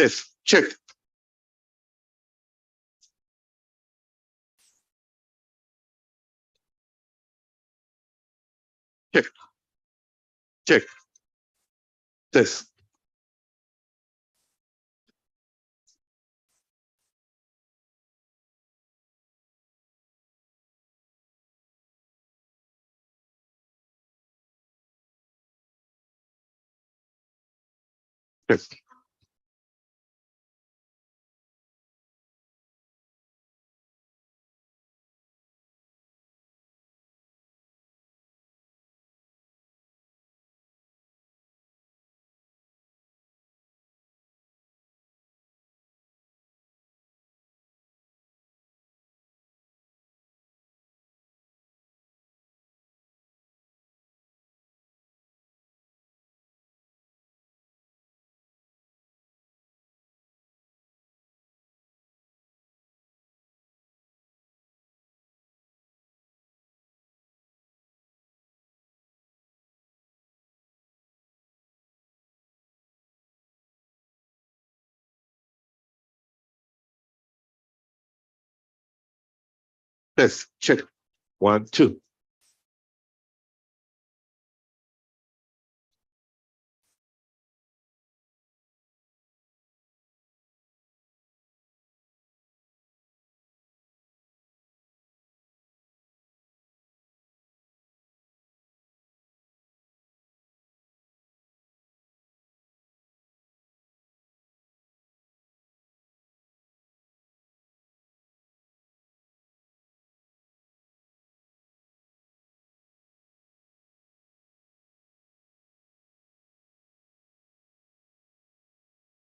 Test. Check. Check. Check. Test. Test. Test. Check. 1, 2.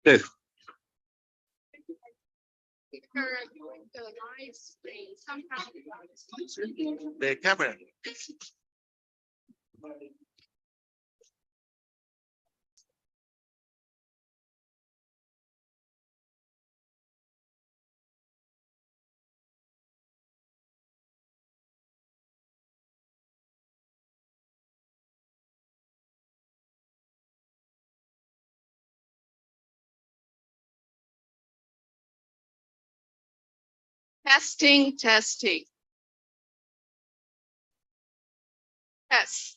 Test. The camera. Testing, testing. Yes.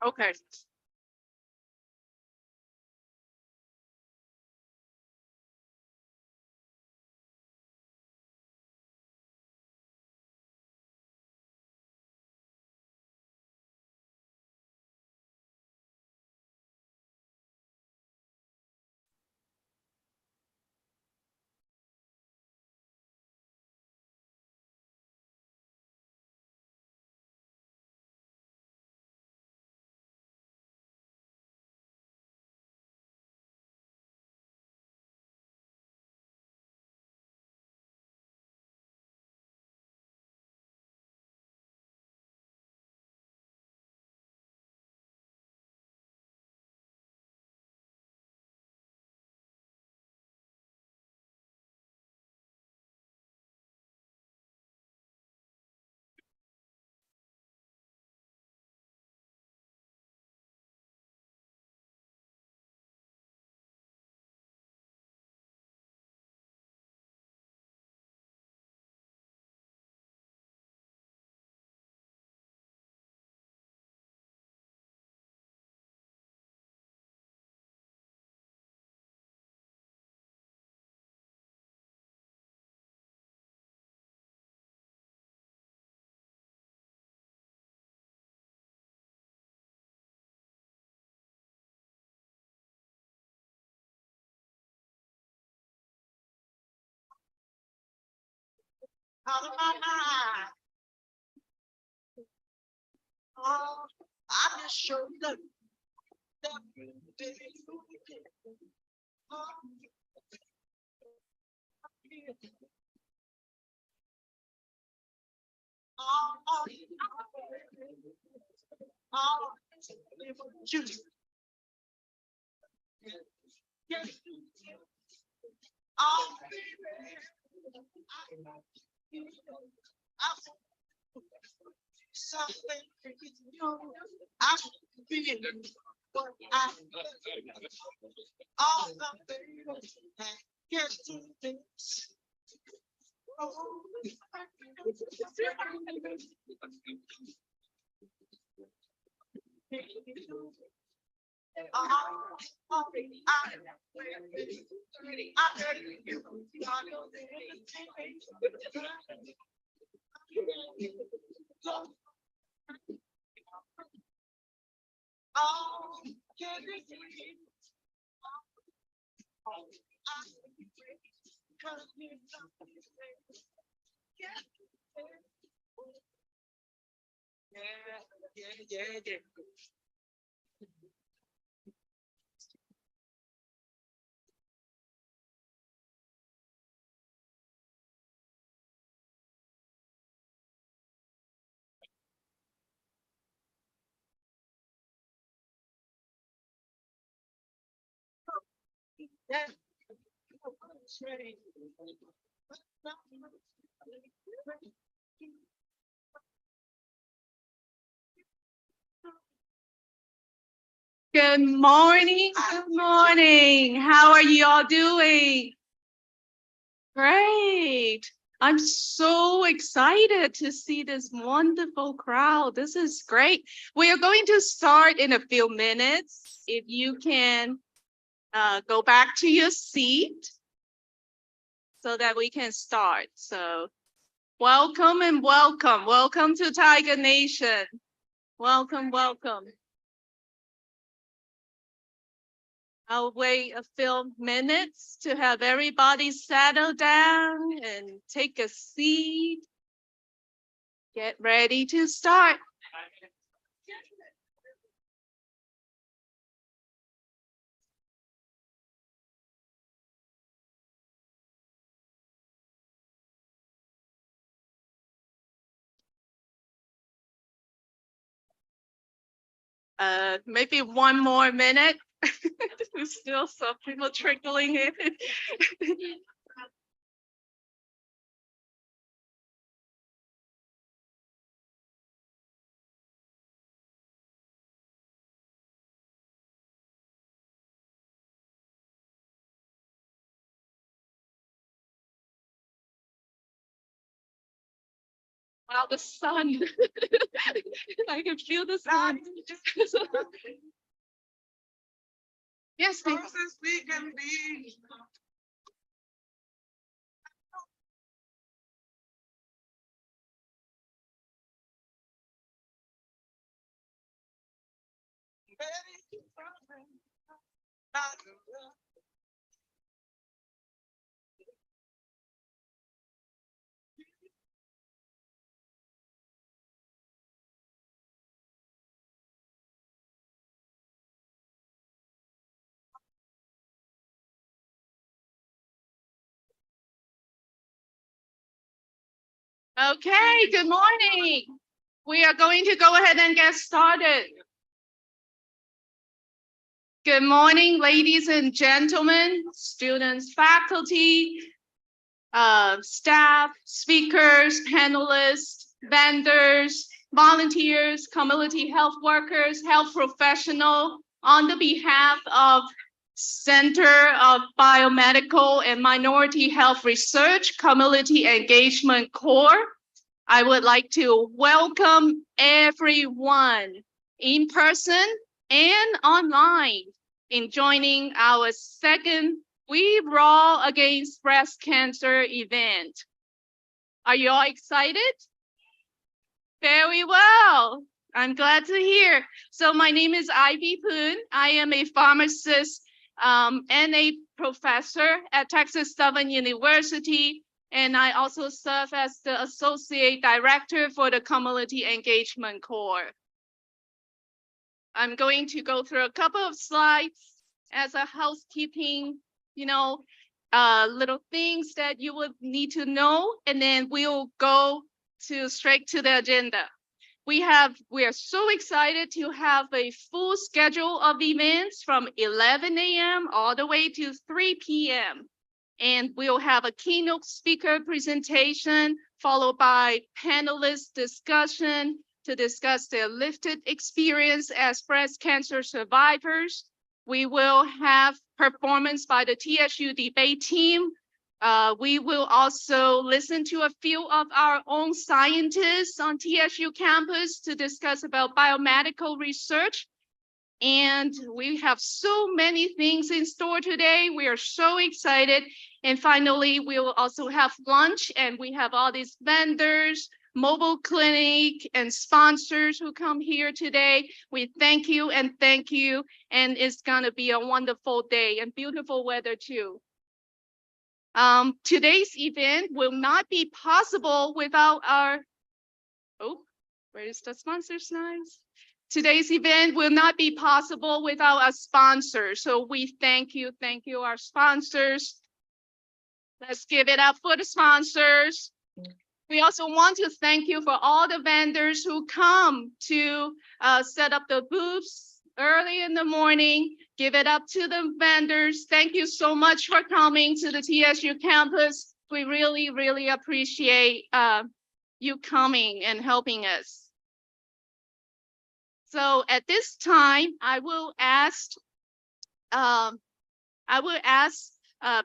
Okay. Out of my mind. Oh, I just showed up. Something new. I'm feeling what I all the things that get to this. Good morning. Good morning. How are you all doing? Great. I'm so excited to see this wonderful crowd. This is great. We are going to start in a few minutes. If you can go back to your seat so that we can start. So welcome and welcome. Welcome to Tiger Nation. Welcome, welcome. I'll wait a few minutes to have everybody settle down and take a seat. Get ready to start. Maybe one more minute. There's still some people trickling in. Wow, the sun. I can feel the sun. Yes, closest we can be. Okay, good morning. We are going to go ahead and get started. Good morning, ladies and gentlemen, students, faculty, staff, speakers, panelists, vendors, volunteers, community health workers, health professionals. On the behalf of Center of Biomedical and Minority Health Research, Community Engagement Corps, I would like to welcome everyone in person and online in joining our second We Roar Against Breast Cancer event. Are you all excited? Very well. I'm glad to hear. So my name is Ivy Poon. I am a pharmacist and a professor at Texas Southern University. And I also serve as the Associate Director for the Community Engagement Corps. I'm going to go through a couple of slides as a housekeeping, little things that you would need to know, and then we'll go straight to the agenda. We are so excited to have a full schedule of events from 11 a.m. all the way to 3 p.m. And we'll have a keynote speaker presentation followed by panelist discussion to discuss their lived experience as breast cancer survivors. We will have performance by the TSU debate team. We will also listen to a few of our own scientists on TSU campus to discuss about biomedical research. And we have so many things in store today. We are so excited. And finally, we will also have lunch, and we have all these vendors, mobile clinic, and sponsors who come here today. We thank you and thank you. And it's gonna be a wonderful day and beautiful weather too. Today's event will not be possible without our, where is the sponsor slides? Today's event will not be possible without a sponsor. So we thank you, our sponsors. Let's give it up for the sponsors. We also want to thank you for all the vendors who come to set up the booths early in the morning. Give it up to the vendors. Thank you so much for coming to the TSU campus. We really, really appreciate you coming and helping us. So at this time, I will ask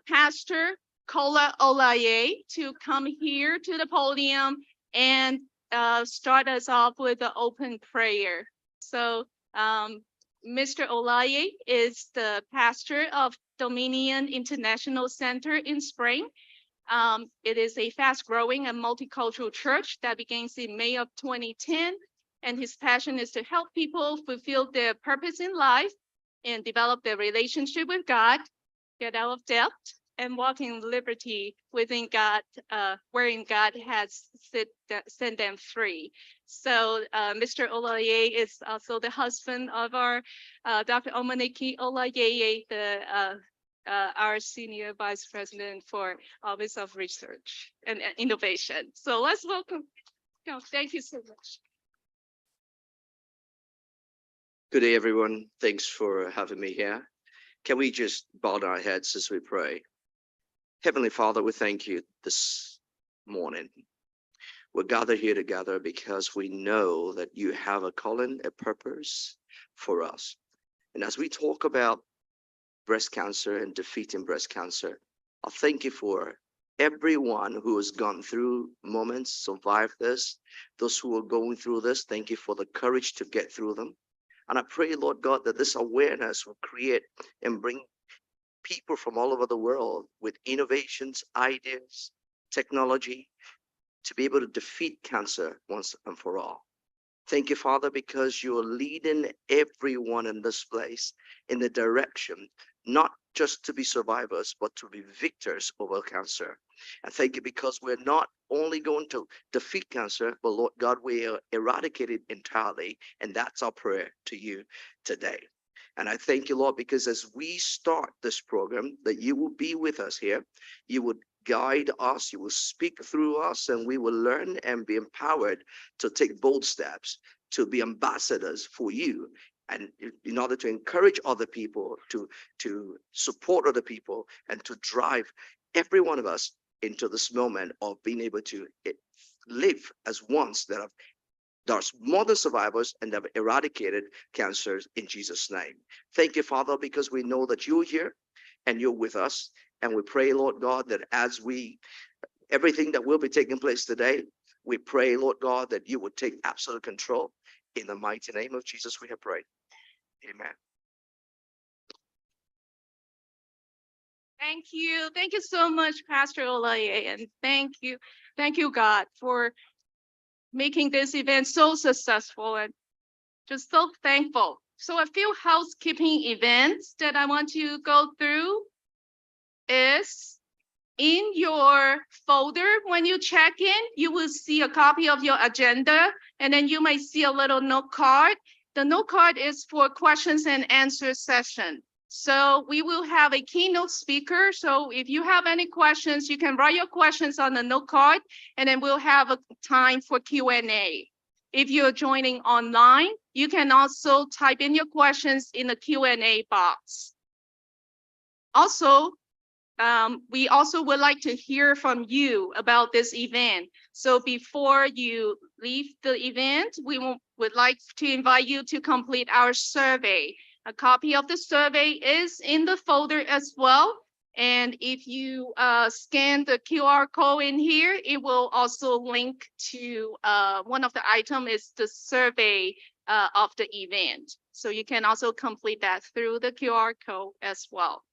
Pastor Kola Olaye to come here to the podium and start us off with the open prayer. So Mr. Olaye is the pastor of Dominion International Center in Spring. It is a fast-growing and multicultural church that begins in May of 2010. And his passion is to help people fulfill their purpose in life and develop their relationship with God, get out of debt, and walk in liberty within God, wherein God has set them free. So Mr. Olaye is also the husband of our Dr. Omaniki Olaye, our Senior Vice President for Office of Research and Innovation. So let's welcome. Thank you so much. Good day, everyone. Thanks for having me here. Can we just bow our heads as we pray? Heavenly Father, we thank you this morning. We're gathered here together because we know that you have a calling, a purpose for us. And as we talk about breast cancer and defeating breast cancer, I thank you for everyone who has gone through moments, survived this, those who are going through this. Thank you for the courage to get through them. And I pray, Lord God, that this awareness will create and bring people from all over the world with innovations, ideas, technology to be able to defeat cancer once and for all. Thank you, Father, because you're leading everyone in this place in the direction, not just to be survivors, but to be victors over cancer. And thank you because we're not only going to defeat cancer, but Lord God, we are eradicated entirely. And that's our prayer to you today. And I thank you, Lord, because as we start this program, that you will be with us here. You would guide us, you will speak through us, and we will learn and be empowered to take bold steps, to be ambassadors for you. And in order to encourage other people, to support other people, and to drive every one of us into this moment of being able to live as ones that have there's more than survivors and have eradicated cancers in Jesus' name. Thank you, Father, because we know that you're here and you're with us. And we pray, Lord God, that as everything that will be taking place today, we pray, Lord God, that you would take absolute control. In the mighty name of Jesus, we have prayed. Amen. Thank you. Thank you so much, Pastor Olaye. And thank you, God, for making this event so successful and just so thankful. So a few housekeeping events that I want to go through is in your folder. When you check in, you will see a copy of your agenda, and then you might see a little note card. The note card is for questions and answer session. So we will have a keynote speaker. So if you have any questions, you can write your questions on the note card, and then we'll have a time for Q&A. If you're joining online, you can also type in your questions in the Q&A box. Also, we also would like to hear from you about this event. So before you leave the event, we would like to invite you to complete our survey. A copy of the survey is in the folder as well. And if you scan the QR code in here, it will also link to one of the items is the survey of the event. So you can also complete that through the QR code as well.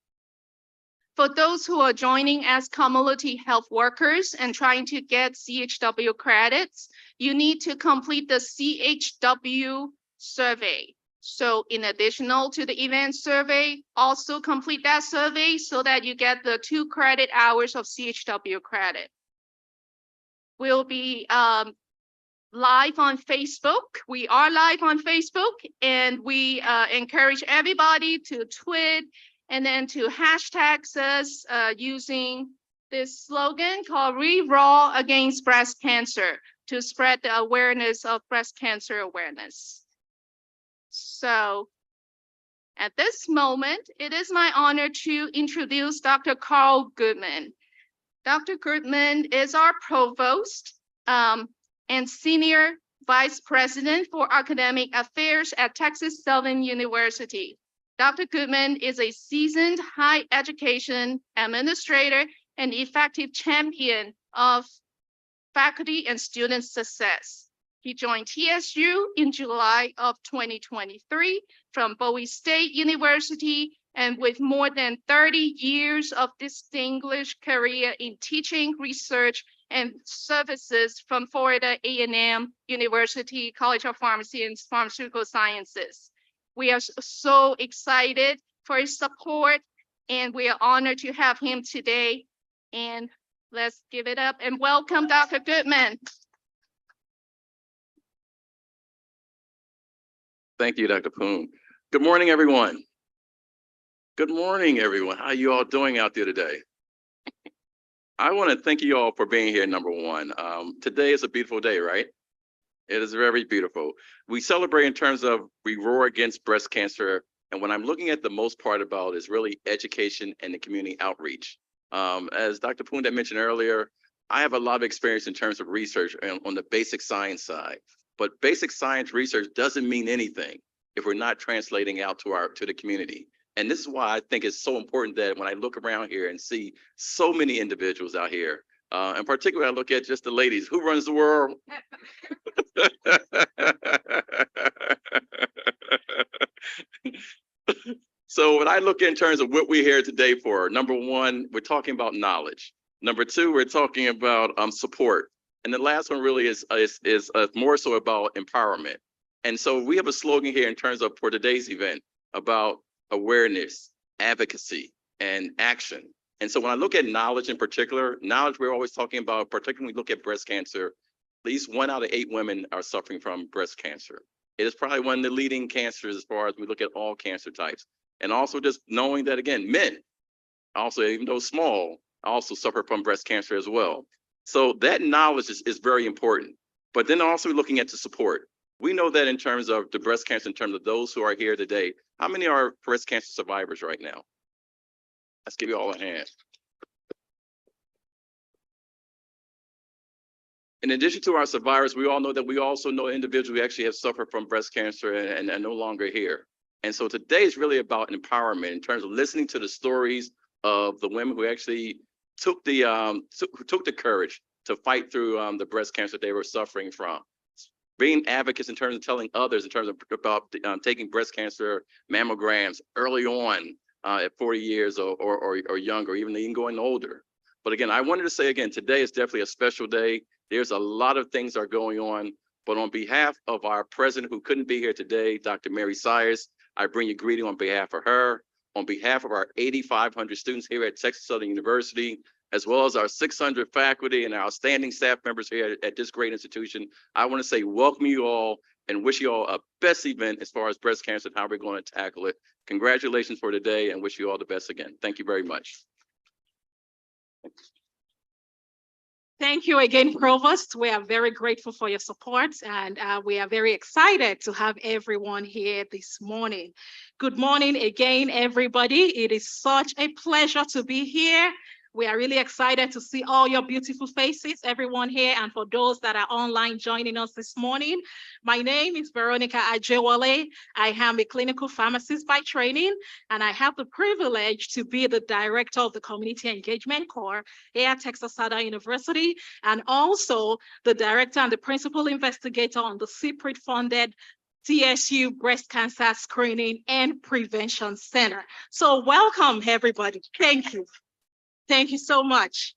For those who are joining as community health workers and trying to get CHW credits, you need to complete the CHW survey. So in additional to the event survey, also complete that survey so that you get the 2 credit hours of CHW credit. We'll be live on Facebook. We are live on Facebook, and we encourage everybody to tweet and then to hashtag us using this slogan called We Roar Against Breast Cancer to spread the awareness of breast cancer awareness. So at this moment, it is my honor to introduce Dr. Carl Goodman. Dr. Goodman is our provost and senior vice president for academic affairs at Texas Southern University. Dr. Goodman is a seasoned higher education administrator and effective champion of faculty and student success. He joined TSU in July of 2023 from Bowie State University, and with more than 30 years of distinguished career in teaching, research, and services from Florida A&M University College of Pharmacy and Pharmaceutical Sciences. We are so excited for his support, and we are honored to have him today. And let's give it up and welcome Dr. Goodman. Thank you, Dr. Poon. Good morning, everyone. Good morning, everyone. How are you all doing out there today? I want to thank you all for being here, number one. Today is a beautiful day, right? It is very beautiful. We celebrate in terms of we roar against breast cancer. And what I'm looking at the most part about is really education and the community outreach. As Dr. Poon had mentioned earlier, I have a lot of experience in terms of research on the basic science side. But basic science research doesn't mean anything if we're not translating out to the community. And this is why I think it's so important that when I look around here and see so many individuals out here, in particular, I look at just the ladies. Who runs the world? So when I look in terms of what we're here today for, number one, we're talking about knowledge. Number two, we're talking about support. And the last one really is more so about empowerment. And so we have a slogan here in terms of for today's event about awareness, advocacy, and action. And so when I look at knowledge in particular, knowledge we're always talking about, particularly when we look at breast cancer, at least 1 out of 8 women are suffering from breast cancer. It is probably one of the leading cancers as far as we look at all cancer types. And also just knowing that, again, men, also, even though small, also suffer from breast cancer as well. So that knowledge is very important. But then also looking at the support. We know that in terms of the breast cancer, in terms of those who are here today, how many are breast cancer survivors right now? Let's give you all a hand. In addition to our survivors, we all know that we also know individuals who actually have suffered from breast cancer and are no longer here. And so today is really about empowerment in terms of listening to the stories of the women who actually took the courage to fight through the breast cancer they were suffering from. Being advocates in terms of telling others in terms of about taking breast cancer mammograms early on at 40 years or younger, even going older. But again, I wanted to say again, today is definitely a special day. There's a lot of things are going on, but on behalf of our president who couldn't be here today, Dr. Mary Sayers, I bring you greeting on behalf of her, on behalf of our 8,500 students here at Texas Southern University, as well as our 600 faculty and our outstanding staff members here at this great institution. I want to say welcome you all and wish you all a best event as far as breast cancer and how we're going to tackle it. Congratulations for today and wish you all the best again. Thank you very much. Thank you again, Provost. We are very grateful for your support, and we are very excited to have everyone here this morning. Good morning again, everybody. It is such a pleasure to be here. We are really excited to see all your beautiful faces, everyone here, and for those that are online joining us this morning. My name is Veronica Ajewale. I am a clinical pharmacist by training, and I have the privilege to be the director of the Community Engagement Corps here at Texas Southern University, and also the director and the principal investigator on the CPRIT-funded TSU Breast Cancer Screening and Prevention Center. So welcome, everybody. Thank you. Thank you so much.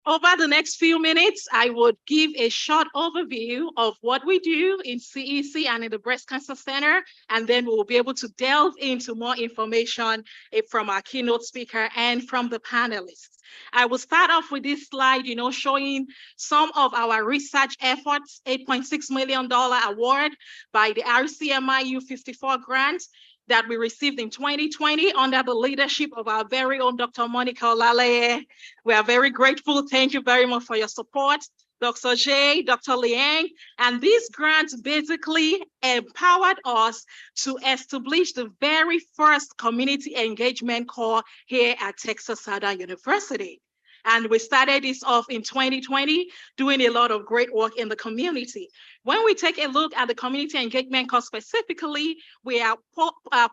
Over the next few minutes, I would give a short overview of what we do in CEC and in the Breast Cancer Center, and then we'll be able to delve into more information from our keynote speaker and from the panelists. I will start off with this slide, showing some of our research efforts, $8.6 million award by the RCMI U54 grant that we received in 2020 under the leadership of our very own Dr. Monica Olaleye. We are very grateful. Thank you very much for your support. Dr. J, Dr. Liang, and these grants basically empowered us to establish the very first community engagement corps here at Texas Southern University. And we started this off in 2020, doing a lot of great work in the community. When we take a look at the community engagement corps specifically, we are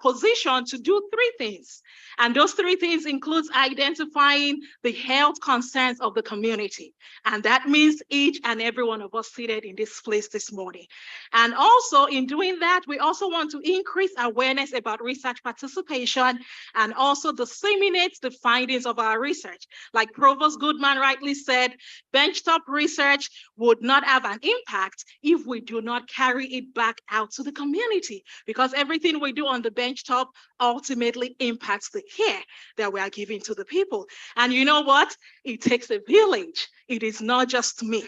positioned to do three things. And those three things includes identifying the health concerns of the community. And that means each and every one of us seated in this place this morning. And also in doing that, we also want to increase awareness about research participation and also disseminate the findings of our research. Like Provost Goodman rightly said, benchtop research would not have an impact if we do not carry it back out to the community, because everything we do on the benchtop ultimately impacts the care that we are giving to the people. And you know what? It takes a village. It is not just me.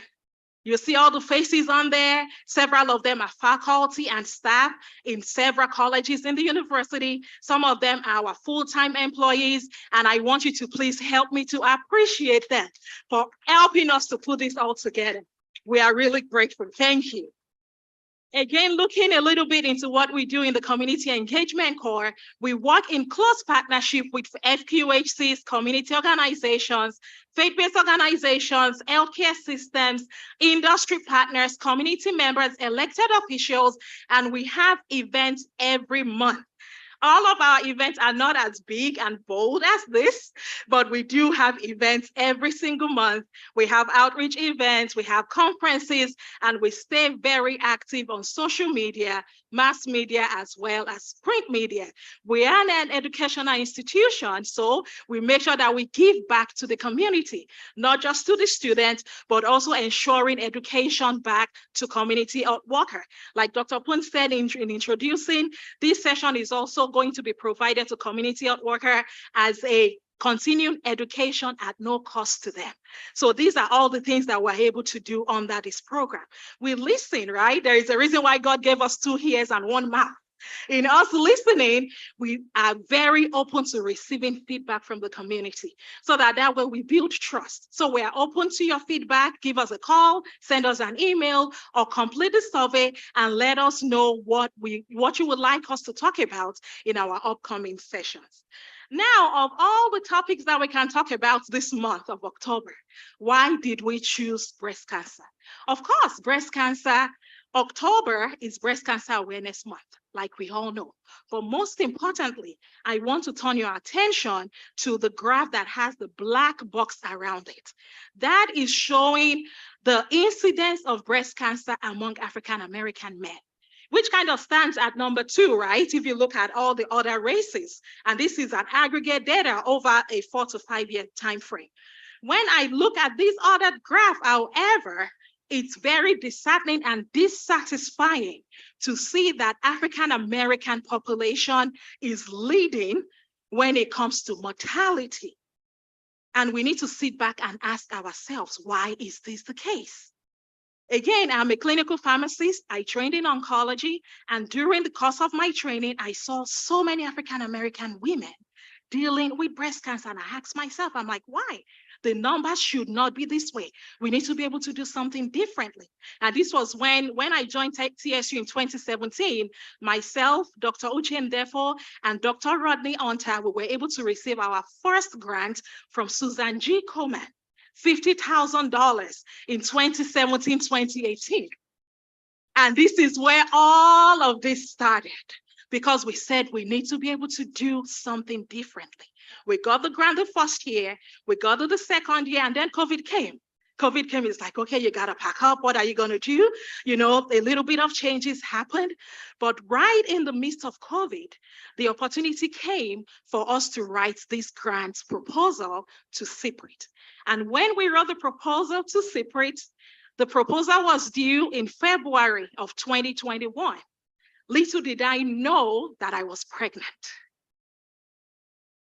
You see all the faces on there. Several of them are faculty and staff in several colleges in the university. Some of them are our full-time employees. And I want you to please help me to appreciate them for helping us to put this all together. We are really grateful. Thank you. Again, looking a little bit into what we do in the Community Engagement Corps, we work in close partnership with FQHCs, community organizations, faith-based organizations, healthcare systems, industry partners, community members, elected officials, and we have events every month. All of our events are not as big and bold as this, but we do have events every single month. We have outreach events, we have conferences, and we stay very active on social media, mass media, as well as print media. We are an educational institution, so we make sure that we give back to the community, not just to the students, but also ensuring education back to community worker. Like Dr. Poon said in introducing, this session is also going to be provided to community health worker as a continuing education at no cost to them. So these are all the things that we're able to do under this program. We listen, right? There is a reason why God gave us 2 ears and 1 mouth. In us listening, we are very open to receiving feedback from the community so that way we build trust. So we are open to your feedback. Give us a call, send us an email, or complete the survey and let us know what you would like us to talk about in our upcoming sessions. Now, of all the topics that we can talk about this month of October, why did we choose breast cancer? Of course, breast cancer, October is Breast Cancer Awareness Month, like we all know. But most importantly, I want to turn your attention to the graph that has the black box around it. That is showing the incidence of breast cancer among African American men, which kind of stands at number 2, right? If you look at all the other races, and this is an aggregate data over a 4 to 5 year time frame. When I look at this other graph, however, it's very disheartening and dissatisfying to see that African American population is leading when it comes to mortality. And we need to sit back and ask ourselves, why is this the case? Again, I'm a clinical pharmacist. I trained in oncology, and during the course of my training, I saw so many African American women dealing with breast cancer. And I asked myself, I'm like, why? the numbers should not be this way. We need to be able to do something differently. And this was when I joined TSU in 2017, myself, Dr. Uche Ndefo, and Dr. Rodney Onta, we were able to receive our first grant from Susan G. Coleman, $50,000 in 2017, 2018. And this is where all of this started, because we said we need to be able to do something differently. We got the grant the first year, we got it the second year, and then COVID came. COVID came, it's like, okay, you got to pack up. What are you going to do? You know, a little bit of changes happened. But right in the midst of COVID, the opportunity came for us to write this grant proposal to CPRIT. And when we wrote the proposal to CPRIT, the proposal was due in February of 2021. Little did I know that I was pregnant.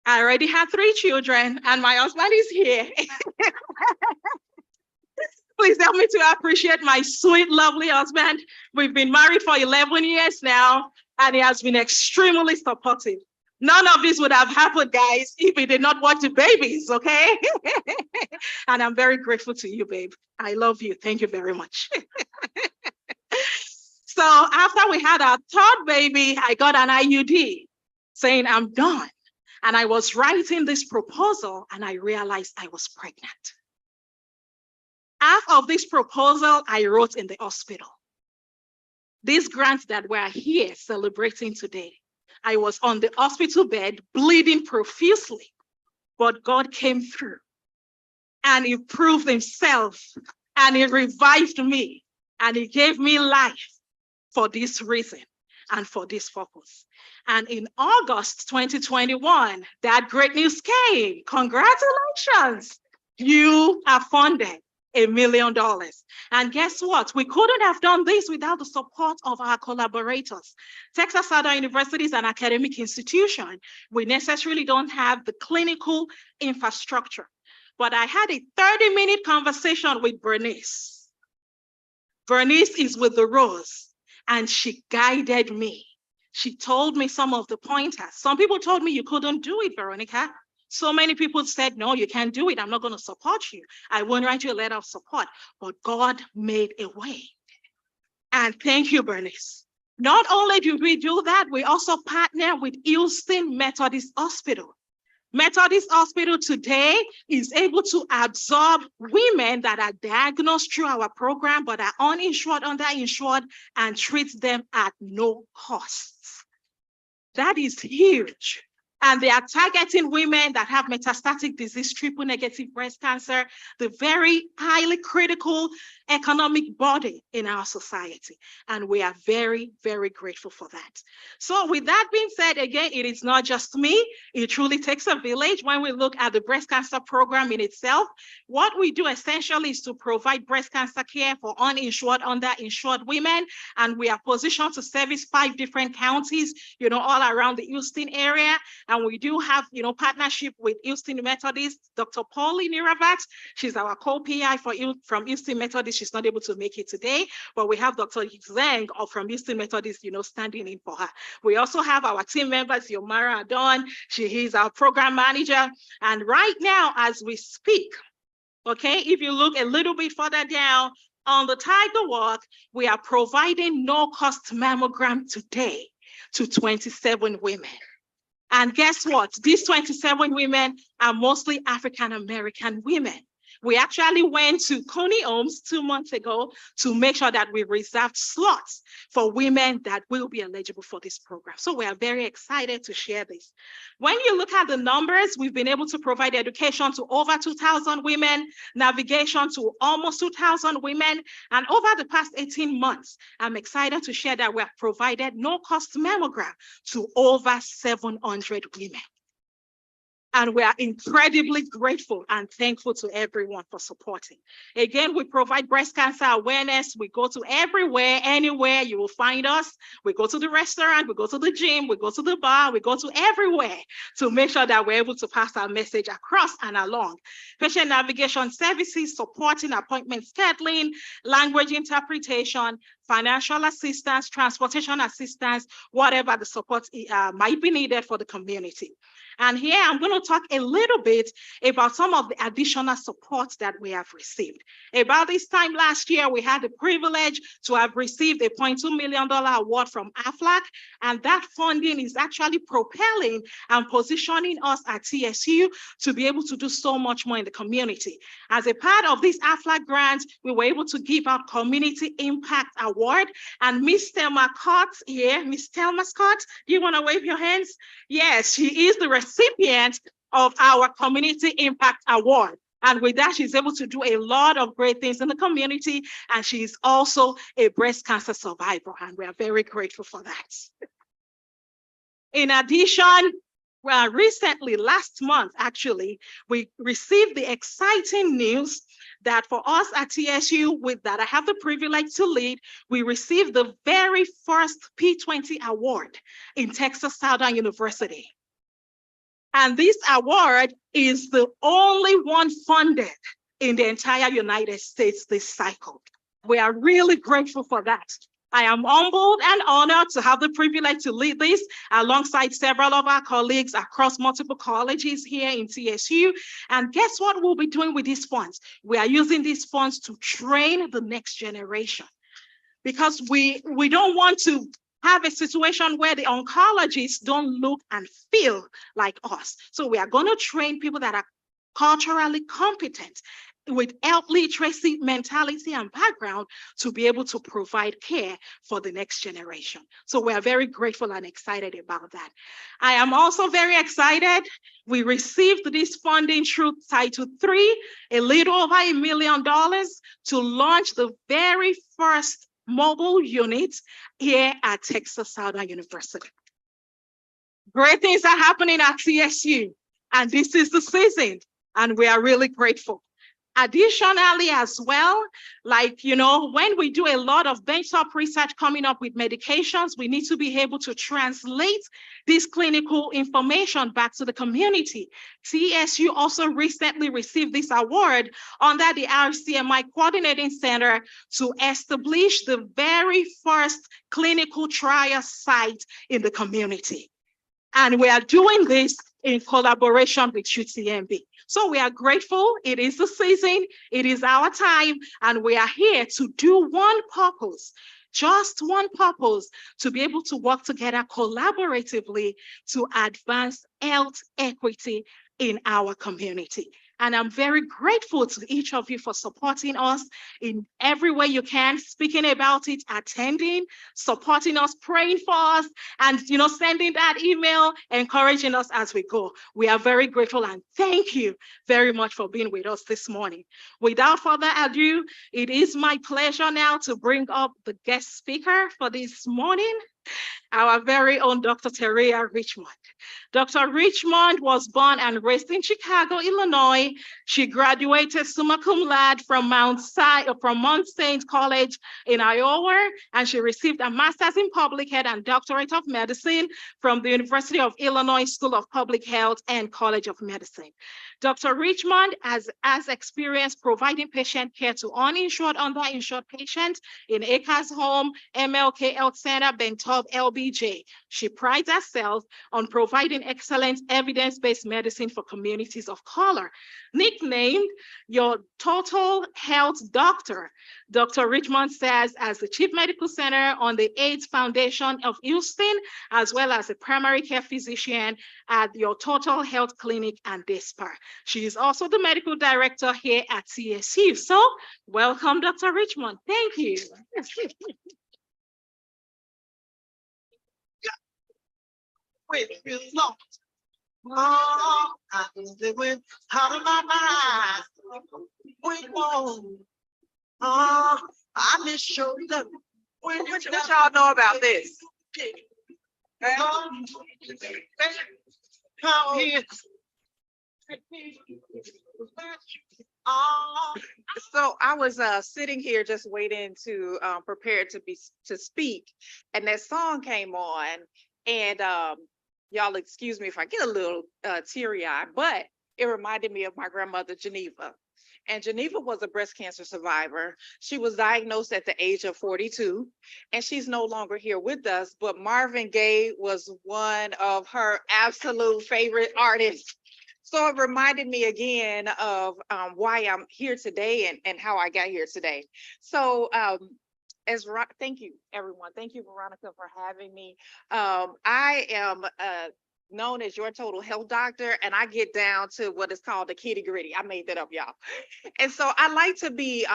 I already had 3 children, and my husband is here. Please help me to appreciate my sweet, lovely husband. We've been married for 11 years now, and he has been extremely supportive. None of this would have happened, guys, if he did not watch the babies, okay? And I'm very grateful to you, babe. I love you. Thank you very much. So after we had our 3rd baby, I got an IUD saying I'm done. And I was writing this proposal, and I realized I was pregnant. Half of this proposal I wrote in the hospital. These grants that we're here celebrating today, I was on the hospital bed bleeding profusely, but God came through and he proved himself and he revived me and he gave me life for this reason and for this purpose. And in August 2021, that great news came. Congratulations, you are funded $1 million. And guess what? We couldn't have done this without the support of our collaborators. Texas Southern University is an academic institution. We necessarily don't have the clinical infrastructure. But I had a 30-minute conversation with Bernice. Bernice is with the Rose, and she guided me. She told me some of the pointers. Some people told me you couldn't do it, Veronica. So many people said, no, you can't do it. I'm not going to support you. I won't write you a letter of support. But God made a way. And thank you, Bernice. Not only did we do that, we also partner with Houston Methodist Hospital. Methodist Hospital today is able to absorb women that are diagnosed through our program, but are uninsured, underinsured, and treat them at no costs. That is huge. And they are targeting women that have metastatic disease, triple negative breast cancer, the very highly critical economic body in our society. And we are very, very grateful for that. So with that being said, again, it is not just me. It truly takes a village. When we look at the breast cancer program in itself, what we do essentially is to provide breast cancer care for uninsured, underinsured women. And we are positioned to service 5 different counties, all around the Houston area. And we do have, partnership with Houston Methodist. Dr. Pauline Niravat, she's our co-PI from Houston Methodist. She's not able to make it today, but we have Dr. Zeng from Houston Methodist, standing in for her. We also have our team members, Yomara Adon. She is our program manager. And right now, as we speak, okay, if you look a little bit further down on the title work, we are providing no-cost mammogram today to 27 women. And guess what? These 27 women are mostly African-American women. We actually went to Coney Homes 2 months ago to make sure that we reserved slots for women that will be eligible for this program. So we are very excited to share this. When you look at the numbers, we've been able to provide education to over 2,000 women, navigation to almost 2,000 women. And over the past 18 months, I'm excited to share that we have provided no-cost mammogram to over 700 women. And we are incredibly grateful and thankful to everyone for supporting. Again, we provide breast cancer awareness. We go to everywhere, anywhere you will find us. We go to the restaurant, we go to the gym, we go to the bar, we go to everywhere to make sure that we're able to pass our message across and along. Patient navigation services, supporting appointment scheduling, language interpretation, financial assistance, transportation assistance, whatever the support might be needed for the community. And here I'm going to talk a little bit about some of the additional support that we have received. About this time last year, we had the privilege to have received a $0.2 million award from AFLAC, and that funding is actually propelling and positioning us at TSU to be able to do so much more in the community. As a part of this AFLAC grant, we were able to give out Community Impact Award, and Miss Thelma Scott here, Miss Thelma Scott, do you want to wave your hands? Yes, she is the recipient of our Community Impact Award. And with that, she's able to do a lot of great things in the community. And she's also a breast cancer survivor. And we are very grateful for that. In addition, recently, last month, actually, we received the exciting news that for us at TSU, that I have the privilege to lead, we received the very first P20 award in Texas Southern University. And this award is the only one funded in the entire United States this cycle. We are really grateful for that. I am humbled and honored to have the privilege to lead this alongside several of our colleagues across multiple colleges here in TSU. And guess what we'll be doing with these funds? We are using these funds to train the next generation, because we don't want to have a situation where the oncologists don't look and feel like us. So we are going to train people that are culturally competent with health literacy, mentality, and background to be able to provide care for the next generation. So we are very grateful and excited about that. I am also very excited. We received this funding through Title III, a little over $1 million to launch the very first mobile unit here at Texas Southern University. Great things are happening at TSU, and this is the season, and we are really grateful. Additionally, as well, when we do a lot of benchtop research coming up with medications, we need to be able to translate this clinical information back to the community. TSU also recently received this award under the RCMI Coordinating Center to establish the very first clinical trial site in the community. And we are doing this in collaboration with UTMB. So we are grateful. It is the season, it is our time, and we are here to do one purpose, just one purpose, to be able to work together collaboratively to advance health equity in our community. And I'm very grateful to each of you for supporting us in every way you can, speaking about it, attending, supporting us, praying for us, and sending that email, encouraging us as we go. We are very grateful, and thank you very much for being with us this morning. Without further ado, it is my pleasure now to bring up the guest speaker for this morning, our very own Dr. Teria Richmond. Dr. Richmond was born and raised in Chicago, Illinois. She graduated summa cum laude from Mount Saint College in Iowa, and she received a master's in public health and doctorate of medicine from the University of Illinois School of Public Health and College of Medicine. Dr. Richmond has experience providing patient care to uninsured, underinsured patients in Acres Home, MLK Health Center, Bentov, LBJ. She prides herself on providing excellent evidence-based medicine for communities of color. Nicknamed your total health doctor, Dr. Richmond serves as the Chief Medical Center on the AIDS Foundation of Houston, as well as a primary care physician at your Total Health Clinic and DESPAR. She is also the medical director here at TSU. So welcome, Dr. Richmond. Thank you. Wait, it's not. Oh, I went out of my mind. Wait, whoa. Oh, I miss your love. What y'all know about this? Come here. So I was sitting here just waiting to prepare to speak, and that song came on, and y'all excuse me if I get a little teary-eyed, but it reminded me of my grandmother Geneva. And Geneva was a breast cancer survivor. She was diagnosed at the age of 42, and she's no longer here with us. But Marvin Gaye was one of her absolute favorite artists. So it reminded me again of why I'm here today and how I got here today. So thank you, everyone. Thank you, Veronica, for having me. I am known as your total health doctor, and I get down to what is called the kitty gritty. I made that up, y'all. And so I like to be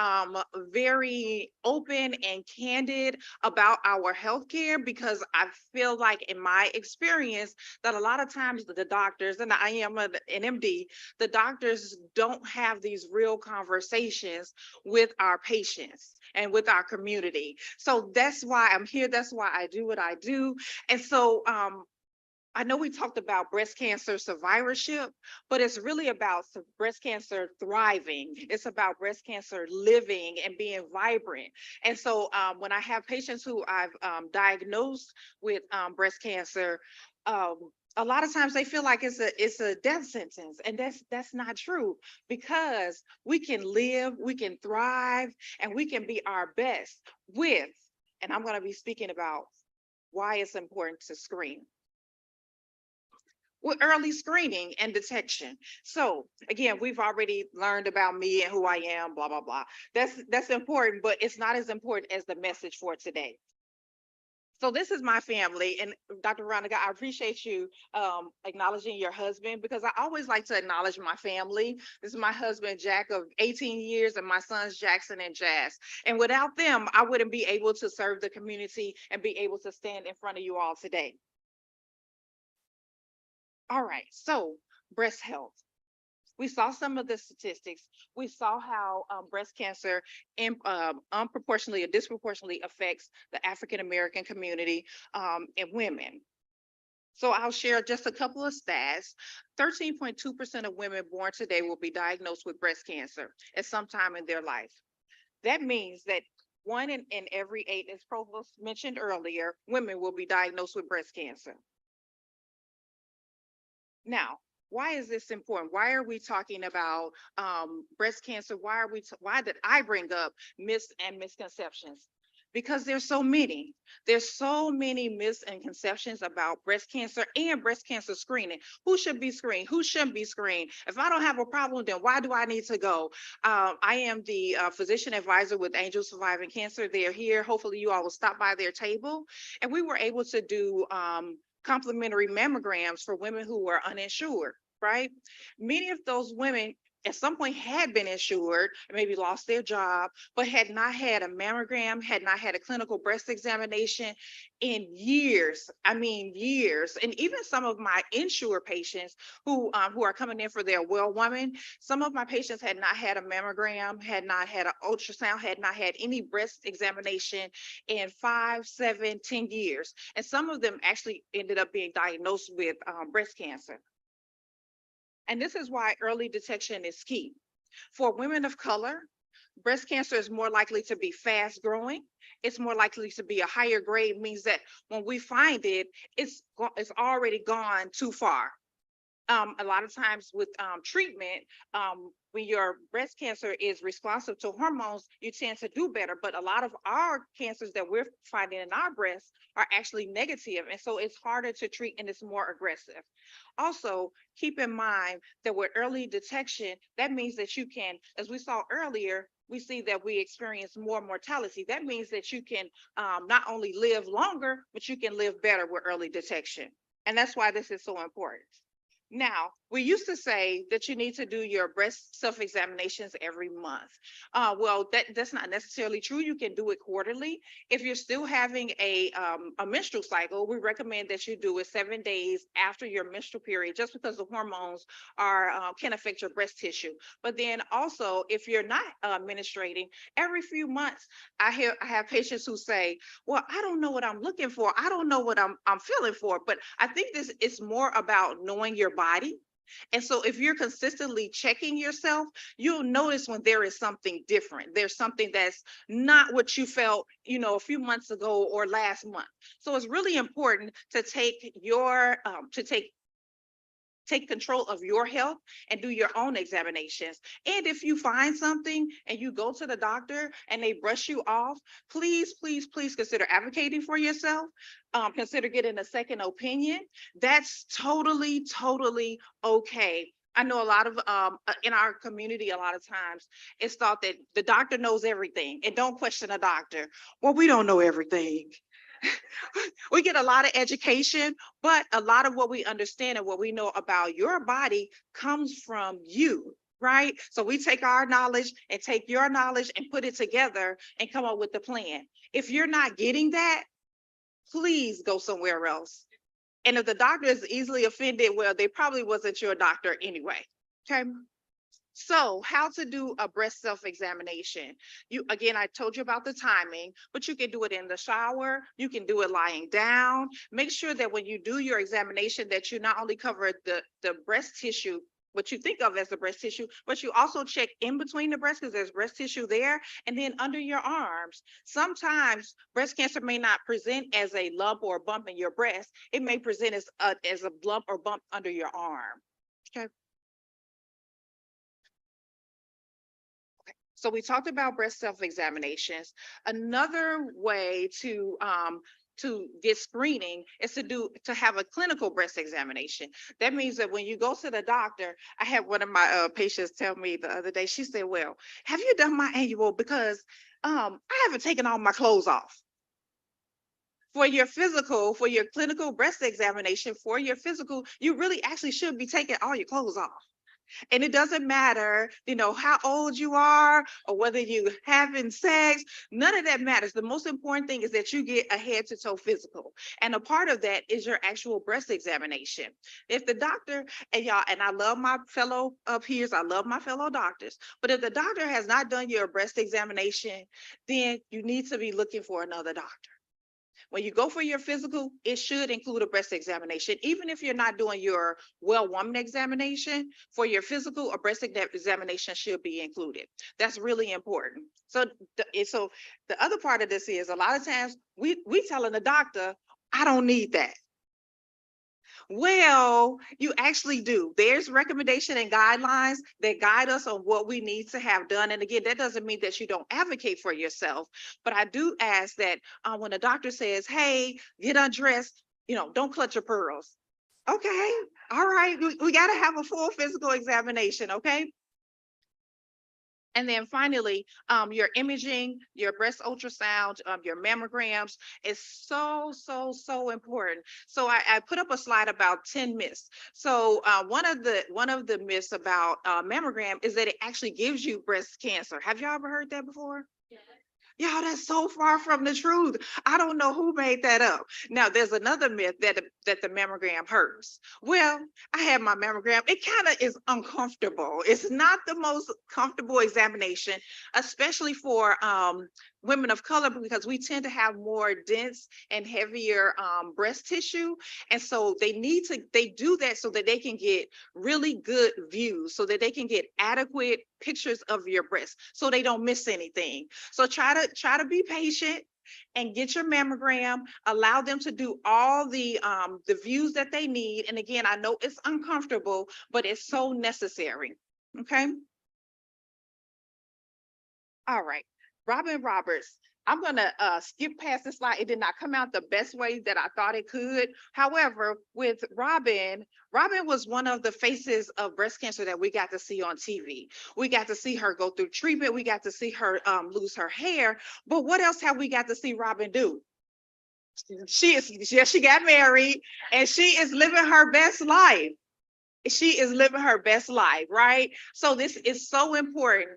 very open and candid about our healthcare, because I feel like in my experience that a lot of times the doctors, and I am an MD, the doctors don't have these real conversations with our patients and with our community. So that's why I'm here. That's why I do what I do. And so I know we talked about breast cancer survivorship, but it's really about breast cancer thriving. It's about breast cancer living and being vibrant. And so when I have patients who I've diagnosed with breast cancer, a lot of times they feel like it's a death sentence, and that's not true, because we can live, we can thrive, and we can be our best with. And I'm going to be speaking about why it's important to screen with early screening and detection. So again, we've already learned about me and who I am, blah, blah, blah. That's important, but it's not as important as the message for today. So this is my family, and Dr. Veronica, I appreciate you acknowledging your husband, because I always like to acknowledge my family. This is my husband, Jack, of 18 years, and my sons, Jackson and Jazz. And without them, I wouldn't be able to serve the community and be able to stand in front of you all today. All right, so breast health. We saw some of the statistics. We saw how breast cancer unproportionately or disproportionately affects the African-American community and women. So I'll share just a couple of stats. 13.2% of women born today will be diagnosed with breast cancer at some time in their life. That means that 1 in every 8, as Provost mentioned earlier, women will be diagnosed with breast cancer. Now, why is this important? Why are we talking about breast cancer? Why did I bring up myths and misconceptions? Because there's so many. There's so many myths and conceptions about breast cancer and breast cancer screening. Who should be screened? Who shouldn't be screened? If I don't have a problem, then why do I need to go? I am the physician advisor with Angels Surviving Cancer. They're here. Hopefully you all will stop by their table. And we were able to do complimentary mammograms for women who were uninsured, right? Many of those women at some point had been insured, maybe lost their job, but had not had a mammogram, had not had a clinical breast examination in years. I mean, years. And even some of my insured patients who are coming in for their well woman, some of my patients had not had a mammogram, had not had an ultrasound, had not had any breast examination in 5, 7, 10 years. And some of them actually ended up being diagnosed with breast cancer. And this is why early detection is key. For women of color, breast cancer is more likely to be fast growing. It's more likely to be a higher grade, means that when we find it, it's already gone too far. A lot of times with treatment, when your breast cancer is responsive to hormones, you tend to do better. But a lot of our cancers that we're finding in our breasts are actually negative. And so it's harder to treat and it's more aggressive. Also, keep in mind that with early detection, that means that you can, as we saw earlier, we see that we experience more mortality. That means that you can not only live longer, but you can live better with early detection. And that's why this is so important. Now, we used to say that you need to do your breast self-examinations every month. Well, that's not necessarily true. You can do it quarterly. If you're still having a menstrual cycle, we recommend that you do it 7 days after your menstrual period, just because the hormones can affect your breast tissue. But then also, if you're not menstruating, every few months, I have patients who say, well, I don't know what I'm looking for. I don't know what I'm feeling for. But I think this is more about knowing your body. And so if you're consistently checking yourself, you'll notice when there is something different. There's something that's not what you felt, a few months ago or last month. So it's really important to take take control of your health and do your own examinations. And if you find something and you go to the doctor and they brush you off, please, please, please consider advocating for yourself. Consider getting a second opinion. That's totally, totally okay. I know a lot of in our community, a lot of times it's thought that the doctor knows everything and don't question a doctor. Well, we don't know everything. We get a lot of education, but a lot of what we understand and what we know about your body comes from you, right? So we take our knowledge and take your knowledge and put it together and come up with the plan. If you're not getting that, please go somewhere else. And if the doctor is easily offended, well, they probably wasn't your doctor anyway. Okay. So how to do a breast self-examination. Again, I told you about the timing, but you can do it in the shower. You can do it lying down. Make sure that when you do your examination that you not only cover the breast tissue, what you think of as the breast tissue, but you also check in between the breasts because there's breast tissue there, and then under your arms. Sometimes breast cancer may not present as a lump or a bump in your breast. It may present as a lump or bump under your arm. Okay. So we talked about breast self-examinations. Another way to get screening is to have a clinical breast examination. That means that when you go to the doctor, I had one of my patients tell me the other day, she said, well, have you done my annual? Because I haven't taken all my clothes off. For your physical, for your clinical breast examination, for your physical, you really actually should be taking all your clothes off. And it doesn't matter, how old you are or whether you having sex, none of that matters. The most important thing is that you get a head to toe physical. And a part of that is your actual breast examination. If the doctor, and I love my fellow peers, I love my fellow doctors, but if the doctor has not done your breast examination, then you need to be looking for another doctor. When you go for your physical, it should include a breast examination. Even if you're not doing your well woman examination, for your physical, a breast examination should be included. That's really important. So the other part of this is a lot of times we telling the doctor, I don't need that. Well, you actually do. There's recommendation and guidelines that guide us on what we need to have done. And again, that doesn't mean that you don't advocate for yourself, but I do ask that when a doctor says, hey, get undressed, don't clutch your pearls. Okay, all right, we got to have a full physical examination, okay? And then finally, your imaging, your breast ultrasound, your mammograms is so, so, so important. So I put up a slide about 10 myths. So one of the myths about mammogram is that it actually gives you breast cancer. Have y'all ever heard that before? Y'all, that's so far from the truth. I don't know who made that up. Now, there's another myth that the mammogram hurts. Well, I had my mammogram. It kind of is uncomfortable. It's not the most comfortable examination, especially for women of color, because we tend to have more dense and heavier breast tissue. And so they do that so that they can get really good views, so that they can get adequate pictures of your breast, so they don't miss anything. So try to be patient and get your mammogram. Allow them to do all the views that they need. And again, I know it's uncomfortable, but it's so necessary. Okay. All right. Robin Roberts. I'm going to skip past this slide. It did not come out the best way that I thought it could. However, with Robin was one of the faces of breast cancer that we got to see on TV. We got to see her go through treatment. We got to see her lose her hair. But what else have we got to see Robin do? She got married and she is living her best life. She is living her best life, right? So this is so important,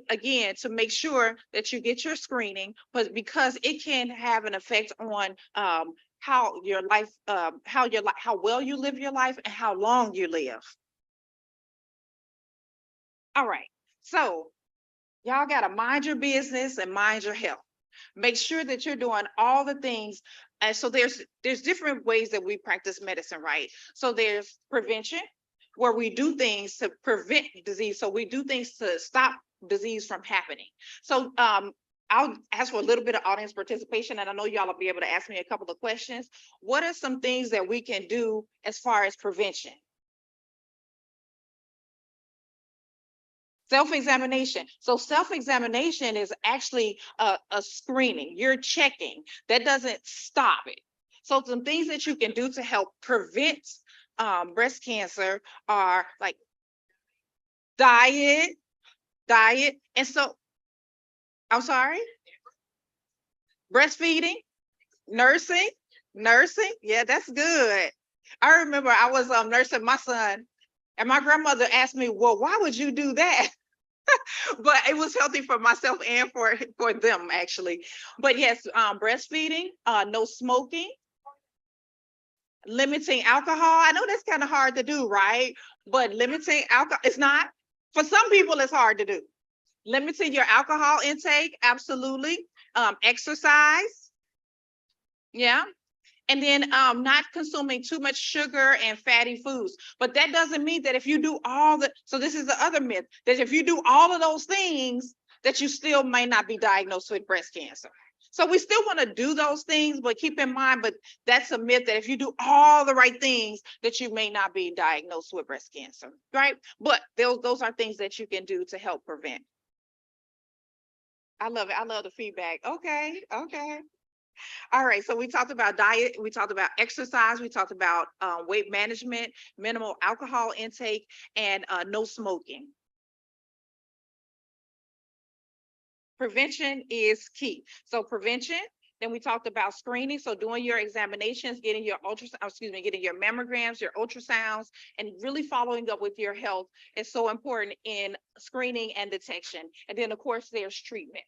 again, to make sure that you get your screening, but because it can have an effect on how your life, how well you live your life and how long you live. All right, so y'all gotta mind your business and mind your health. Make sure that you're doing all the things. And so there's different ways that we practice medicine, right? So there's prevention, where we do things to prevent disease. So we do things to stop disease from happening. So I'll ask for a little bit of audience participation, and I know y'all will be able to ask me a couple of questions. What are some things that we can do as far as prevention? Self-examination. So self-examination is actually a screening. You're checking. That doesn't stop it. So some things that you can do to help prevent breast cancer are like diet. And so, I'm sorry, breastfeeding, nursing. Yeah, that's good. I remember I was nursing my son, and my grandmother asked me, well, why would you do that? But it was healthy for myself and for them actually. But yes, breastfeeding, no smoking, limiting alcohol. I know that's kind of hard to do, right? But limiting alcohol, it's not. For some people, it's hard to do. Limiting your alcohol intake, absolutely. Exercise, yeah. And then not consuming too much sugar and fatty foods. But that doesn't mean that if you do so this is the other myth, that if you do all of those things, that you still may not be diagnosed with breast cancer. So we still want to do those things, but keep in mind, but that's a myth that if you do all the right things, that you may not be diagnosed with breast cancer, right? But those are things that you can do to help prevent. I love it. I love the feedback. Okay. All right, so we talked about diet, we talked about exercise, we talked about weight management, minimal alcohol intake, and no smoking. Prevention is key. So prevention, then we talked about screening. So doing your examinations, getting your getting your mammograms, your ultrasounds, and really following up with your health is so important in screening and detection. And then of course there's treatment.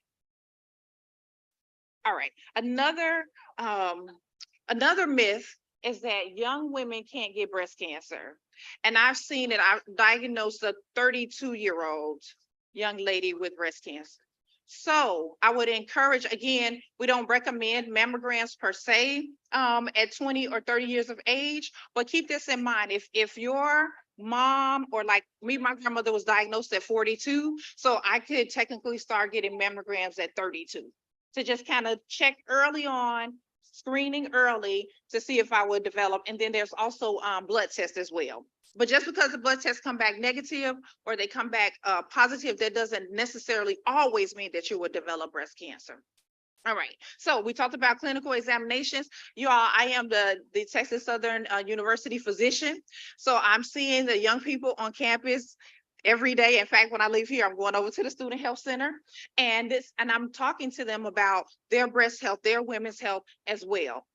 All right, another myth is that young women can't get breast cancer. And I've seen it. I've diagnosed a 32-year-old young lady with breast cancer. So I would encourage, again, we don't recommend mammograms per se at 20 or 30 years of age, but keep this in mind. If your mom, or like me, my grandmother was diagnosed at 42, so I could technically start getting mammograms at 32 to just kind of check early on, screening early to see if I would develop. And then there's also blood tests as well. But just because the blood tests come back negative or they come back positive, that doesn't necessarily always mean that you would develop breast cancer. All right, so we talked about clinical examinations. You all, I am the Texas Southern University physician. So I'm seeing the young people on campus every day. In fact, when I leave here, I'm going over to the Student Health Center and I'm talking to them about their breast health, their women's health as well.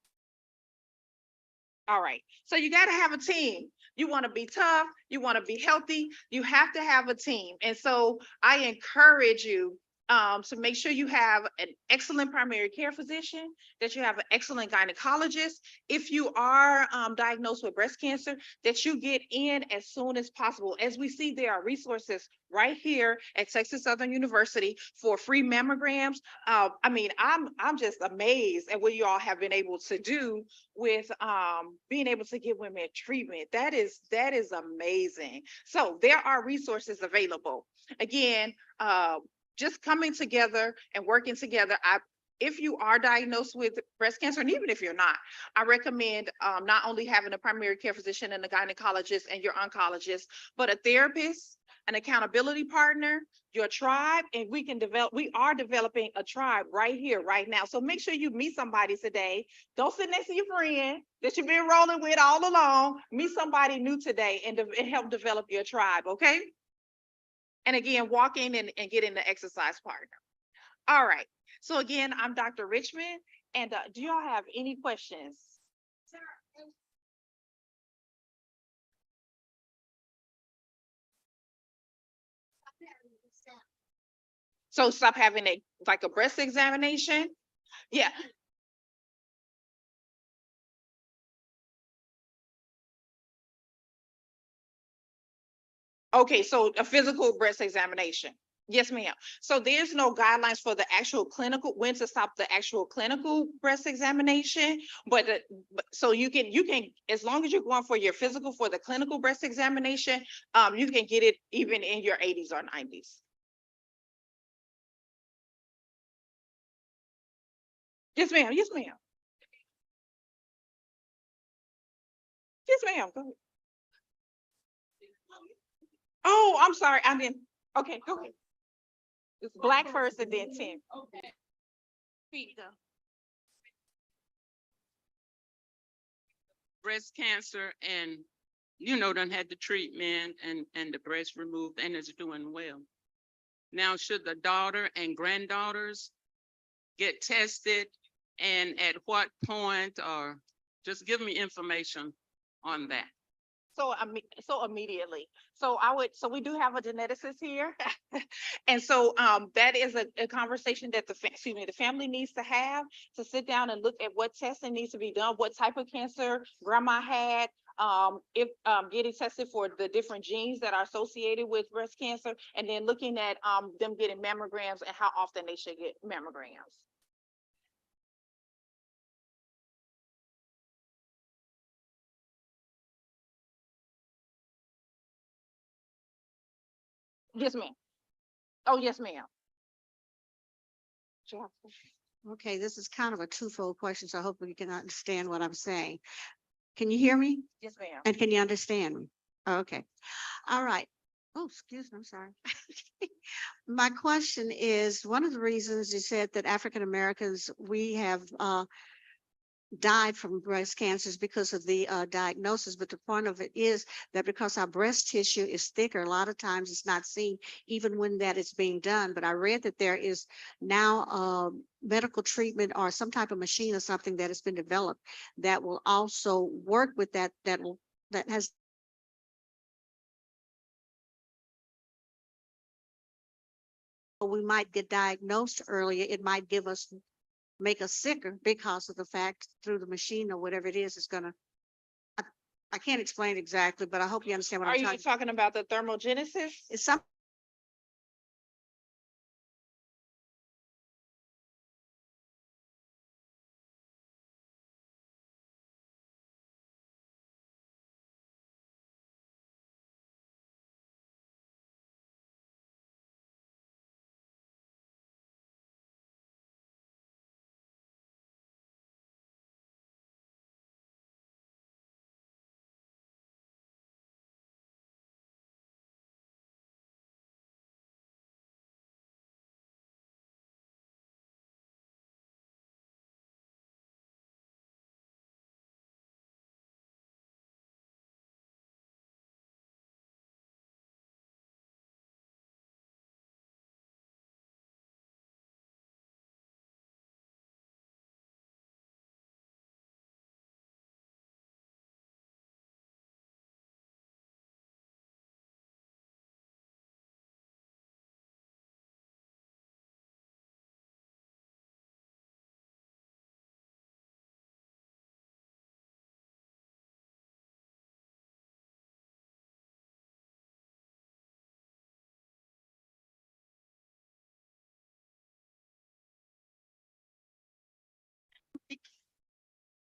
All right, so you got to have a team. You want to be tough, you want to be healthy, you have to have a team. And so I encourage you to make sure you have an excellent primary care physician, that you have an excellent gynecologist. If you are diagnosed with breast cancer, that you get in as soon as possible. As we see, there are resources right here at Texas Southern University for free mammograms. I mean, I'm just amazed at what you all have been able to do with being able to give women treatment. That is amazing. So there are resources available. Again, just coming together and working together. If you are diagnosed with breast cancer, and even if you're not, I recommend not only having a primary care physician and a gynecologist and your oncologist, but a therapist, an accountability partner, your tribe, and we are developing a tribe right here, right now. So make sure you meet somebody today. Don't sit next to your friend that you've been rolling with all along. Meet somebody new today and help develop your tribe, okay? And again, walking and getting the exercise partner. All right. So again, I'm Dr. Richmond. And do y'all have any questions? So stop having a breast examination. Yeah. Okay, so a physical breast examination. Yes, ma'am. So there's no guidelines for the actual clinical, when to stop the actual clinical breast examination, but so you can, as long as you're going for your physical for the clinical breast examination, you can get it even in your 80s or 90s. Yes, ma'am. Yes, ma'am. Yes, ma'am. Go ahead. Oh, I'm sorry. I didn't. Okay, go ahead. It's Black first and then Tim. Okay. Speak though. Breast cancer and, done had the treatment and the breast removed and is doing well. Now, should the daughter and granddaughters get tested and at what point, or just give me information on that? So immediately. So we do have a geneticist here. And so that is a conversation that the family needs to have, to sit down and look at what testing needs to be done, what type of cancer grandma had, if getting tested for the different genes that are associated with breast cancer, and then looking at them getting mammograms and how often they should get mammograms. Yes, ma'am. Oh, yes, ma'am. Sure. Okay, this is kind of a twofold question, so I hope you can understand what I'm saying. Can you hear me? Yes, ma'am. And can you understand me? Okay, all right. Oh, excuse me, I'm sorry. My question is, one of the reasons you said that African Americans, we have died from breast cancers because of the diagnosis, but the point of it is that because our breast tissue is thicker, a lot of times it's not seen even when that is being done. But I read that there is now medical treatment or some type of machine or something that has been developed that will also work with that, that has we might get diagnosed earlier. It might make us sicker because of the fact through the machine or whatever it is, it's gonna, I can't explain exactly, but I hope you understand what Are I'm you talking. talking about the thermogenesis? It's some.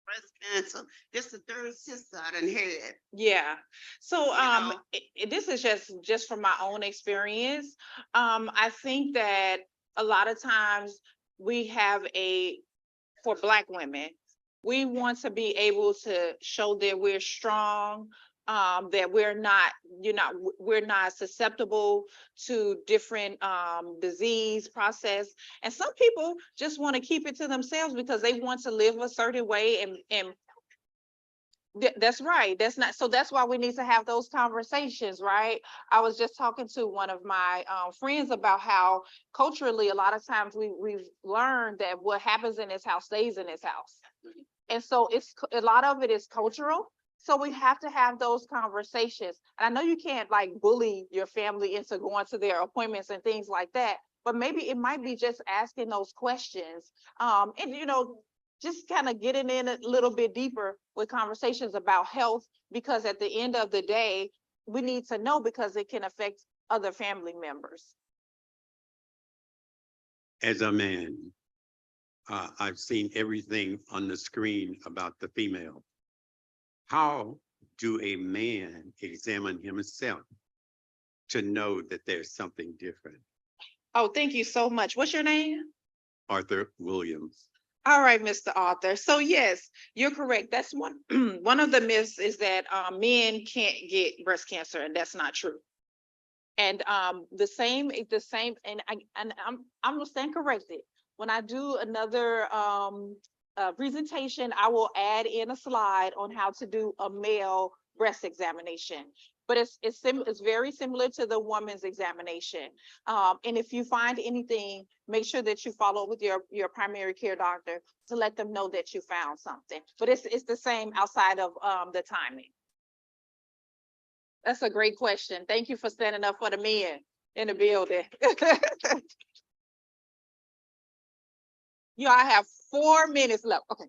Breast cancer, this the third sister I done had. Yeah. So know? this is just from my own experience. I think that a lot of times we have for Black women, we want to be able to show that we're strong, that we're not susceptible to different disease process. And some people just want to keep it to themselves because they want to live a certain way, and that's right. That's not, so that's why we need to have those conversations, right? I was just talking to one of my friends about how culturally, a lot of times we've learned that what happens in this house stays in this house. And so a lot of it is cultural. So we have to have those conversations. And I know you can't like bully your family into going to their appointments and things like that, but maybe it might be just asking those questions. And just kind of getting in a little bit deeper with conversations about health, because at the end of the day, we need to know because it can affect other family members. As a man, I've seen everything on the screen about the female. How do a man examine himself to know that there's something different? Oh, thank you so much. What's your name? Arthur Williams. All right, Mr. Author. So yes, you're correct. That's one one of the myths is that men can't get breast cancer, and that's not true. And the same, and I'm gonna stand corrected. When I do another presentation, I will add in a slide on how to do a male breast examination. But it's very similar to the woman's examination. And if you find anything, make sure that you follow up with your primary care doctor to let them know that you found something. But it's the same outside of the timing. That's a great question. Thank you for standing up for the men in the building. I have 4 minutes left. Okay.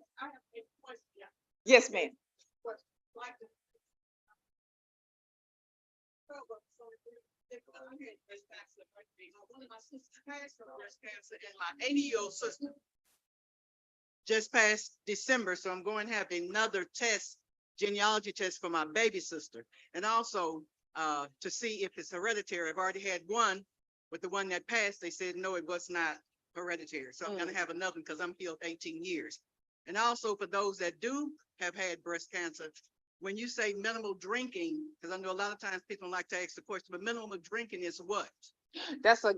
Yes, ma'am. One of my sisters passed from breast cancer, and my 80-year-old sister just passed December, so I'm going to have another test, genealogy test for my baby sister, and also to see if it's hereditary. I've already had one, but the one that passed, they said no, it was not hereditary. So I'm going to have another one because I'm healed 18 years. And also for those that do have had breast cancer, when you say minimal drinking, because I know a lot of times people like to ask the question, but minimal drinking is what? That's a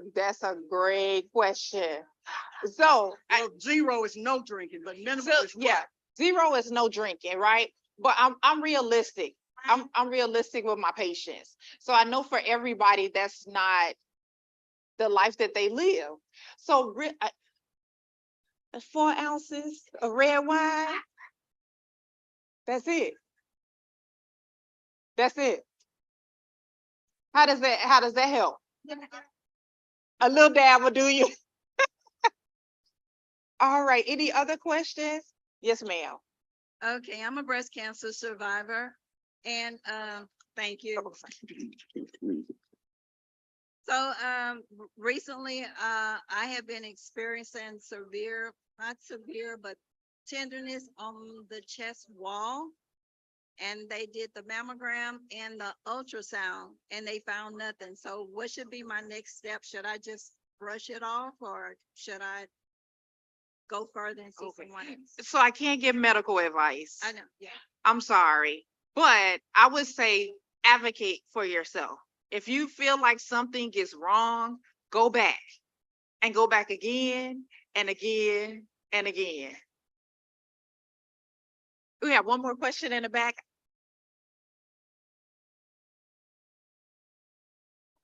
great question. So Well, zero is no drinking, but minimal is what? yeah, 0 is no drinking, right? But I'm realistic. I'm realistic with my patients. So I know for everybody that's not the life that they live. So 4 ounces of red wine. That's it. That's it. How does that help? A little dab will do you. All right. Any other questions? Yes, ma'am. Okay, I'm a breast cancer survivor and thank you. So recently I have been experiencing severe, not severe, but tenderness on the chest wall. And they did the mammogram and the ultrasound and they found nothing. So what should be my next step? Should I just brush it off or should I go further and see someone else? So I can't give medical advice. I know, yeah. I'm sorry, but I would say advocate for yourself. If you feel like something is wrong, go back and go back again and again and again. We have one more question in the back.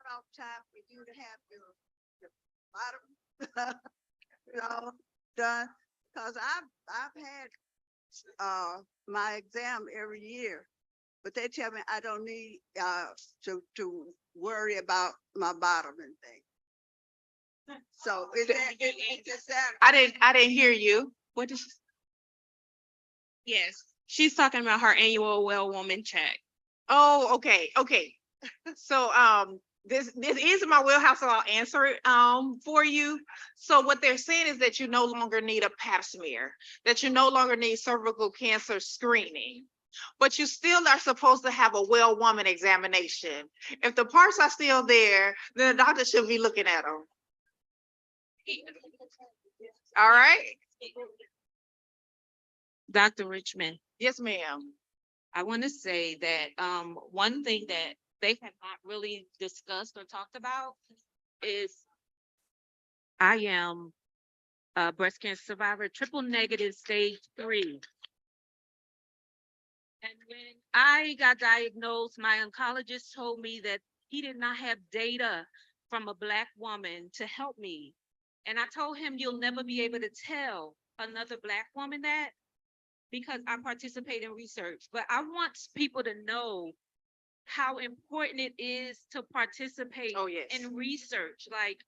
Off time for you to have your bottom, done, because I've had my exam every year, but they tell me I don't need to worry about my bottom and things. So is that I didn't hear you. What did she? Yes, she's talking about her annual well woman check. Oh, okay, okay. So this is my wheelhouse, so I'll answer it for you. So what they're saying is that you no longer need a pap smear, that you no longer need cervical cancer screening, but you still are supposed to have a well woman examination. If the parts are still there, then the doctor should be looking at them. All right. Dr. Richmond, Yes, ma'am. I want to say that one thing that they have not really discussed or talked about is I am a breast cancer survivor, triple negative stage 3. And when I got diagnosed, my oncologist told me that he did not have data from a Black woman to help me. And I told him, you'll never be able to tell another Black woman that because I participate in research. But I want people to know how important it is to participate in research. Like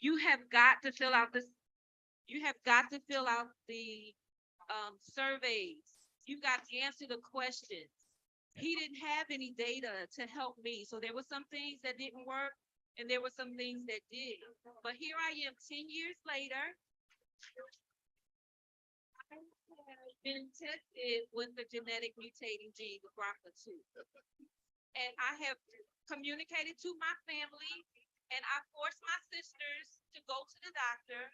you have got to fill out this, you have got to fill out the surveys. You've got to answer the questions. He didn't have any data to help me. So there were some things that didn't work and there were some things that did. But here I am 10 years later. I have been tested with the genetic mutating gene, the BRCA2. And I have communicated to my family and I forced my sisters to go to the doctor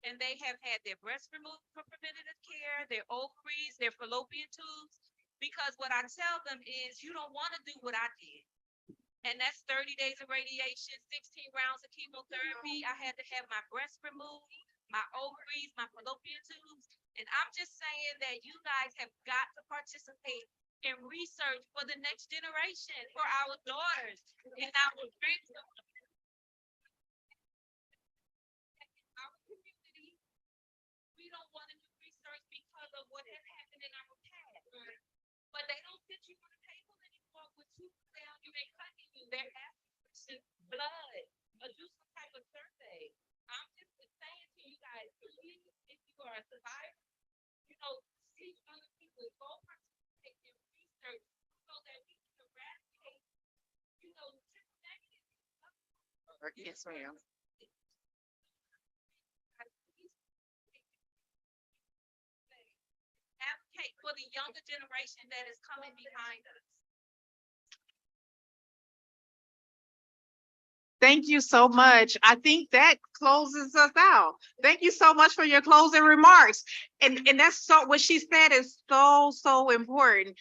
and they have had their breasts removed for preventative care, their ovaries, their fallopian tubes, because what I tell them is you don't want to do what I did. And that's 30 days of radiation, 16 rounds of chemotherapy. I had to have my breast removed, my ovaries, my fallopian tubes. And I'm just saying that you guys have got to participate in research for the next generation, for our daughters and our grandchildren. Our community, we don't want to do research because of what has happened in our past. But they don't sit you on the table anymore with tooth down, you ain't cutting you. They're asking for blood or do some type of survey. I'm just saying to you guys, please, if you are a survivor, you know, see other people, go participate in research so that we can eradicate, you know, triple negative. Yes, ma'am. Advocate for the younger generation that is coming behind us. Thank you so much. I think that closes us out. Thank you so much for your closing remarks. And that's so, what she said is so important.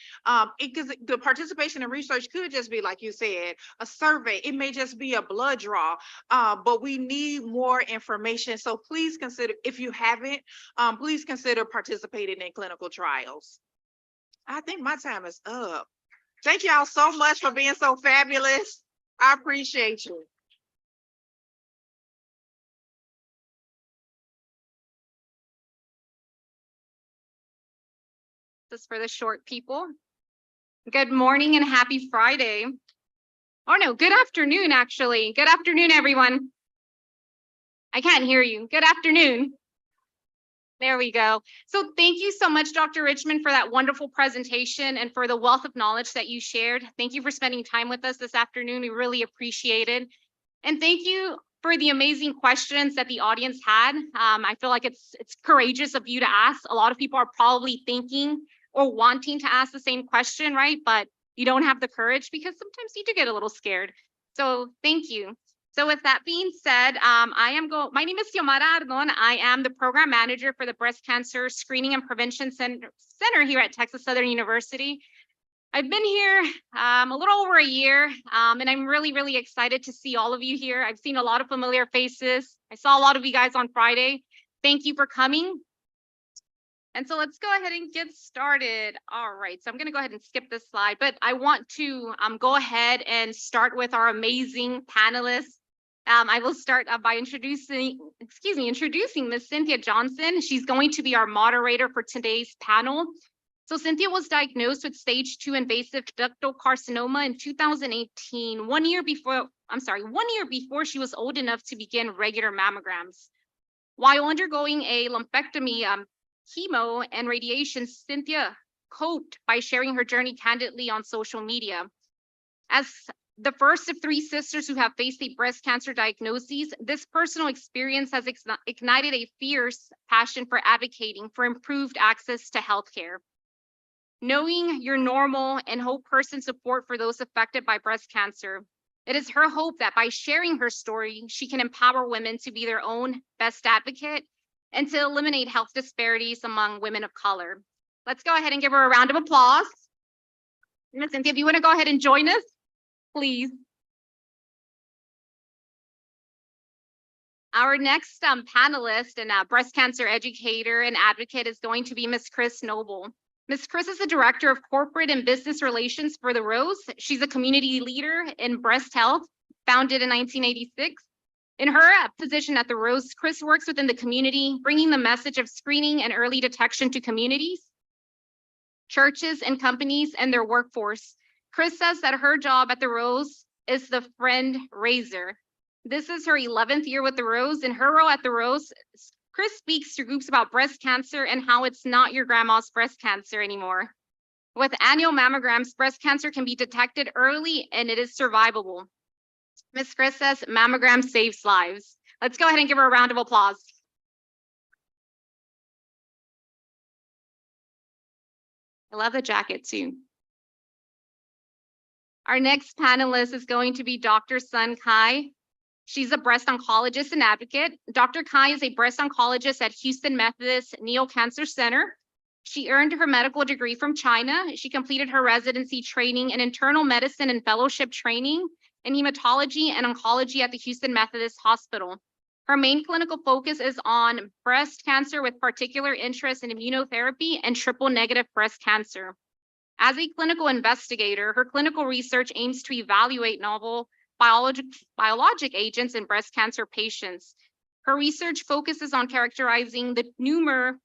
Because the participation in research could just be, like you said, a survey. It may just be a blood draw, but we need more information. So please consider, if you haven't, please consider participating in clinical trials. I think my time is up. Thank y'all so much for being so fabulous. I appreciate you. This is for the short people. Good morning and happy Friday. Oh no, good afternoon, actually. Good afternoon, everyone. I can't hear you. Good afternoon. There we go. So thank you so much, Dr. Richmond, for that wonderful presentation and for the wealth of knowledge that you shared. Thank you for spending time with us this afternoon. We really appreciate it. And thank you for the amazing questions that the audience had. I feel like it's courageous of you to ask. A lot of people are probably thinking or wanting to ask the same question, right? But you don't have the courage because sometimes you do get a little scared. So thank you. So with that being said, my name is Xiomara Ardon. I am the program manager for the Breast Cancer Screening and Prevention Center here at Texas Southern University. I've been here a little over a year, and I'm really excited to see all of you here. I've seen a lot of familiar faces. I saw a lot of you guys on Friday. Thank you for coming. And so let's go ahead and get started. All right, so I'm gonna go ahead and skip this slide, but I want to go ahead and start with our amazing panelists. I will start by introducing Miss Cynthia Johnson. She's going to be our moderator for today's panel. So Cynthia was diagnosed with stage 2 invasive ductal carcinoma in 2018, 1 year before she was old enough to begin regular mammograms. While undergoing a lumpectomy, chemo and radiation, Cynthia coped by sharing her journey candidly on social media. As the first of 3 sisters who have faced a breast cancer diagnosis, this personal experience has ignited a fierce passion for advocating for improved access to healthcare. Knowing your normal and whole person support for those affected by breast cancer, it is her hope that by sharing her story, she can empower women to be their own best advocate and to eliminate health disparities among women of color. Let's go ahead and give her a round of applause. Ms. Cynthia, if you want to go ahead and join us, please. Our next panelist and breast cancer educator and advocate is going to be Ms. Chris Noble. Ms. Chris is the Director of Corporate and Business Relations for The Rose. She's a community leader in breast health, founded in 1986. In her position at The Rose, Chris works within the community, bringing the message of screening and early detection to communities, churches, and companies and their workforce. Chris says that her job at The Rose is the friend raiser. This is her 11th year with The Rose. In her role at The Rose, Chris speaks to groups about breast cancer and how it's not your grandma's breast cancer anymore. With annual mammograms, breast cancer can be detected early and it is survivable. Ms. Chris says mammogram saves lives. Let's go ahead and give her a round of applause. I love the jacket too. Our next panelist is going to be Dr. Sun Kai. She's a breast oncologist and advocate. Dr. Kai is a breast oncologist at Houston Methodist Neo Cancer Center. She earned her medical degree from China. She completed her residency training in internal medicine and fellowship training in hematology and oncology at the Houston Methodist Hospital. Her main clinical focus is on breast cancer with particular interest in immunotherapy and triple-negative breast cancer. As a clinical investigator, her clinical research aims to evaluate novel biologic agents in breast cancer patients. Her research focuses on characterizing the tumor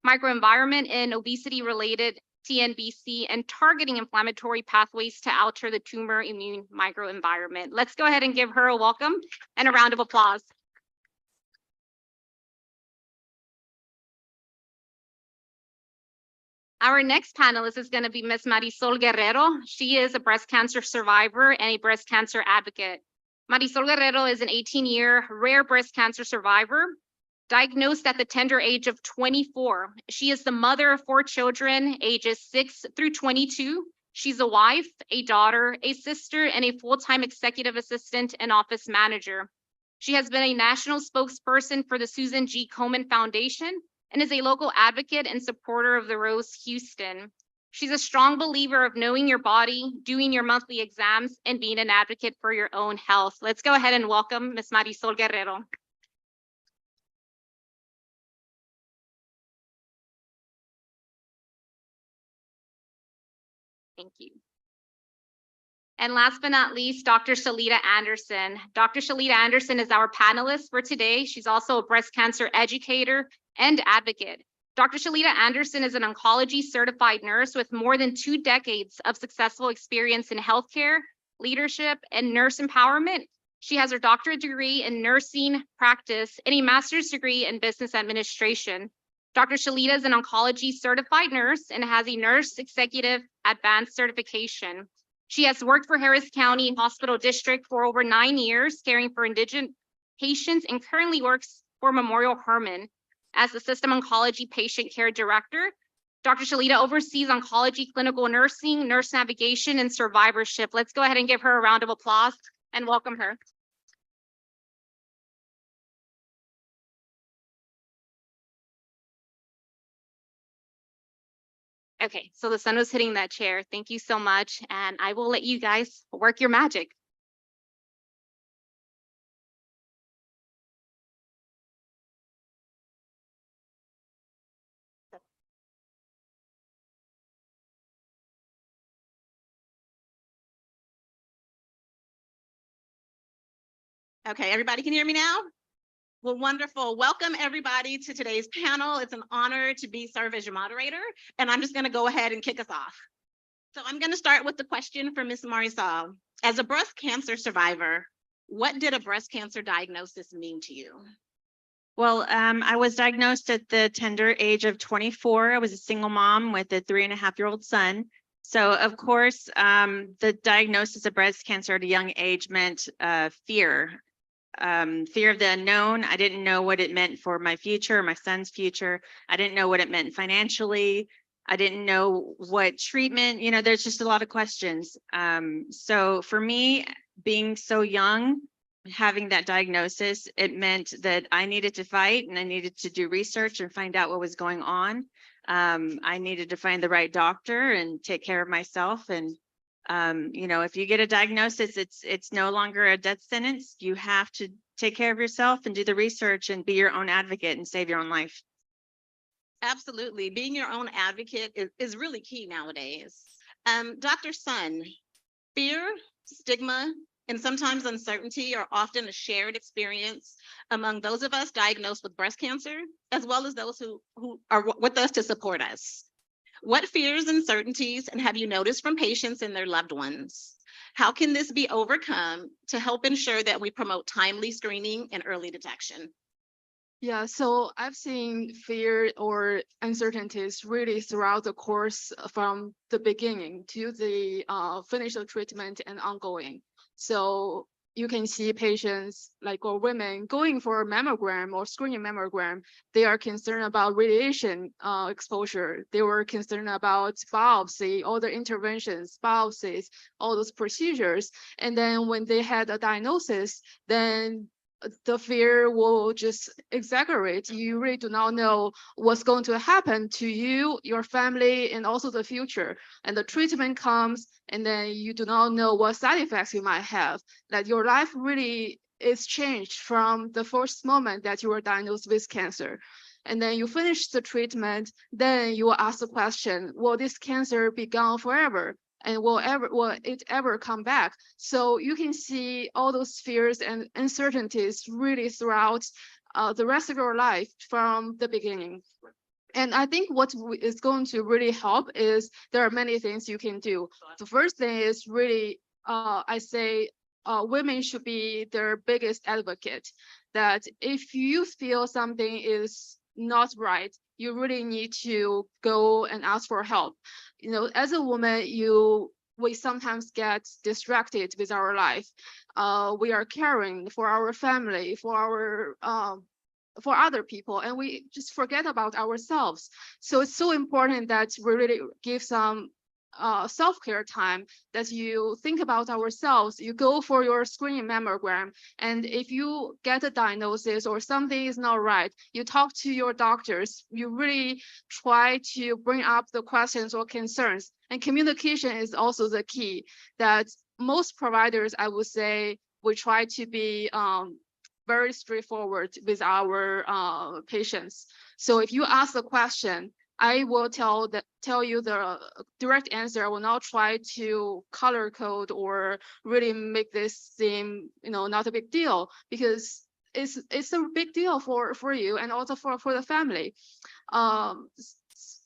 microenvironment in obesity-related TNBC and targeting inflammatory pathways to alter the tumor immune microenvironment. Let's go ahead and give her a welcome and a round of applause. Our next panelist is going to be Ms. Marisol Guerrero. She is a breast cancer survivor and a breast cancer advocate. Marisol Guerrero is an 18-year rare breast cancer survivor, diagnosed at the tender age of 24. She is the mother of 4 children, ages 6 through 22. She's a wife, a daughter, a sister, and a full-time executive assistant and office manager. She has been a national spokesperson for the Susan G. Komen Foundation and is a local advocate and supporter of the Rose Houston. She's a strong believer of knowing your body, doing your monthly exams, and being an advocate for your own health. Let's go ahead and welcome Ms. Marisol Guerrero. Thank you. And last but not least, Dr. Shalita Anderson. Dr. Shalita Anderson is our panelist for today. She's also a breast cancer educator and advocate. Dr. Shalita Anderson is an oncology certified nurse with more than 2 decades of successful experience in healthcare, leadership, and nurse empowerment. She has her doctorate degree in nursing practice and a master's degree in business administration. Dr. Shalita is an oncology certified nurse and has a nurse executive advanced certification. She has worked for Harris County Hospital District for over 9 years, caring for indigent patients, and currently works for Memorial Hermann as the System Oncology Patient Care Director. Dr. Shalita oversees oncology clinical nursing, nurse navigation, and survivorship. Let's go ahead and give her a round of applause and welcome her. Okay, so the sun was hitting that chair. Thank you so much. And I will let you guys work your magic. Okay, everybody can hear me now? Well, wonderful. Welcome everybody to today's panel. It's an honor to serve as your moderator, and I'm just going to go ahead and kick us off. So I'm going to start with the question for Ms. Marisol. As a breast cancer survivor, what did a breast cancer diagnosis mean to you? Well, I was diagnosed at the tender age of 24. I was a single mom with a 3.5-year-old son. So of course, the diagnosis of breast cancer at a young age meant fear. Fear of the unknown. I didn't know what it meant for my future, my son's future. I didn't know what it meant financially. I didn't know what treatment, there's just a lot of questions. So for me, being so young, having that diagnosis, it meant that I needed to fight and I needed to do research and find out what was going on. I needed to find the right doctor and take care of myself. And if you get a diagnosis, it's no longer a death sentence. You have to take care of yourself and do the research and be your own advocate and save your own life. Absolutely. Being your own advocate is really key nowadays. Dr. Sun, fear, stigma, and sometimes uncertainty are often a shared experience among those of us diagnosed with breast cancer, as well as those who are with us to support us. What fears and uncertainties have you noticed from patients and their loved ones? How can this be overcome to help ensure that we promote timely screening and early detection? Yeah, so I've seen fear or uncertainties really throughout the course from the beginning to the finish of treatment and ongoing. So you can see patients or women going for a mammogram or screening mammogram, they are concerned about radiation exposure. They were concerned about biopsy, all the interventions, biopsies, all those procedures. And then when they had a diagnosis, then the fear will just exaggerate. You really do not know what's going to happen to you, your family, and also the future. And the treatment comes, and then you do not know what side effects you might have. That your life really is changed from the first moment that you were diagnosed with cancer. And then you finish the treatment, then you will ask the question, will this cancer be gone forever? And will it ever come back? So you can see all those fears and uncertainties really throughout the rest of your life from the beginning. And I think what is going to really help is there are many things you can do. The first thing is really, I say, women should be their biggest advocate. That if you feel something is not right, you really need to go and ask for help. You know, as a woman, we sometimes get distracted with our life. We are caring for our family, for other people, and we just forget about ourselves. So it's so important that we really give some self-care time, that you think about ourselves. You go for your screening mammogram, and if you get a diagnosis or something is not right, you talk to your doctors. You really try to bring up the questions or concerns, and communication is also the key. That most providers, I would say, we try to be very straightforward with our patients. So if you ask a question, I will tell you the direct answer. I will not try to color code or really make this seem, not a big deal, because it's a big deal for you and also for the family.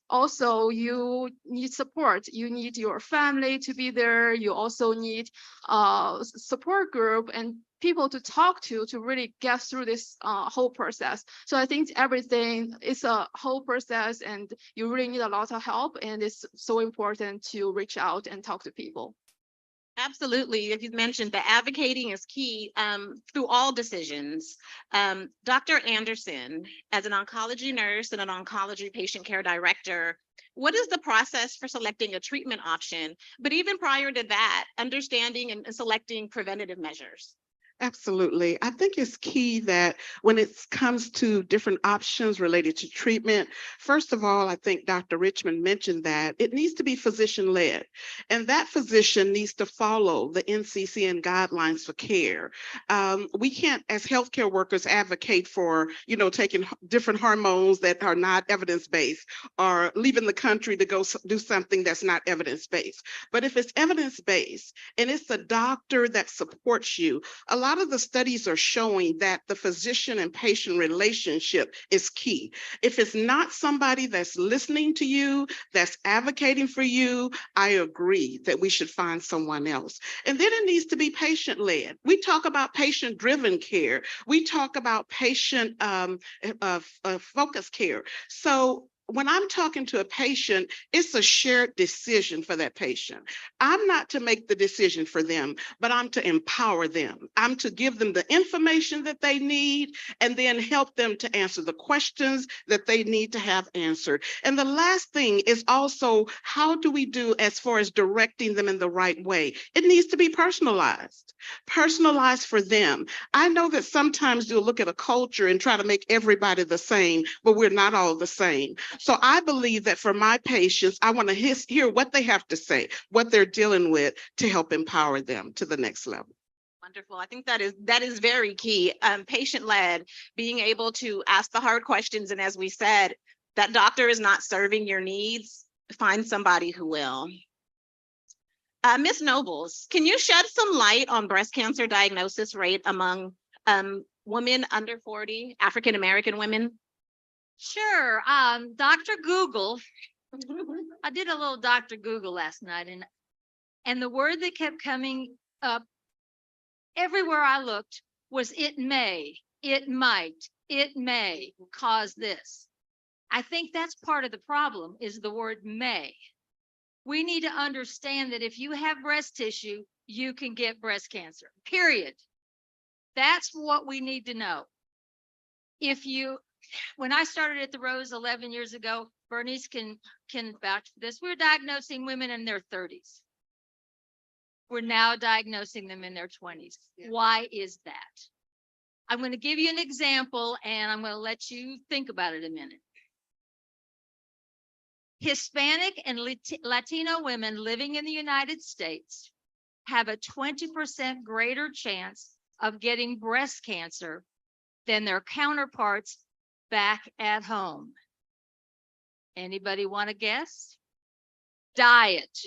Also, you need support. You need your family to be there. You also need support group and people to talk to really get through this whole process. So I think everything is a whole process, and you really need a lot of help, and it's so important to reach out and talk to people. Absolutely. If you mentioned that advocating is key through all decisions. Dr. Anderson, as an oncology nurse and an oncology patient care director, what is the process for selecting a treatment option? But even prior to that, understanding and selecting preventative measures. Absolutely. I think it's key that when it comes to different options related to treatment, first of all, I think Dr. Richmond mentioned that it needs to be physician-led, and that physician needs to follow the NCCN guidelines for care. We can't, as healthcare workers, advocate for, taking different hormones that are not evidence-based, or leaving the country to go do something that's not evidence-based. But if it's evidence-based and it's a doctor that supports you, a lot of the studies are showing that the physician and patient relationship is key. If it's not somebody that's listening to you, that's advocating for you, I agree that we should find someone else. And then it needs to be patient-led. We talk about patient-driven care. We talk about patient focused care. So when I'm talking to a patient, it's a shared decision for that patient. I'm not to make the decision for them, but I'm to empower them. I'm to give them the information that they need, and then help them to answer the questions that they need to have answered. And the last thing is also, how do we do as far as directing them in the right way? It needs to be personalized for them. I know that sometimes you'll look at a culture and try to make everybody the same, but we're not all the same. So I believe that for my patients, I want to hear what they have to say, what they're dealing with, to help empower them to the next level. Wonderful. I think that is very key. Patient-led, being able to ask the hard questions. And as we said, that doctor is not serving your needs, find somebody who will. Ms. Nobles, can you shed some light on breast cancer diagnosis rate among women under 40, African-American women? Sure. Dr. Google, I did a little Dr. Google last night, and the word that kept coming up everywhere I looked was it may, it might, it may cause this. I think that's part of the problem, is the word may. We need to understand that if you have breast tissue, you can get breast cancer, period. That's what we need to know. When I started at the Rose 11 years ago, Bernice can vouch for this. We're diagnosing women in their 30s. We're now diagnosing them in their 20s. Yeah. Why is that? I'm going to give you an example and I'm going to let you think about it a minute. Hispanic and Latino women living in the United States have a 20% greater chance of getting breast cancer than their counterparts back at home. Anybody want to guess? Diet.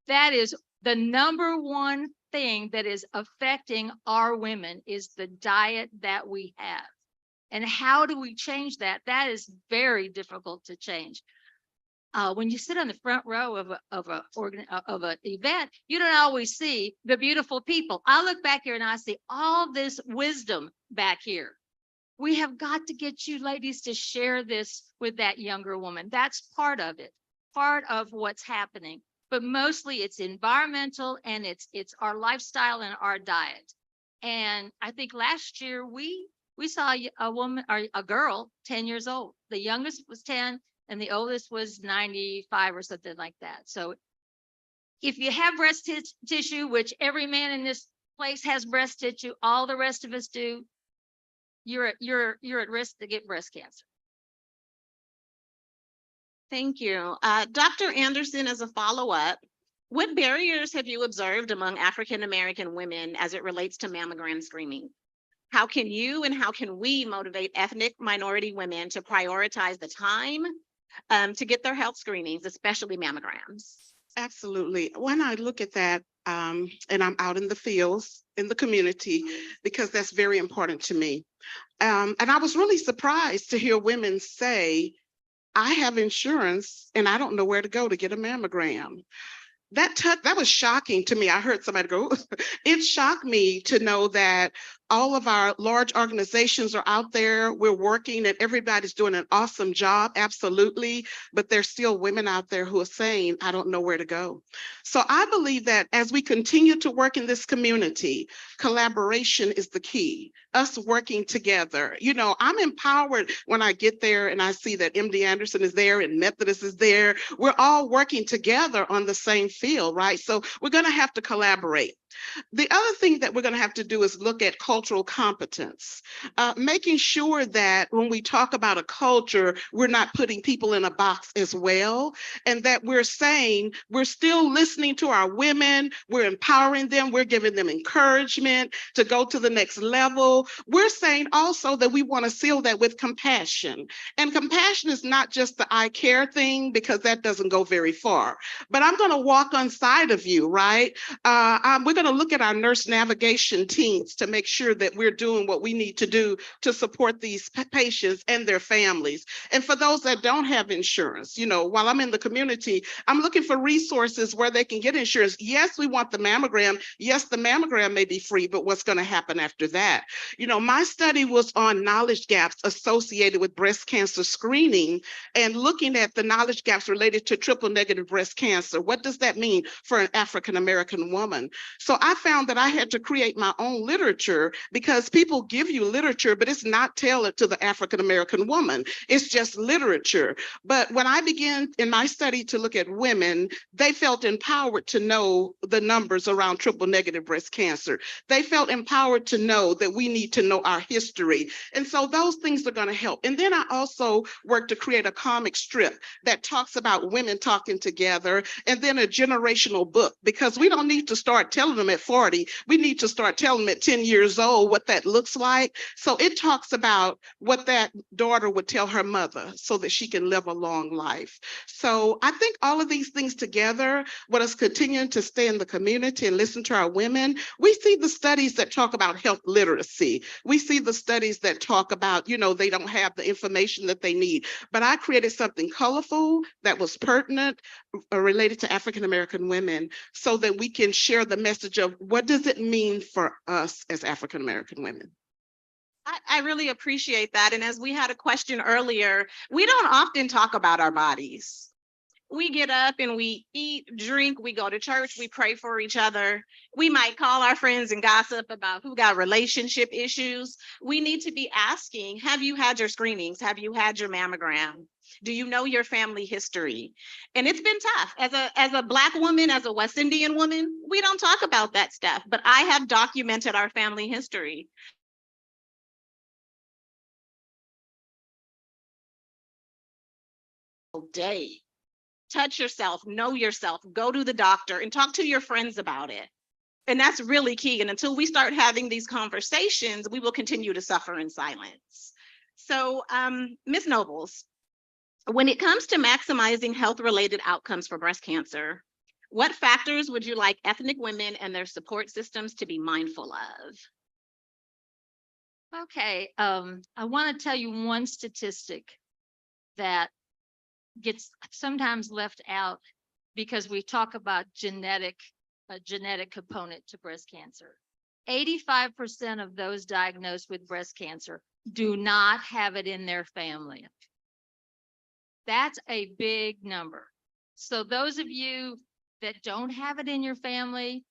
That is the number one thing that is affecting our women, is the diet that we have. And how do we change that? That is very difficult to change. When you sit on the front row of an event, you don't always see the beautiful people. I look back here and I see all this wisdom back here. We have got to get you ladies to share this with that younger woman. That's part of it, part of what's happening. But mostly it's environmental and it's our lifestyle and our diet. And I think last year we saw a woman or a girl 10 years old. The youngest was 10 and the oldest was 95 or something like that. So if you have breast tissue, which every man in this place has breast tissue, all the rest of us do, you're at risk to get breast cancer. Thank you. Dr. Anderson, as a follow-up, what barriers have you observed among African-American women as it relates to mammogram screening? How can you and how can we motivate ethnic minority women to prioritize the time to get their health screenings, especially mammograms? Absolutely. When I look at that, and I'm out in the fields, in the community, because that's very important to me. And I was really surprised to hear women say, I have insurance and I don't know where to go to get a mammogram. That was shocking to me. I heard somebody go, it shocked me to know that all of our large organizations are out there. We're working and everybody's doing an awesome job. Absolutely. But there's still women out there who are saying, I don't know where to go. So I believe that as we continue to work in this community, collaboration is the key. Us working together. You know, I'm empowered when I get there and I see that MD Anderson is there and Methodist is there. We're all working together on the same field, right? So we're going to have to collaborate. The other thing that we're going to have to do is look at cultural competence, making sure that when we talk about a culture, we're not putting people in a box as well, and that we're saying we're still listening to our women, we're empowering them, we're giving them encouragement to go to the next level. We're saying also that we want to seal that with compassion. And compassion is not just the I care thing, because that doesn't go very far. But I'm going to walk on side of you, right? We're going to look at our nurse navigation teams to make sure that we're doing what we need to do to support these patients and their families. And for those that don't have insurance, you know, while I'm in the community, I'm looking for resources where they can get insurance. Yes, we want the mammogram. Yes, the mammogram may be free, but what's going to happen after that? You know, my study was on knowledge gaps associated with breast cancer screening and looking at the knowledge gaps related to triple negative breast cancer. What does that mean for an African-American woman? So I found that I had to create my own literature, because people give you literature, but it's not tailored to the African-American woman. It's just literature. But when I began in my study to look at women, they felt empowered to know the numbers around triple negative breast cancer. They felt empowered to know that we need to know our history. And so those things are going to help. And then I also worked to create a comic strip that talks about women talking together, and then a generational book, because we don't need to start telling them at 40. We need to start telling them at 10 years old what that looks like. So it talks about what that daughter would tell her mother so that she can live a long life. So I think all of these things together, with us continuing to stay in the community and listen to our women, we see the studies that talk about health literacy. We see the studies that talk about, you know, they don't have the information that they need. But I created something colorful that was pertinent, related to African-American women, so that we can share the message of what does it mean for us as African-American women. I really appreciate that. And as we had a question earlier, we don't often talk about our bodies. We get up and we eat, drink, we go to church, we pray for each other. We might call our friends and gossip about who got relationship issues. We need to be asking, have you had your screenings? Have you had your mammogram? Do you know your family history? And it's been tough. As a Black woman, as a West Indian woman, we don't talk about that stuff, but I have documented our family history. day. Touch yourself, know yourself, go to the doctor and talk to your friends about it. And that's really key. And until we start having these conversations, we will continue to suffer in silence. So, Ms. Nobles, when it comes to maximizing health-related outcomes for breast cancer, what factors would you like ethnic women and their support systems to be mindful of? Okay, I want to tell you one statistic that gets sometimes left out because we talk about a genetic component to breast cancer. 85% of those diagnosed with breast cancer do not have it in their family. That's a big number. So those of you that don't have it in your family,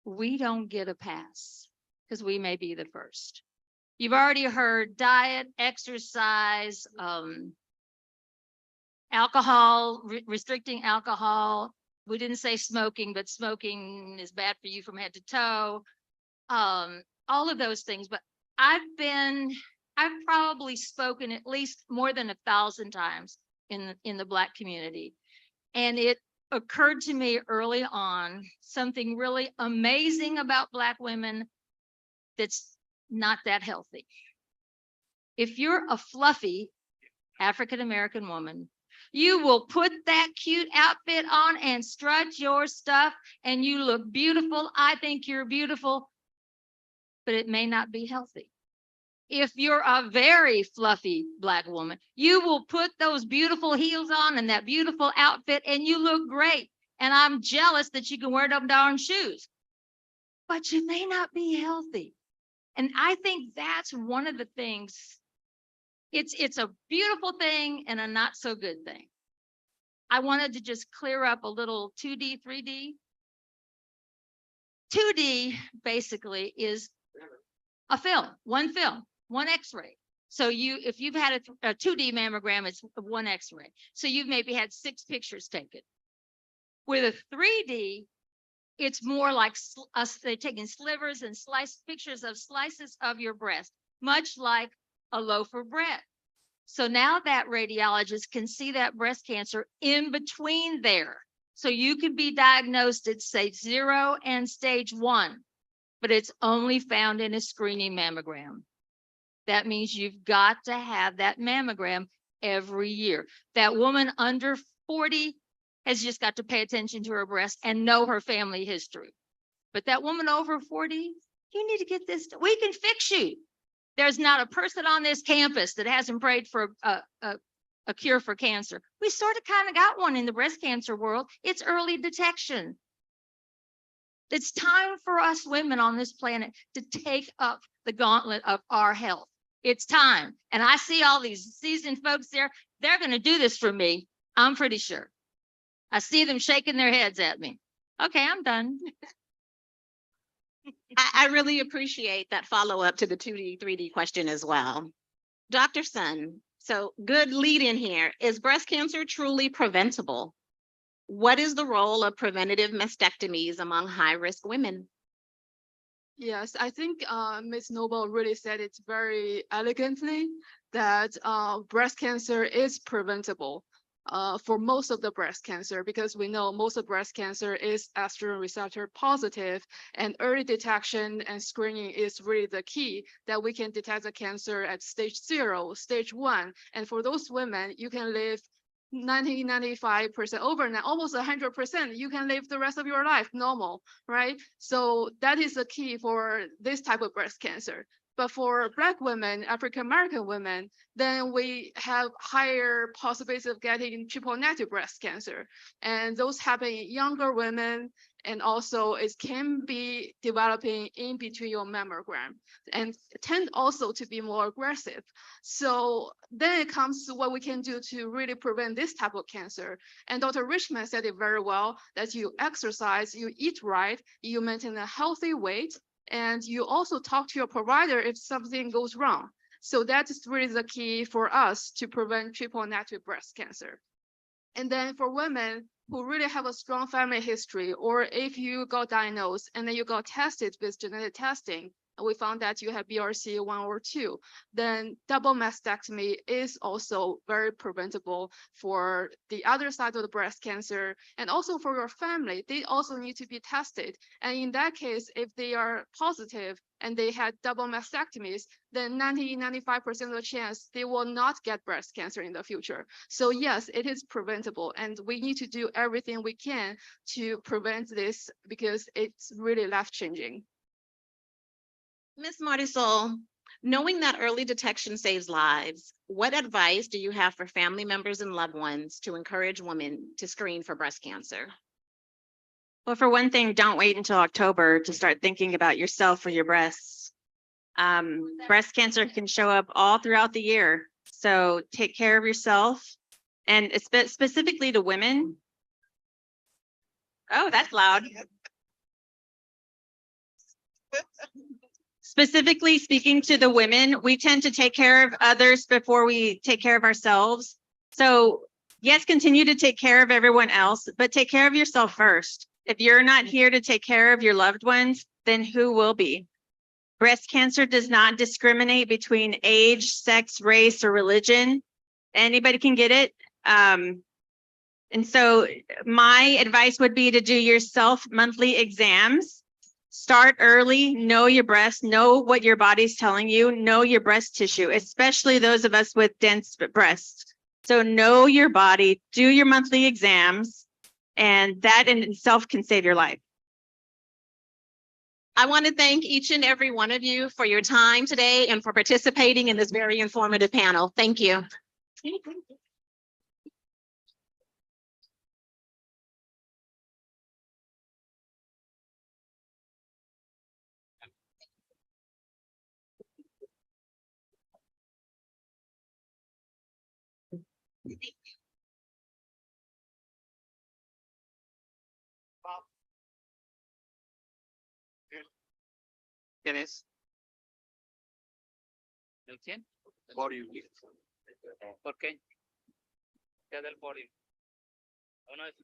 we don't get a pass because we may be the first. You've already heard diet, exercise, alcohol, restricting alcohol. We didn't say smoking, but smoking is bad for you from head to toe. All of those things. But I've probably spoken at least more than 1,000 times in the Black community. And it occurred to me early on something really amazing about Black women that's not that healthy. If you're a fluffy African-American woman, you will put that cute outfit on and strut your stuff and you look beautiful. I think you're beautiful, but it may not be healthy. If you're a very fluffy Black woman, you will put those beautiful heels on and that beautiful outfit and you look great. And I'm jealous that you can wear them darn shoes, but you may not be healthy. And I think that's one of the things. It's a beautiful thing and a not so good thing. I wanted to just clear up a little 2D, 3D. 2D basically is a film, one X-ray. So if you've had a 2D mammogram, it's one X-ray. So you've maybe had 6 pictures taken. With a 3D, it's more like they're taking slivers and pictures of slices of your breast, much like a loaf of bread. So now that radiologist can see that breast cancer in between there. So you can be diagnosed at stage 0 and stage 1, but it's only found in a screening mammogram. That means you've got to have that mammogram every year. That woman under 40 has just got to pay attention to her breast and know her family history. But that woman over 40, you need to get this. We can fix you. There's not a person on this campus that hasn't prayed for a cure for cancer. We sort of kind of got one in the breast cancer world. It's early detection. It's time for us women on this planet to take up the gauntlet of our health. It's time. And I see all these seasoned folks there. They're going to do this for me. I'm pretty sure. I see them shaking their heads at me. Okay, I'm done. I really appreciate that follow-up to the 2D, 3D question as well. Dr. Sun, so good lead in here. Is breast cancer truly preventable? What is the role of preventative mastectomies among high-risk women? Yes, I think Ms. Noble really said it very elegantly that breast cancer is preventable for most of the breast cancer, because we know most of breast cancer is estrogen receptor positive, and early detection and screening is really the key that we can detect the cancer at stage 0, stage 1. And for those women, you can live 90-95% overnight, almost 100%. You can live the rest of your life normal, right? So that is the key for this type of breast cancer. But for Black women, African-American women, then we have higher possibilities of getting triple negative breast cancer. And those happen in younger women, and also it can be developing in between your mammogram and tend also to be more aggressive. So then it comes to what we can do to really prevent this type of cancer. And Dr. Richman said it very well, that you exercise, you eat right, you maintain a healthy weight, and you also talk to your provider if something goes wrong. So that is really the key for us to prevent triple negative breast cancer. And then for women who really have a strong family history, or if you got diagnosed and then you got tested with genetic testing, we found that you have BRCA 1 or 2, then double mastectomy is also very preventable for the other side of the breast cancer, and also for your family. They also need to be tested. And in that case, if they are positive and they had double mastectomies, then 95% of the chance they will not get breast cancer in the future. So yes, it is preventable, and we need to do everything we can to prevent this because it's really life-changing. Ms. Marisol, knowing that early detection saves lives, what advice do you have for family members and loved ones to encourage women to screen for breast cancer? Well, for one thing, don't wait until October to start thinking about yourself or your breasts. Breast cancer can show up all throughout the year. So take care of yourself, and specifically to women. Oh, that's loud. Specifically speaking to the women, we tend to take care of others before we take care of ourselves. So yes, continue to take care of everyone else, but take care of yourself first. If you're not here to take care of your loved ones, then who will be? Breast cancer does not discriminate between age, sex, race, or religion. Anybody can get it. And so my advice would be to do your monthly exams. Start early, know your breast, know what your body's telling you, know your breast tissue, especially those of us with dense breasts. So know your body, do your monthly exams, and that in itself can save your life. I want to thank each and every one of you for your time today and for participating in this very informative panel. Thank you. ¿Quién es? ¿El quién? Body. ¿Por qué? ¿Qué del body? Uno es-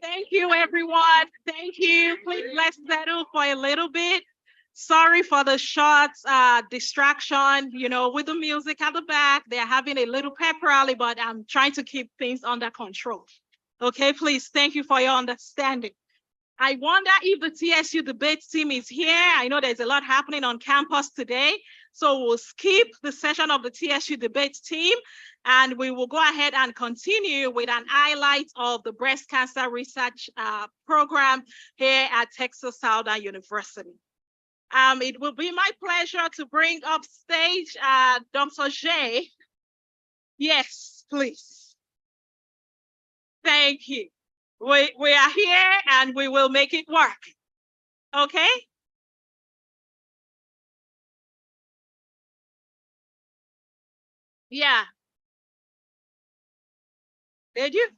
Thank you, everyone. Thank you. Please let's settle for a little bit. Sorry for the short distraction, with the music at the back. They're having a little pep rally, but I'm trying to keep things under control. Okay, please, thank you for your understanding. I wonder if the TSU debate team is here. I know there's a lot happening on campus today. So we'll skip the session of the TSU debate team and we will go ahead and continue with an highlight of the breast cancer research program here at Texas Southern University. It will be my pleasure to bring up stage Dr. J. Yes, please. Thank you. We are here and we will make it work. Okay? Yeah. Did you?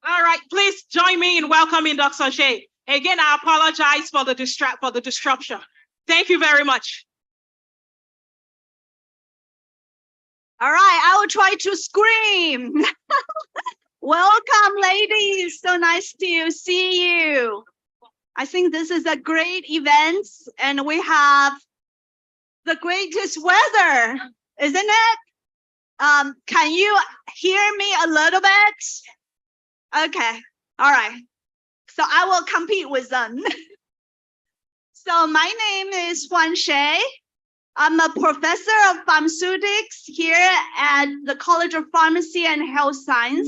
All right, please join me in welcoming Dr. Shea. Again, I apologize for the disruption. Thank you very much. All right, I will try to scream. Welcome, ladies. So nice to see you. I think this is a great event and we have the greatest weather, isn't it? Can you hear me a little bit? Okay, all right. So I will compete with them. So my name is Huan Shea. I'm a professor of pharmaceutics here at the College of Pharmacy and Health Science.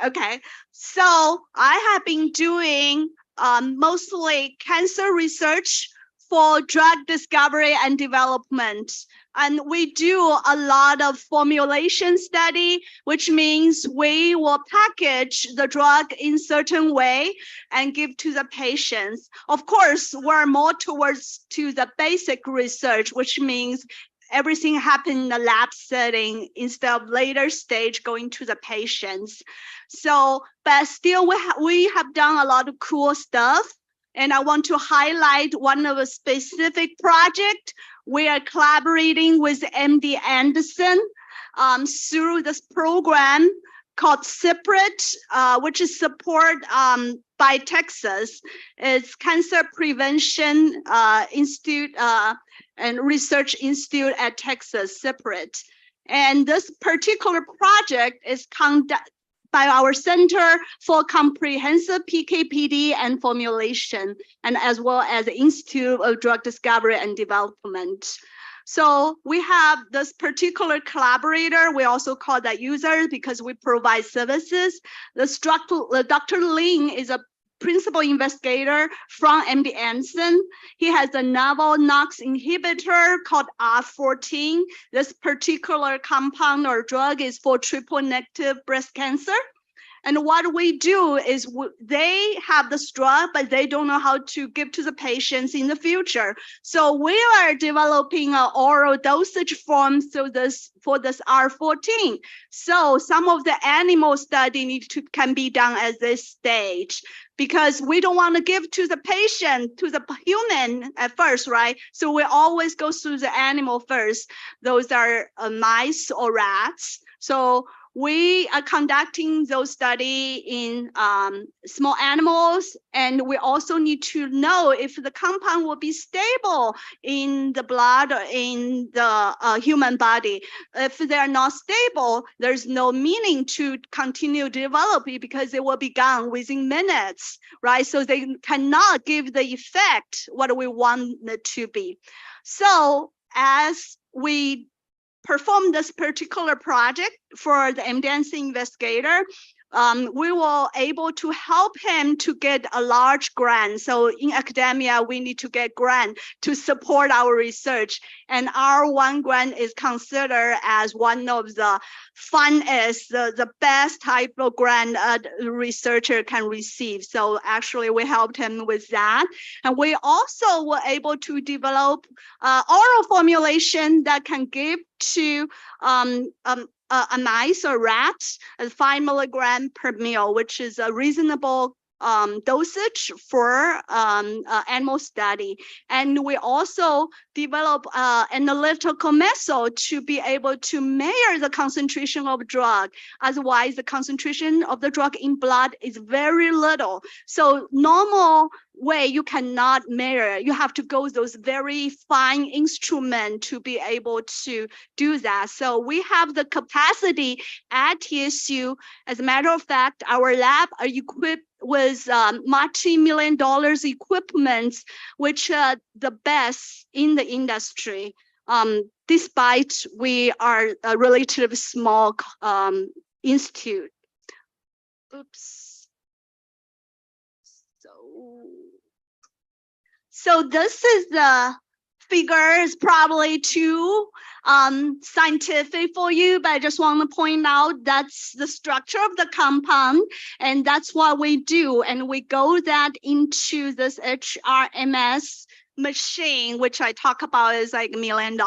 Okay, so I have been doing mostly cancer research for drug discovery and development. And we do a lot of formulation study, which means we will package the drug in certain way and give to the patients. Of course, we're more towards to the basic research, which means everything happens in the lab setting instead of later stage going to the patients. So, but still we have done a lot of cool stuff. And I want to highlight one of a specific project. We are collaborating with MD Anderson through this program called Separate, which is support by Texas. It's Cancer Prevention Institute and Research Institute at Texas, Separate. And this particular project is conducted by our Center for Comprehensive PK/PD and Formulation, and as well as the Institute of Drug Discovery and Development. So we have this particular collaborator. We also call that user because we provide services. Dr. Lin is a principal investigator from MD Anderson. He has a novel NOX inhibitor called R14. This particular compound or drug is for triple negative breast cancer. And what we do is they have this drug, but they don't know how to give to the patients in the future. So we are developing an oral dosage form for this R14. So some of the animal study can be done at this stage because we don't want to give to the patient, to the human at first, right? So we always go through the animal first. Those are mice or rats. So we are conducting those studies in small animals, and we also need to know if the compound will be stable in the blood or in the human body. If they're not stable, there's no meaning to continue developing because it will be gone within minutes, right? So they cannot give the effect what we want it to be. So as we perform this particular project for the MD Anderson investigator, we were able to help him to get a large grant. So in academia, we need to get grant to support our research. And our one grant is considered as one of the funnest, the best type of grant a researcher can receive. So actually we helped him with that. And we also were able to develop oral formulation that can give to a mice or rats at 5 milligrams per ml, which is a reasonable dosage for animal study. And we also develop analytical method to be able to measure the concentration of drug. Otherwise, the concentration of the drug in blood is very little. So normal way you cannot measure. You have to go those very fine instruments to be able to do that. So we have the capacity at TSU. As a matter of fact, our lab are equipped with multi-million dollars equipment, which are the best in the industry. Despite we are a relatively small institute. Oops. So this is the figure is probably too scientific for you, but I just want to point out that's the structure of the compound, and that's what we do. And we go that into this HRMS machine, which I talk about is like $1 million.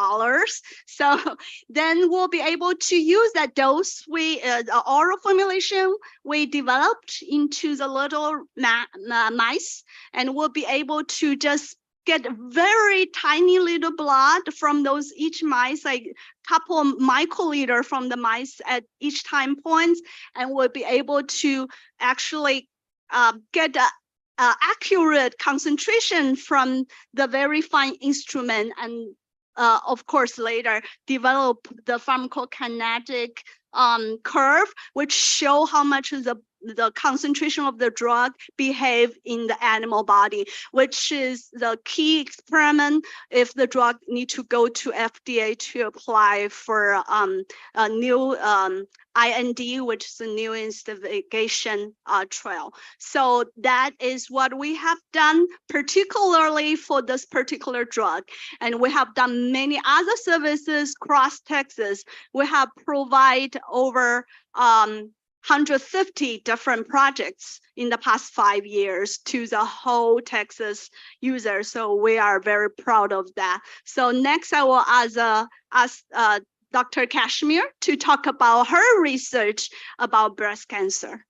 So then we'll be able to use that dose the oral formulation we developed into the little mice, and we'll be able to just get very tiny little blood from those each mice, like couple microliter from the mice at each time points, and we'll be able to actually get a accurate concentration from the very fine instrument, and of course later develop the pharmacokinetic curve, which show how much the concentration of the drug behave in the animal body, which is the key experiment if the drug need to go to FDA to apply for a new IND, which is a new investigation trial. So that is what we have done, particularly for this particular drug. And we have done many other services across Texas. We have provided over 150 different projects in the past 5 years to the whole Texas users. So we are very proud of that. So next I will ask Dr. Kashmir to talk about her research about breast cancer.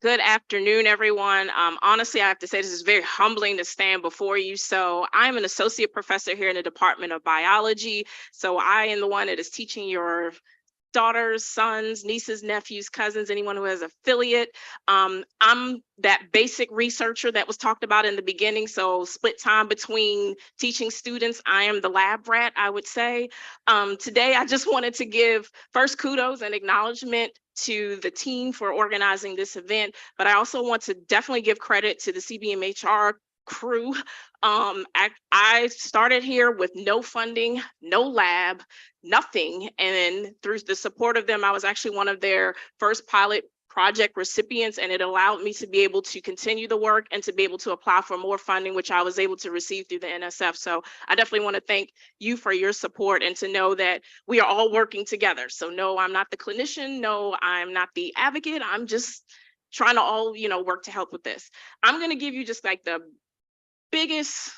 Good afternoon, everyone. Honestly, I have to say this is very humbling to stand before you. So I'm an associate professor here in the Department of Biology. So I am the one that is teaching your daughters, sons, nieces, nephews, cousins, anyone who has affiliate. I'm that basic researcher that was talked about in the beginning. So split time between teaching students. I am the lab rat, I would say. Today, I just wanted to give first kudos and acknowledgement to the team for organizing this event, but I also want to definitely give credit to the CBMHR crew. I started here with no funding, no lab, nothing. And through the support of them, I was actually one of their first pilot project recipients, and it allowed me to be able to continue the work and to be able to apply for more funding, which I was able to receive through the NSF. So I definitely want to thank you for your support and to know that we are all working together. So no, I'm not the clinician. No, I'm not the advocate. I'm just trying to all, work to help with this. I'm going to give you just like the biggest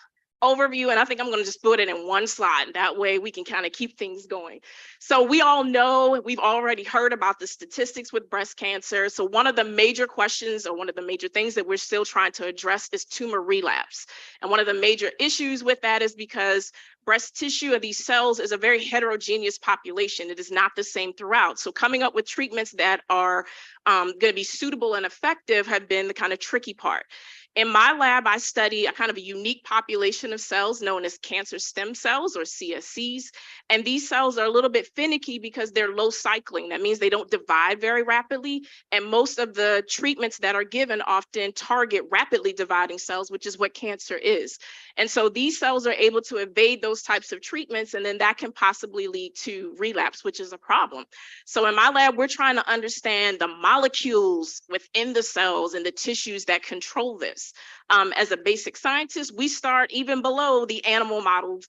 overview, and I think I'm going to just put it in one slide. That way we can kind of keep things going. So we all know, we've already heard about the statistics with breast cancer. So one of the major questions, or one of the major things that we're still trying to address, is tumor relapse. And one of the major issues with that is because breast tissue of these cells is a very heterogeneous population. It is not the same throughout. So coming up with treatments that are going to be suitable and effective have been the kind of tricky part. In my lab, I study a kind of a unique population of cells known as cancer stem cells, or CSCs. And these cells are a little bit finicky because they're low cycling. That means they don't divide very rapidly. And most of the treatments that are given often target rapidly dividing cells, which is what cancer is. And so these cells are able to evade those types of treatments, and then that can possibly lead to relapse, which is a problem. So in my lab, we're trying to understand the molecules within the cells and the tissues that control this. As a basic scientist, we start even below the animal model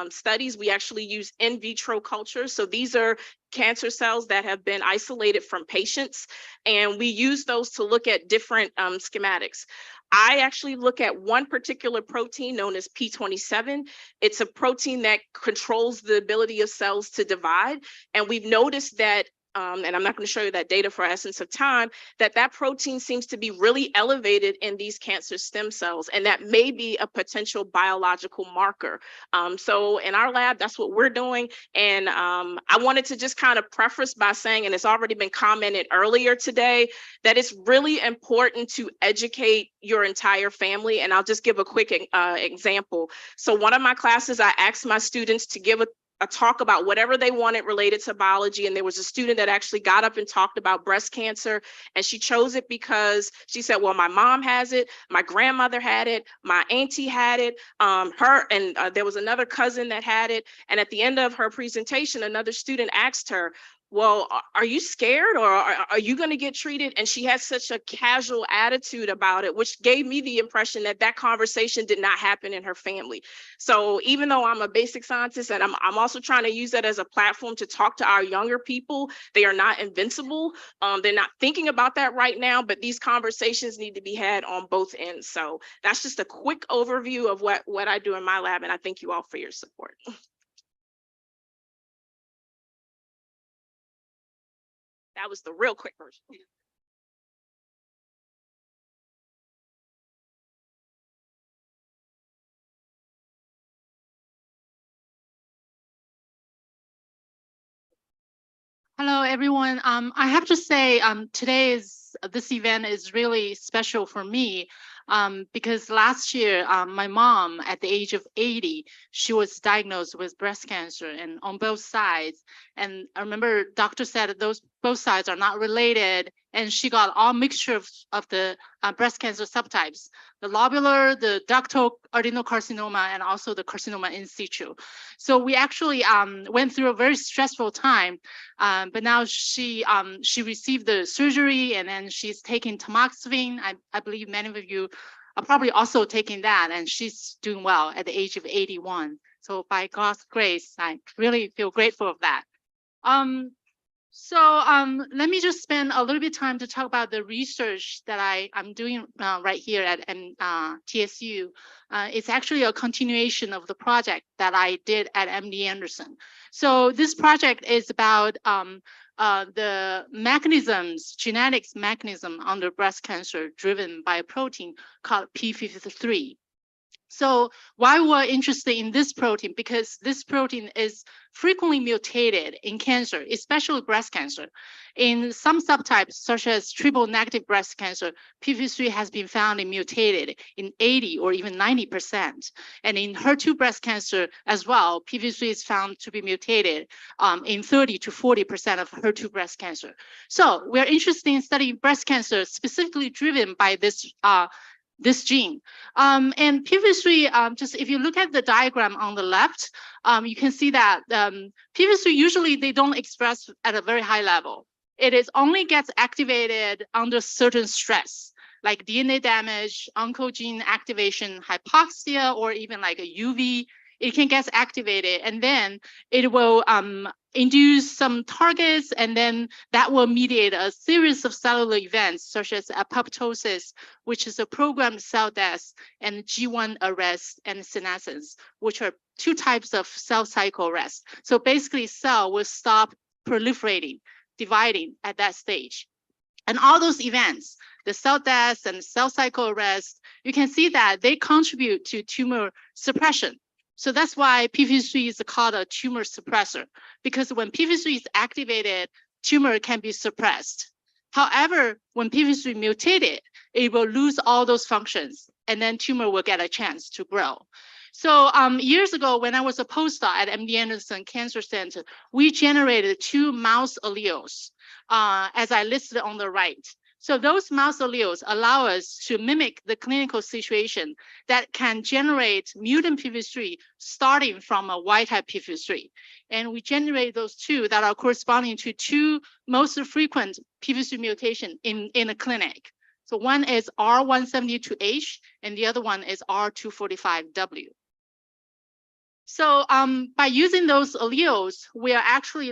studies. We actually use in vitro culture. So these are cancer cells that have been isolated from patients, and we use those to look at different schematics. I actually look at one particular protein known as P27. It's a protein that controls the ability of cells to divide. And we've noticed that and I'm not going to show you that data for essence of time, that protein seems to be really elevated in these cancer stem cells, and that may be a potential biological marker. So in our lab, that's what we're doing. And I wanted to just kind of preface by saying, and it's already been commented earlier today, that it's really important to educate your entire family. And I'll just give a quick example. So one of my classes, I asked my students to give a talk about whatever they wanted related to biology. And there was a student that actually got up and talked about breast cancer. And she chose it because she said, well, my mom has it, my grandmother had it, my auntie had it, there was another cousin that had it. And at the end of her presentation, another student asked her, well, are you scared, or are you going to get treated? And she had such a casual attitude about it, which gave me the impression that that conversation did not happen in her family. So even though I'm a basic scientist, and I'm also trying to use that as a platform to talk to our younger people, they are not invincible. They're not thinking about that right now, but these conversations need to be had on both ends. So that's just a quick overview of what I do in my lab, and I thank you all for your support. That was the real quick version. Hello, everyone. I have to say, this event is really special for me because last year, my mom, at the age of 80, she was diagnosed with breast cancer, and on both sides. And I remember doctor said that both sides are not related, and she got all mixture of the breast cancer subtypes, the lobular, the ductal adenocarcinoma, and also the carcinoma in situ. So we actually went through a very stressful time, but now she received the surgery, and then she's taking tamoxifen. I believe many of you are probably also taking that, and she's doing well at the age of 81. So by God's grace, I really feel grateful of that. Let me just spend a little bit of time to talk about the research that I'm doing right here at TSU. It's actually a continuation of the project that I did at MD Anderson. So this project is about the genetics mechanism under breast cancer driven by a protein called p53. So why we're interested in this protein? Because this protein is frequently mutated in cancer, especially breast cancer. In some subtypes, such as triple negative breast cancer, p53 has been found and mutated in 80 or even 90%. And in HER2 breast cancer as well, p53 is found to be mutated in 30 to 40% of HER2 breast cancer. So we're interested in studying breast cancer specifically driven by this gene. And p53, just if you look at the diagram on the left, you can see that p53 usually they don't express at a very high level. It is only gets activated under certain stress, like DNA damage, oncogene activation, hypoxia, or even like a UV. It can get activated, and then it will induce some targets, and then that will mediate a series of cellular events such as apoptosis, which is a programmed cell death, and G1 arrest and senescence, which are two types of cell cycle arrest. So basically, cell will stop proliferating, dividing at that stage. And all those events, the cell death and cell cycle arrest, you can see that they contribute to tumor suppression. So that's why p53 is called a tumor suppressor, because when p53 is activated, tumor can be suppressed. However, when p53 mutated, it will lose all those functions, and then tumor will get a chance to grow. So years ago, when I was a postdoc at MD Anderson Cancer Center, we generated 2 mouse alleles, as I listed on the right. So those mouse alleles allow us to mimic the clinical situation that can generate mutant p53 starting from a wild type p53. And we generate those 2 that are corresponding to 2 most frequent p53 mutation in a clinic. So one is R172H and the other one is R245W. So by using those alleles, we are actually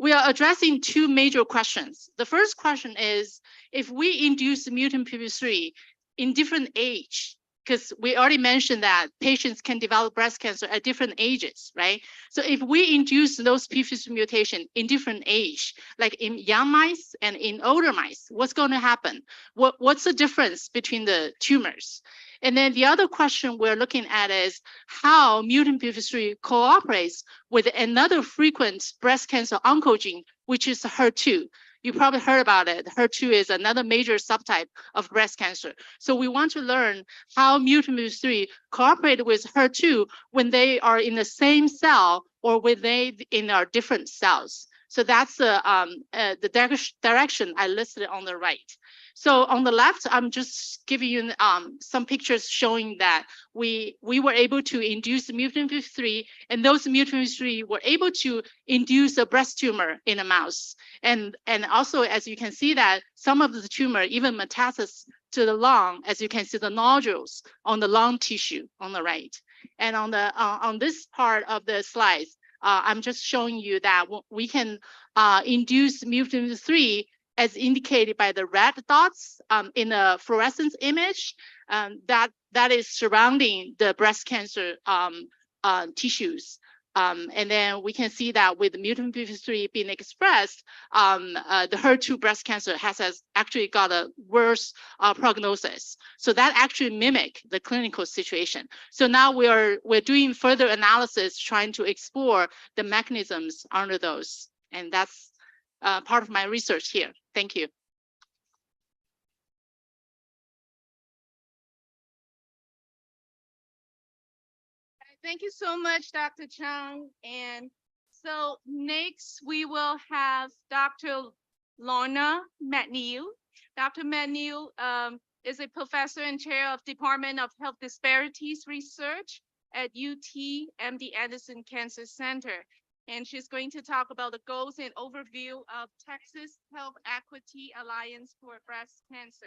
we are addressing 2 major questions. The first question is, if we induce mutant p53 in different age because we already mentioned that patients can develop breast cancer at different ages, right? So if we induce those p53 mutation in different age, like in young mice and in older mice, what's going to happen? What's the difference between the tumors? And then the other question we're looking at is how mutant p53 cooperates with another frequent breast cancer oncogene, which is HER2. You probably heard about it. HER2 is another major subtype of breast cancer. So we want to learn how mutant p53 cooperate with HER2 when they are in the same cell or when they in our different cells. So that's the direction I listed on the right. So on the left, I'm just giving you some pictures showing that we were able to induce mutant p53, and those mutant p53 were able to induce a breast tumor in a mouse. And also, as you can see that some of the tumor even metastasis to the lung, as you can see the nodules on the lung tissue on the right. And on this part of the slides, I'm just showing you that we can induce mutant 3 as indicated by the red dots in the fluorescence image that is surrounding the breast cancer tissues. And then we can see that with mutant p53 being expressed, the HER2 breast cancer has actually got a worse prognosis. So that actually mimic the clinical situation. So now we're doing further analysis, trying to explore the mechanisms under those. And that's part of my research here. Thank you. Thank you so much, Dr. Chung. And so next we will have Dr. Lorna McNeil. Dr. McNeil is a professor and chair of Department of Health Disparities Research at UT MD Anderson Cancer Center. And she's going to talk about the goals and overview of Texas Health Equity Alliance for Breast Cancer.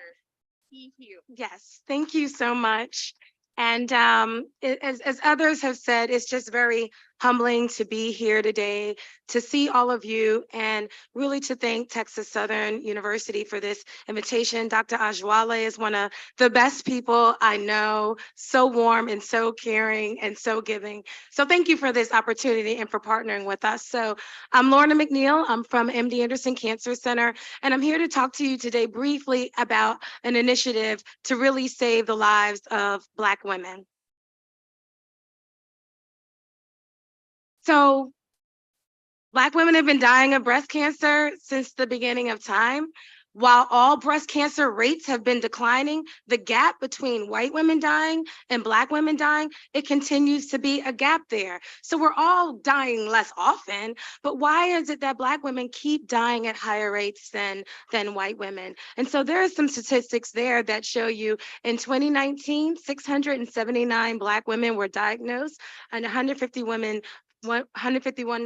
Yes, thank you so much. And as others have said, it's just very humbling to be here today, to see all of you, and really to thank Texas Southern University for this invitation. Dr. Ajwale is one of the best people I know, so warm and so caring and so giving. So thank you for this opportunity and for partnering with us. So I'm Lorna McNeil. I'm from MD Anderson Cancer Center, and I'm here to talk to you today briefly about an initiative to really save the lives of Black women. So Black women have been dying of breast cancer since the beginning of time. While all breast cancer rates have been declining, the gap between white women dying and Black women dying, it continues to be a gap there. So we're all dying less often, but why is it that Black women keep dying at higher rates than white women? And so there are some statistics there that show you in 2019, 679 Black women were diagnosed and 151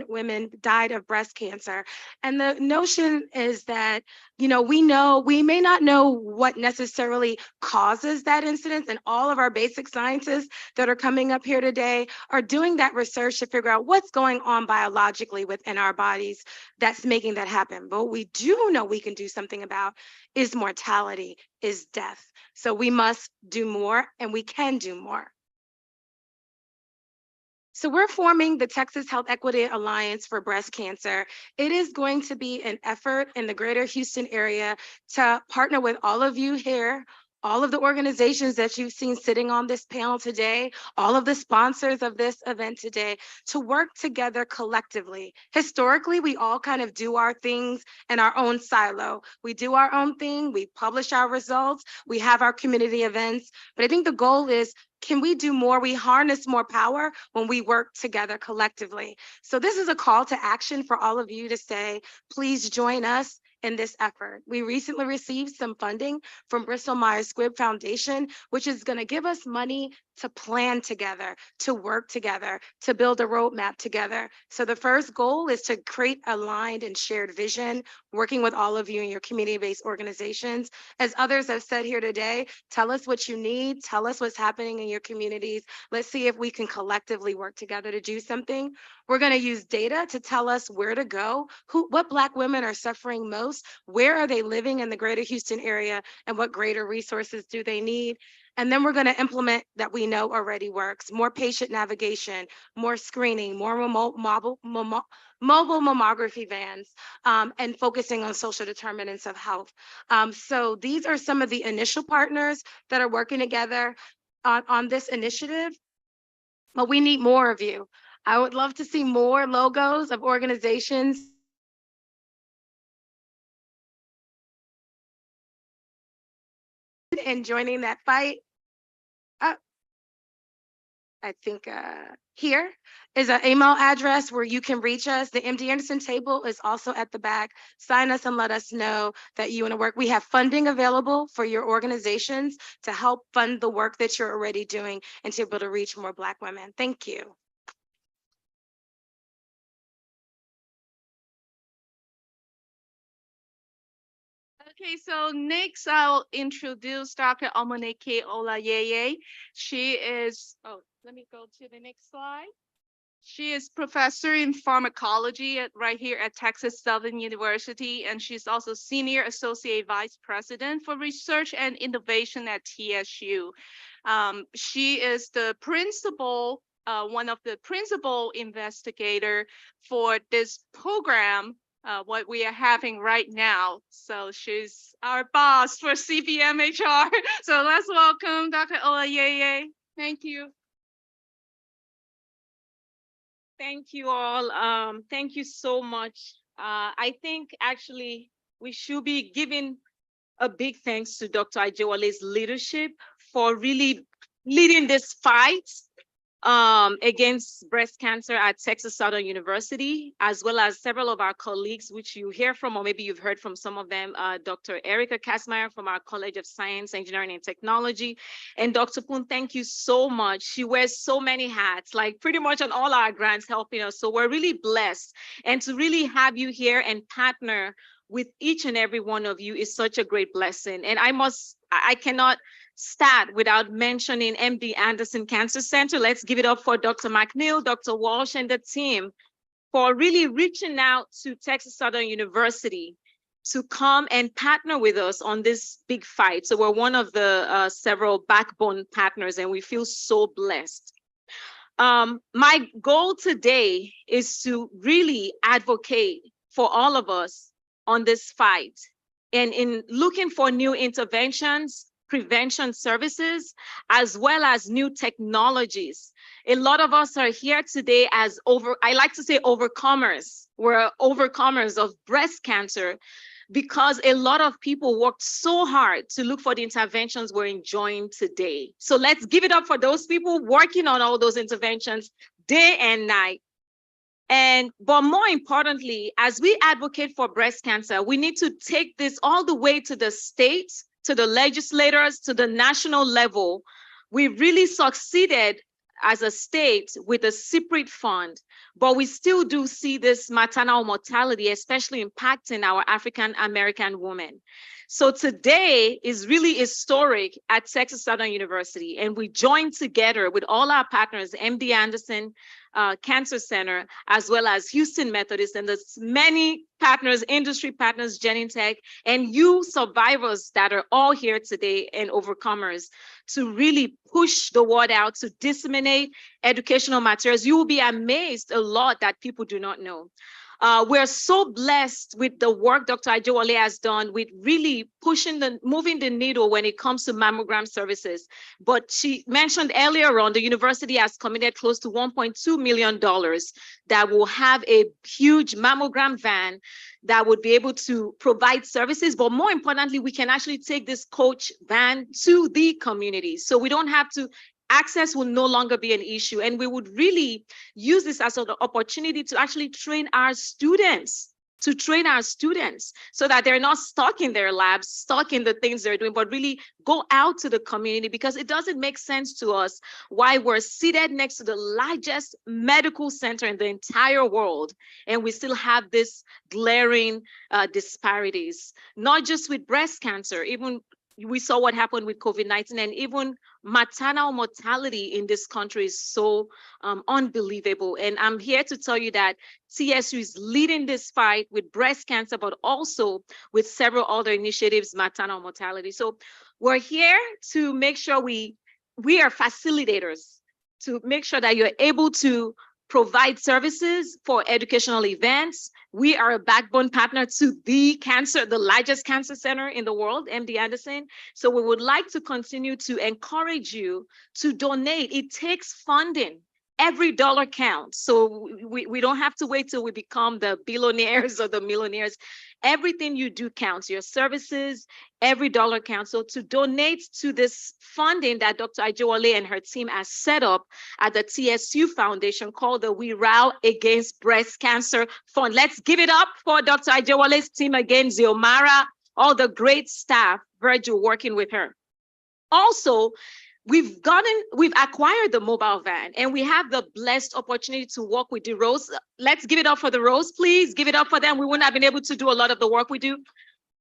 women died of breast cancer. And the notion is that, you know, we may not know what necessarily causes that incidence, and all of our basic scientists that are coming up here today are doing that research to figure out what's going on biologically within our bodies that's making that happen. But what we do know we can do something about is mortality, is death. So we must do more, and we can do more. So we're forming the Texas Health Equity Alliance for Breast Cancer. It is going to be an effort in the greater Houston area to partner with all of you here, all of the organizations that you've seen sitting on this panel today, all of the sponsors of this event today, to work together collectively. Historically, we all kind of do our things in our own silo. We do our own thing, we publish our results, we have our community events, but I think the goal is, can we do more? We harness more power when we work together collectively. So this is a call to action for all of you to say, please join us in this effort. We recently received some funding from Bristol Myers Squibb Foundation, which is going to give us money to plan together, to work together, to build a roadmap together. So the first goal is to create aligned and shared vision, working with all of you in your community-based organizations. As others have said here today, tell us what you need, tell us what's happening in your communities. Let's see if we can collectively work together to do something. We're going to use data to tell us where to go, what Black women are suffering most, where are they living in the greater Houston area, and what greater resources do they need. And then we're going to implement that we know already works, more patient navigation, more screening, more remote mobile mammography vans, and focusing on social determinants of health. So these are some of the initial partners that are working together on this initiative, but we need more of you. I would love to see more logos of organizations and joining that fight. I think here is an email address where you can reach us. The MD Anderson table is also at the back. Sign us and let us know that you want to work. We have funding available for your organizations to help fund the work that you're already doing and to be able to reach more Black women. Thank you. Okay, so next I'll introduce Dr. Omoneke Olayeye. She is, let me go to the next slide. She is professor in pharmacology right here at Texas Southern University, and she's also senior associate vice president for research and innovation at TSU. She is the principal, one of the principal investigator for this program, what we are having right now. So she's our boss for CBMHR. So let's welcome Dr. Olayeye. Thank you. Thank you all. Thank you so much. I think actually we should be giving a big thanks to Dr. Ajewale's leadership for really leading this fight against breast cancer at Texas Southern University, as well as several of our colleagues, which you hear from, or maybe you've heard from some of them, Dr. Erica Kasmeyer from our College of Science, Engineering, and Technology. And Dr. Poon, thank you so much. She wears so many hats, like pretty much on all our grants helping us. So we're really blessed. And to really have you here and partner with each and every one of you is such a great blessing. And I cannot start without mentioning MD Anderson Cancer Center. Let's give it up for Dr. McNeil, Dr. Walsh, and the team for really reaching out to Texas Southern University to come and partner with us on this big fight. So we're one of the several backbone partners, and we feel so blessed. My goal today is to really advocate for all of us on this fight, and in looking for new interventions, prevention services, as well as new technologies. A lot of us are here today as I like to say overcomers. We're overcomers of breast cancer because a lot of people worked so hard to look for the interventions we're enjoying today. So let's give it up for those people working on all those interventions day and night. But more importantly, as we advocate for breast cancer, we need to take this all the way to the states, to the legislators, to the national level. We really succeeded as a state with a separate fund, but we still do see this maternal mortality, especially impacting our African American women. So today is really historic at Texas Southern University, and we joined together with all our partners, MD Anderson Cancer Center, as well as Houston Methodist, and there's many partners, industry partners, Genentech, and you survivors that are all here today and overcomers to really push the word out, to disseminate educational materials. You will be amazed a lot that people do not know. We're so blessed with the work Dr. Ajewale has done with really moving the needle when it comes to mammogram services. But she mentioned earlier on, the university has committed close to $1.2 million that will have a huge mammogram van that would be able to provide services. But more importantly, we can actually take this coach van to the community. So we don't have to access will no longer be an issue. And we would really use this as an opportunity to actually train our students, so that they're not stuck in their labs, stuck in the things they're doing, but really go out to the community, because it doesn't make sense to us why we're seated next to the largest medical center in the entire world, and we still have this glaring disparities, not just with breast cancer, even we saw what happened with COVID-19, and even maternal mortality in this country is so unbelievable. And I'm here to tell you that TSU is leading this fight with breast cancer, but also with several other initiatives, maternal mortality. So We're here to make sure we are facilitators to make sure that you're able to provide services for educational events. We are a backbone partner to the largest cancer center in the world, MD Anderson. So we would like to continue to encourage you to donate. It takes funding. Every dollar counts. So we don't have to wait till we become the billionaires or the millionaires. Everything you do counts. Your services, every dollar counts. So to donate to this funding that Dr. Ajewale and her team has set up at the TSU Foundation called the We Roar Against Breast Cancer Fund. Let's give it up for Dr. Ajewale's team again, Ziomara, all the great staff, Virgil working with her. Also, we've acquired the mobile van, and we have the blessed opportunity to work with the Rose. Let's give it up for the Rose, please. Give it up for them. We wouldn't have been able to do a lot of the work we do.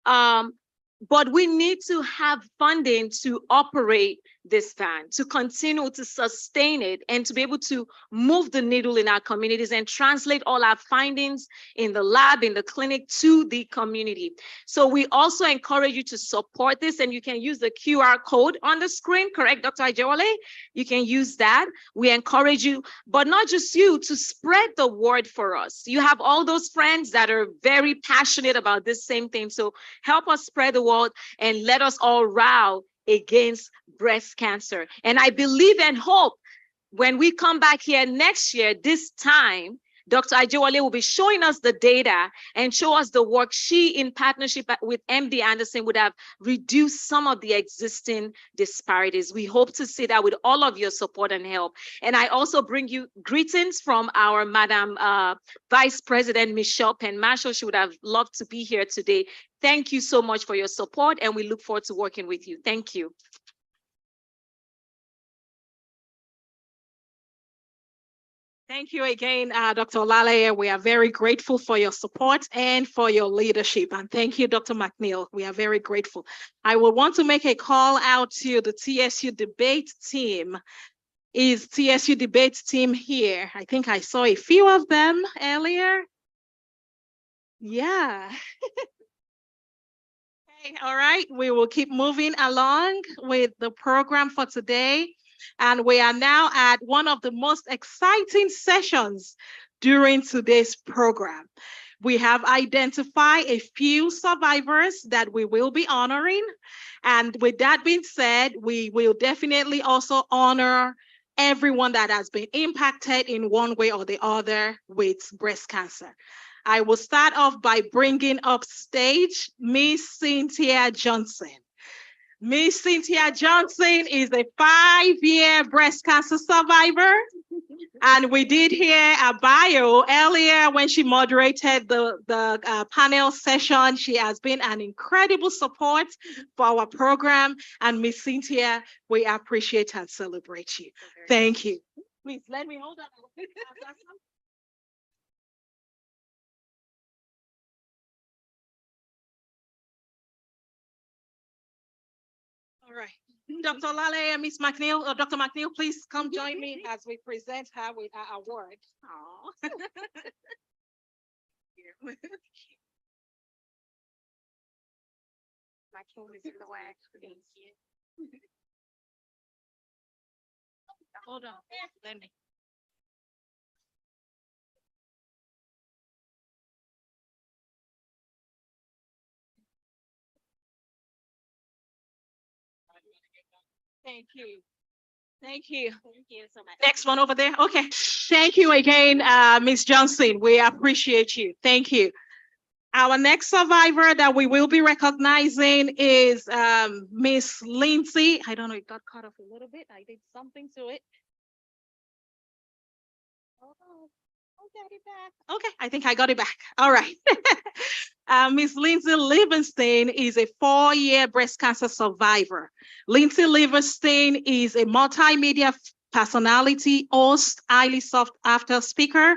But we need to have funding to operate this van, to continue to sustain it, and to be able to move the needle in our communities and translate all our findings in the lab, in the clinic, to the community. So we also encourage you to support this, and you can use the QR code on the screen, correct, Dr. Ajewale? You can use that. We encourage you, but not just you, to spread the word for us. You have all those friends that are very passionate about this same thing. So help us spread the word and let us all row against breast cancer. And I believe and hope when we come back here next year, this time, Dr. Ajewale will be showing us the data and show us the work she, in partnership with MD Anderson, would have reduced some of the existing disparities. We hope to see that with all of your support and help. And I also bring you greetings from our Madam Vice President, Michelle Penn-Marshall. She would have loved to be here today. Thank you so much for your support, and we look forward to working with you. Thank you. Thank you again, Dr. Olale. We are very grateful for your support and for your leadership. And thank you, Dr. McNeil. We are very grateful. I will want to make a call out to the TSU debate team. Is TSU debate team here? I think I saw a few of them earlier. Yeah. Okay, all right. We will keep moving along with the program for today. And we are now at one of the most exciting sessions during today's program. We have identified a few survivors that we will be honoring. And with that being said, we will definitely also honor everyone that has been impacted in one way or the other with breast cancer. I will start off by bringing up stage Miss Cynthia Johnson. Miss Cynthia Johnson is a 5-year breast cancer survivor. And we did hear a bio earlier when she moderated the panel session. She has been an incredible support for our program. And Miss Cynthia, we appreciate and celebrate you. Thank you. Please let me hold on. All right. Dr. Lale and Ms. McNeil, or Dr. McNeil, please come join me as we present her with our award. Aww. Hold on. Let me. Thank you. Thank you. Thank you so much. Next one over there. Okay. Thank you again, Ms. Johnson. We appreciate you. Thank you. Our next survivor that we will be recognizing is Miss Lindsay. I don't know, it got cut off a little bit. I did something to it. I'll get it back. Okay, I think I got it back. All right. Miss Lindsay Livingston is a 4-year breast cancer survivor. Lindsay Livingston is a multimedia personality, host, highly sought after speaker,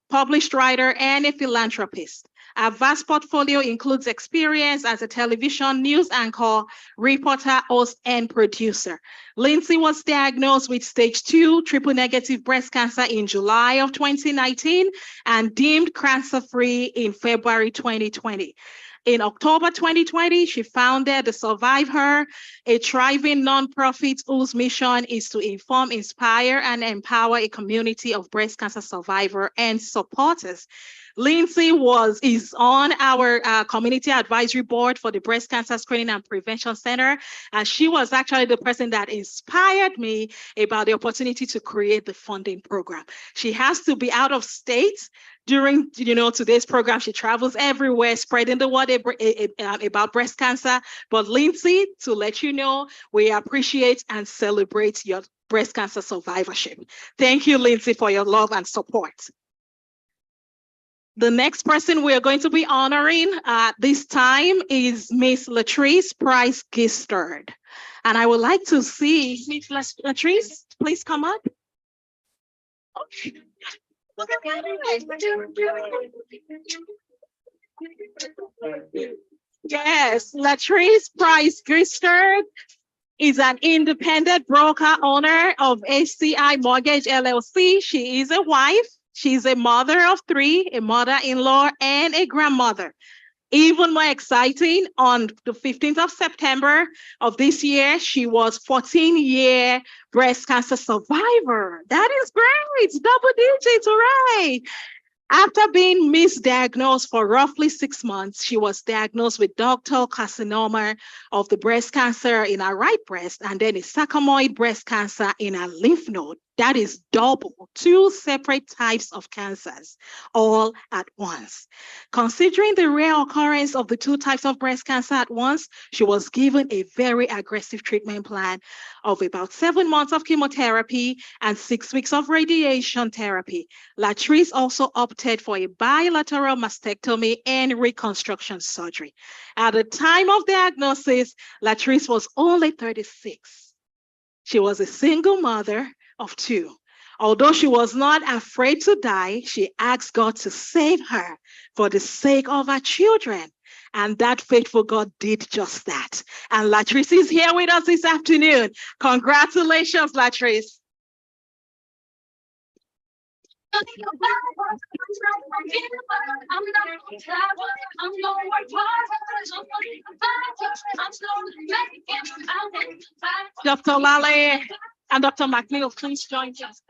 published writer, and a philanthropist. Our vast portfolio includes experience as a television news anchor, reporter, host, and producer. Lindsay was diagnosed with stage 2 triple-negative breast cancer in July of 2019 and deemed cancer-free in February 2020. In October 2020, she founded the Survive Her, a thriving nonprofit whose mission is to inform, inspire, and empower a community of breast cancer survivors and supporters. Lindsay is on our community advisory board for the Breast Cancer Screening and Prevention Center, and she was actually the person that inspired me about the opportunity to create the funding program. She has to be out of state during today's program. She travels everywhere spreading the word about breast cancer. But Lindsay, to let you know, we appreciate and celebrate your breast cancer survivorship. Thank you, Lindsay, for your love and support. The next person we are going to be honoring this time is Miss Latrice Price Gistard. And I would like to see Miss Latrice, please come up. Yes, Latrice Price Gistard is an independent broker owner of HCI Mortgage LLC. She is a wife. She's a mother of three, a mother-in-law, and a grandmother. Even more exciting, on the 15th of September of this year, she was 14-year breast cancer survivor. That is great, double digits, hooray. After being misdiagnosed for roughly 6 months, she was diagnosed with ductal carcinoma of the breast cancer in her right breast and then a sarcomoid breast cancer in her lymph node. That is double, 2 separate types of cancers, all at once. Considering the rare occurrence of the 2 types of breast cancer at once, she was given a very aggressive treatment plan of about 7 months of chemotherapy and 6 weeks of radiation therapy. Latrice also opted for a bilateral mastectomy and reconstruction surgery. At the time of diagnosis, Latrice was only 36. She was a single mother of 2. Although she was not afraid to die, she asked God to save her for the sake of her children. And that faithful God did just that. And Latrice is here with us this afternoon. Congratulations, Latrice. Dr. Lale and Dr. McNeil, please join us.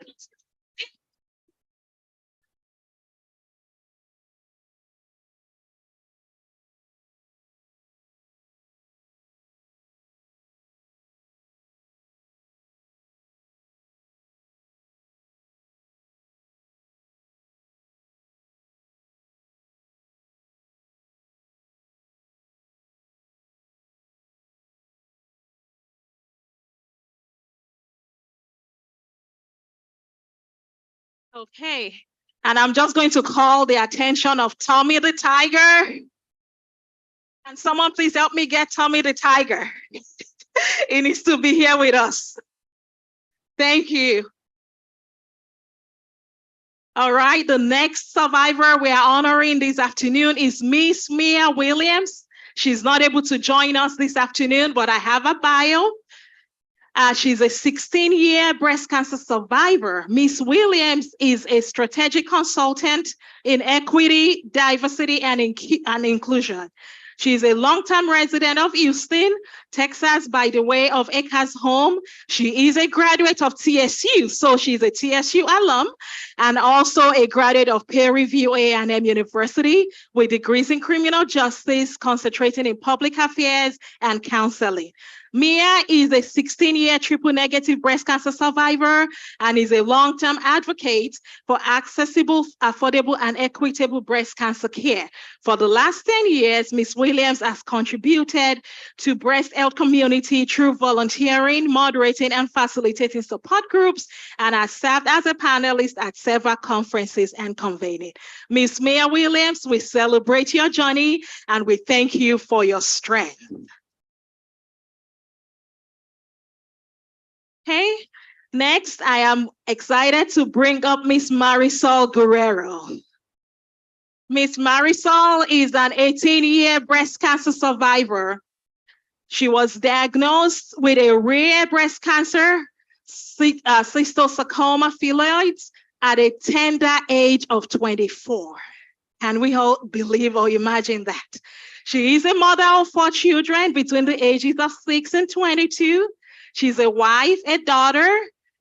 Okay, and I'm just going to call the attention of Tommy the Tiger. And someone please help me get Tommy the Tiger. He needs to be here with us. Thank you. All right, the next survivor we are honoring this afternoon is Miss Mia Williams. She's not able to join us this afternoon, but I have a bio. She's a 16-year breast cancer survivor. Miss Williams is a strategic consultant in equity, diversity, and inclusion. She's a longtime resident of Houston, Texas, by the way of Acres Home. She is a graduate of TSU, so she's a TSU alum, and also a graduate of peer review A&M University with degrees in criminal justice, concentrating in public affairs and counseling. Mia is a 16-year triple negative breast cancer survivor and is a long-term advocate for accessible, affordable, and equitable breast cancer care. For the last 10 years, Ms. Williams has contributed to breast health community through volunteering, moderating, and facilitating support groups, and has served as a panelist at several conferences and convening. Ms. Mia Williams, we celebrate your journey and we thank you for your strength. Okay, next I am excited to bring up Miss Marisol Guerrero. Miss Marisol is an 18-year breast cancer survivor. She was diagnosed with a rare breast cancer, cystosarcoma phylloides, at a tender age of 24. Can we all believe or imagine that? She is a mother of 4 children between the ages of 6 and 22. She's a wife, a daughter,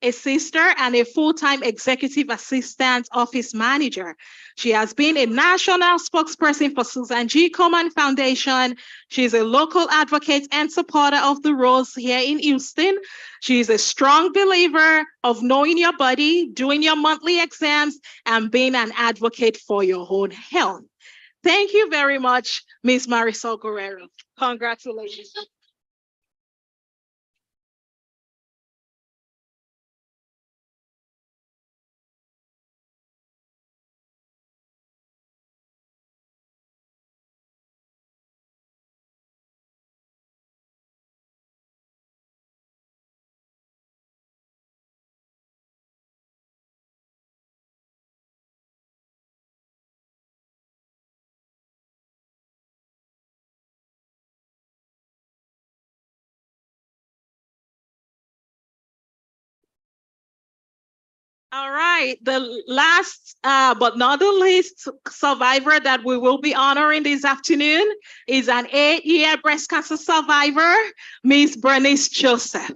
a sister, and a full-time executive assistant office manager. She has been a national spokesperson for Susan G. Komen Foundation. She's a local advocate and supporter of the Roars here in Houston. She's a strong believer of knowing your body, doing your monthly exams, and being an advocate for your own health. Thank you very much, Ms. Marisol Guerrero. Congratulations. All right, the last but not the least survivor that we will be honoring this afternoon is an 8-year breast cancer survivor, Miss Bernice Joseph.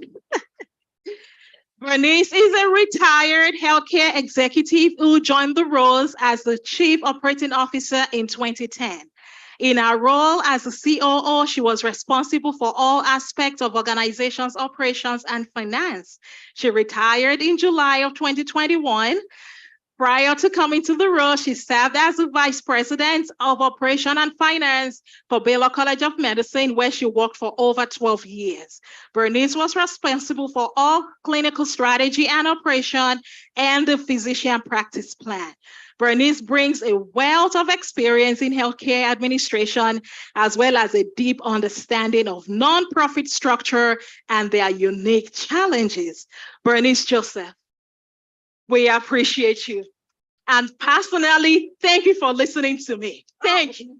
Bernice is a retired healthcare executive who joined the Roars as the Chief Operating Officer in 2010. In her role as a COO, she was responsible for all aspects of organization's operations and finance. She retired in July of 2021. Prior to coming to the role, she served as the Vice President of Operation and Finance for Baylor College of Medicine, where she worked for over 12 years. Bernice was responsible for all clinical strategy and operation and the physician practice plan. Bernice brings a wealth of experience in healthcare administration, as well as a deep understanding of nonprofit structure and their unique challenges. Bernice Joseph, we appreciate you. And personally, thank you for listening to me. Thank you.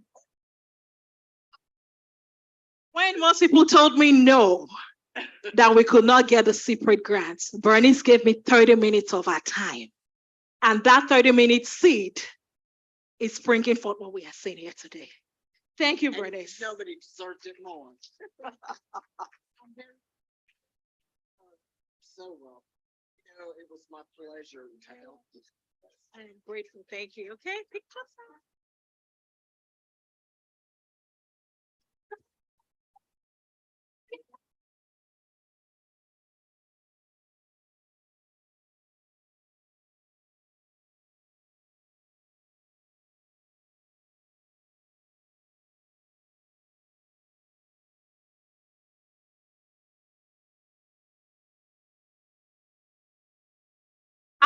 When most people told me no, that we could not get the separate grants, Bernice gave me 30 minutes of our time. And that 30-minute seed is bringing forth what we are seeing here today. Thank you, Bernice. Nobody deserves it more. So well. You know, it was my pleasure to help. I'm grateful. Thank you. Okay, pick up.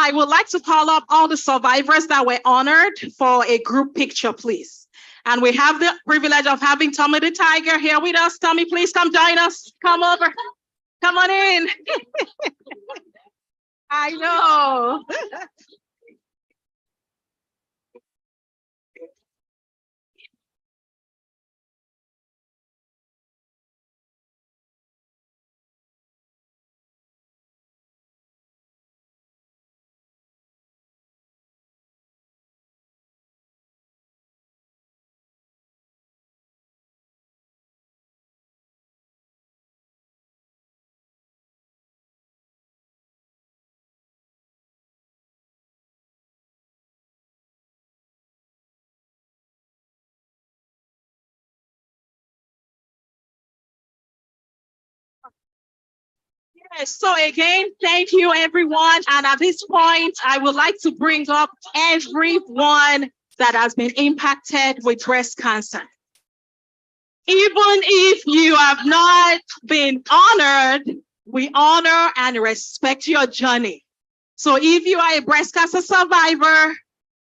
I would like to call up all the survivors that were honored for a group picture, please. And we have the privilege of having Tommy the Tiger here with us. Tommy, please come join us. Come over. Come on in. I know. Yes, so again, thank you, everyone. And at this point, I would like to bring up everyone that has been impacted with breast cancer. Even if you have not been honored, we honor and respect your journey. So if you are a breast cancer survivor,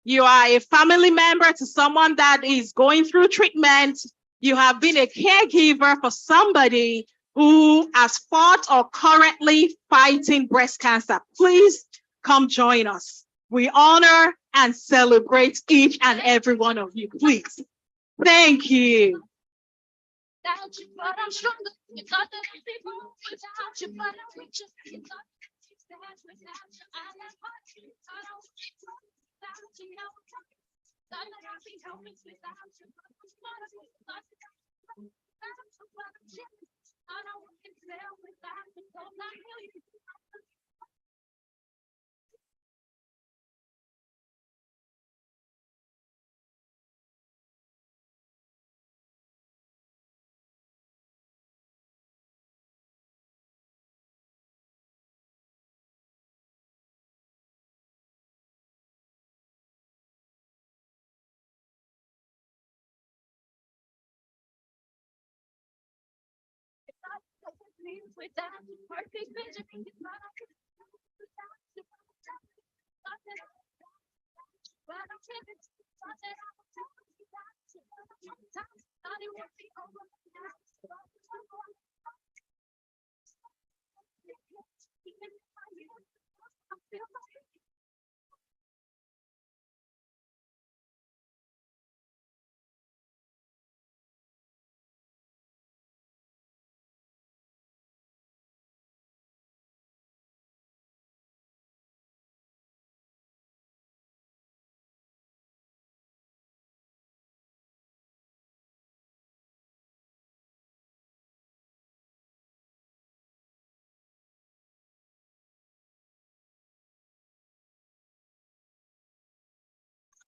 you are a family member to someone that is going through treatment, you have been a caregiver for somebody who has fought or currently fighting breast cancer, please come join us. We honor and celebrate each and every one of you, please. Thank you. Without you, but I'm stronger. You thought that I'd be wrong without you, but I'm richer. You thought that I'd be sad without you. I am hurt. I don't without you.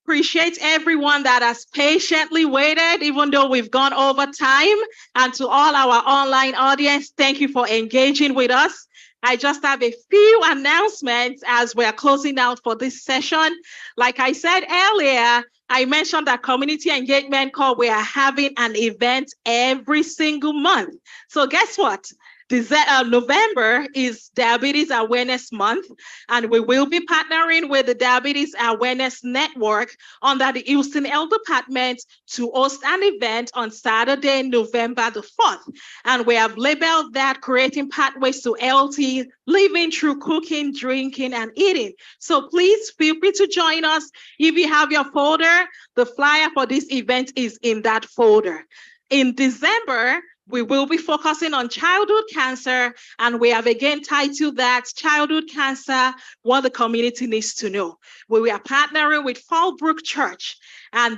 Appreciate everyone that has patiently waited, even though we've gone over time. And to all our online audience, thank you for engaging with us. I just have a few announcements as we're closing out for this session. Like I said earlier, I mentioned that community engagement call, we are having an event every single month. So guess what? November is Diabetes Awareness Month, and we will be partnering with the Diabetes Awareness Network under the Houston Health Department to host an event on Saturday, November the 4th. And we have labeled that Creating Pathways to Healthy Living Through Cooking, Drinking, and Eating. So please feel free to join us. If you have your folder, the flyer for this event is in that folder. In December, we will be focusing on childhood cancer, and we have again titled that Childhood Cancer, What the Community Needs to Know. We are partnering with Fallbrook Church, and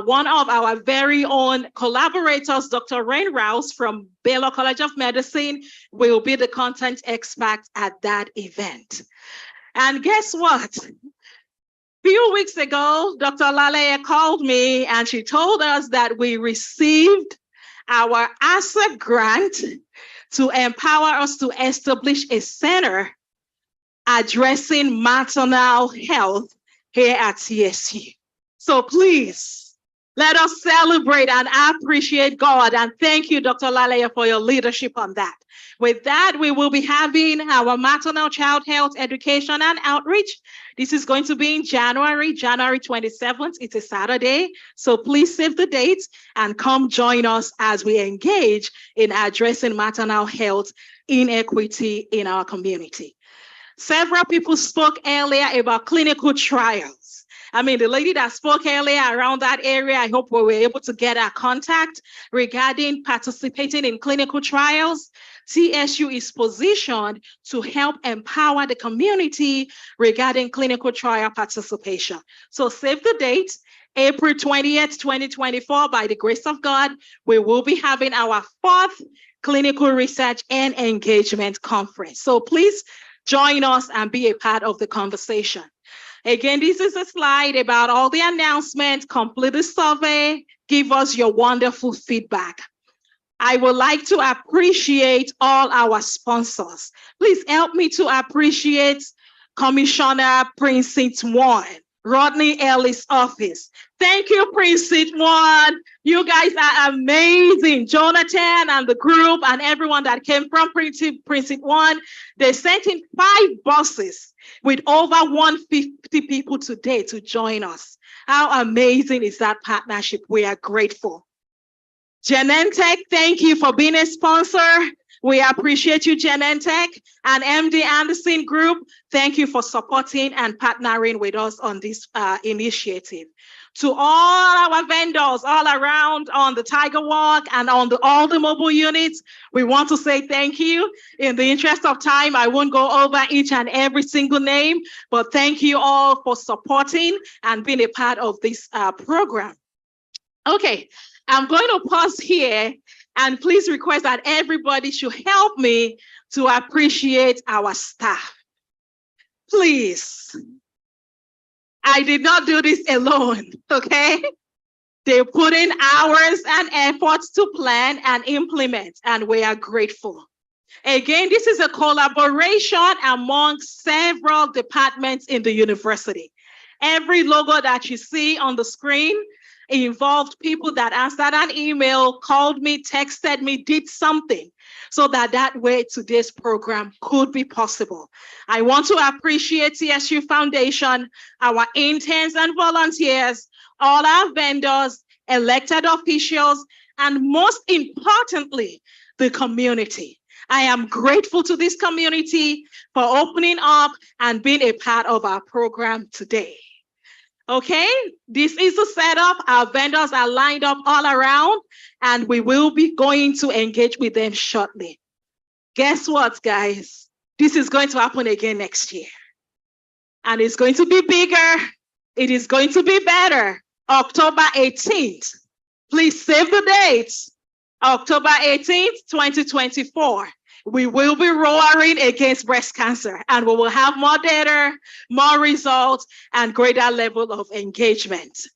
one of our very own collaborators, Dr. Rain Rouse from Baylor College of Medicine, will be the content expert at that event. And guess what? Few weeks ago, Dr. Laleye called me and she told us that we received our ASSA grant to empower us to establish a center addressing maternal health here at TSU. So please, let us celebrate and appreciate God. And thank you, Dr. Laleye, for your leadership on that. With that, we will be having our maternal child health education and outreach. This is going to be in January 27th. It's a Saturday. So please save the dates and come join us as we engage in addressing maternal health inequity in our community. Several people spoke earlier about clinical trials. I mean, the lady that spoke earlier around that area, I hope we were able to get our contact regarding participating in clinical trials. TSU is positioned to help empower the community regarding clinical trial participation. So save the date, April 20th, 2024, by the grace of God, we will be having our 4th Clinical Research and Engagement Conference. So please join us and be a part of the conversation. Again, this is a slide about all the announcements. Complete the survey, give us your wonderful feedback. I would like to appreciate all our sponsors. Please help me to appreciate Commissioner Precinct 1, Rodney Ellis' office. Thank you, Precinct 1. You guys are amazing. Jonathan and the group and everyone that came from Precinct 1, they sent in 5 buses with over 150 people today to join us. How amazing is that partnership? We are grateful. Genentech, thank you for being a sponsor. We appreciate you, Genentech and MD Anderson Group. Thank you for supporting and partnering with us on this initiative. To all our vendors all around on the Tiger Walk and on all the mobile units, we want to say thank you. In the interest of time, I won't go over each and every single name, but thank you all for supporting and being a part of this program. Okay, I'm going to pause here and please request that everybody should help me to appreciate our staff. Please. I did not do this alone, okay? They put in hours and efforts to plan and implement, and we are grateful. Again, this is a collaboration among several departments in the university. Every logo that you see on the screen involved people that answered an email, called me, texted me, did something so that way today's program could be possible. I want to appreciate TSU Foundation, our interns and volunteers, all our vendors, elected officials, and most importantly, the community. I am grateful to this community for opening up and being a part of our program today. Okay, this is the setup. Our vendors are lined up all around, and we will be going to engage with them shortly. Guess what, guys? This is going to happen again next year. And it's going to be bigger. It is going to be better. October 18th. Please save the date. October 18th, 2024. We will be roaring against breast cancer, and we will have more data, more results, and greater level of engagement.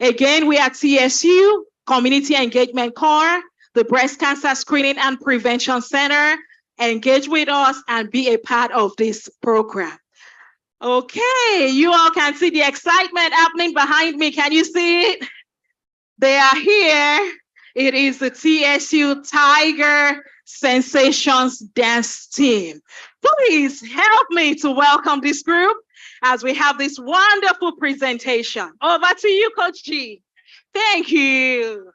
Again, we are TSU, Community Engagement Core, the Breast Cancer Screening and Prevention Center. Engage with us and be a part of this program. Okay, you all can see the excitement happening behind me. Can you see it? They are here. It is the TSU Tiger Sensations Dance Team. Please help me to welcome this group as we have this wonderful presentation. Over to you, Coach G. Thank you.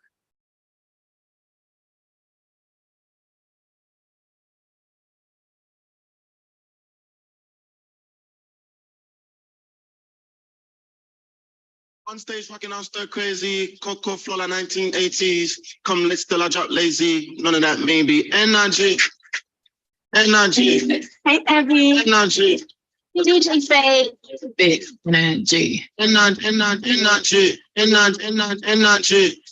On stage, rocking out stir crazy, Coco Flora 1980s. Come, let's still I drop lazy. None of that maybe. Energy. Energy. Hey, Evie. Energy. DJ say big energy. Energy. Energy. Energy. Energy. Energy.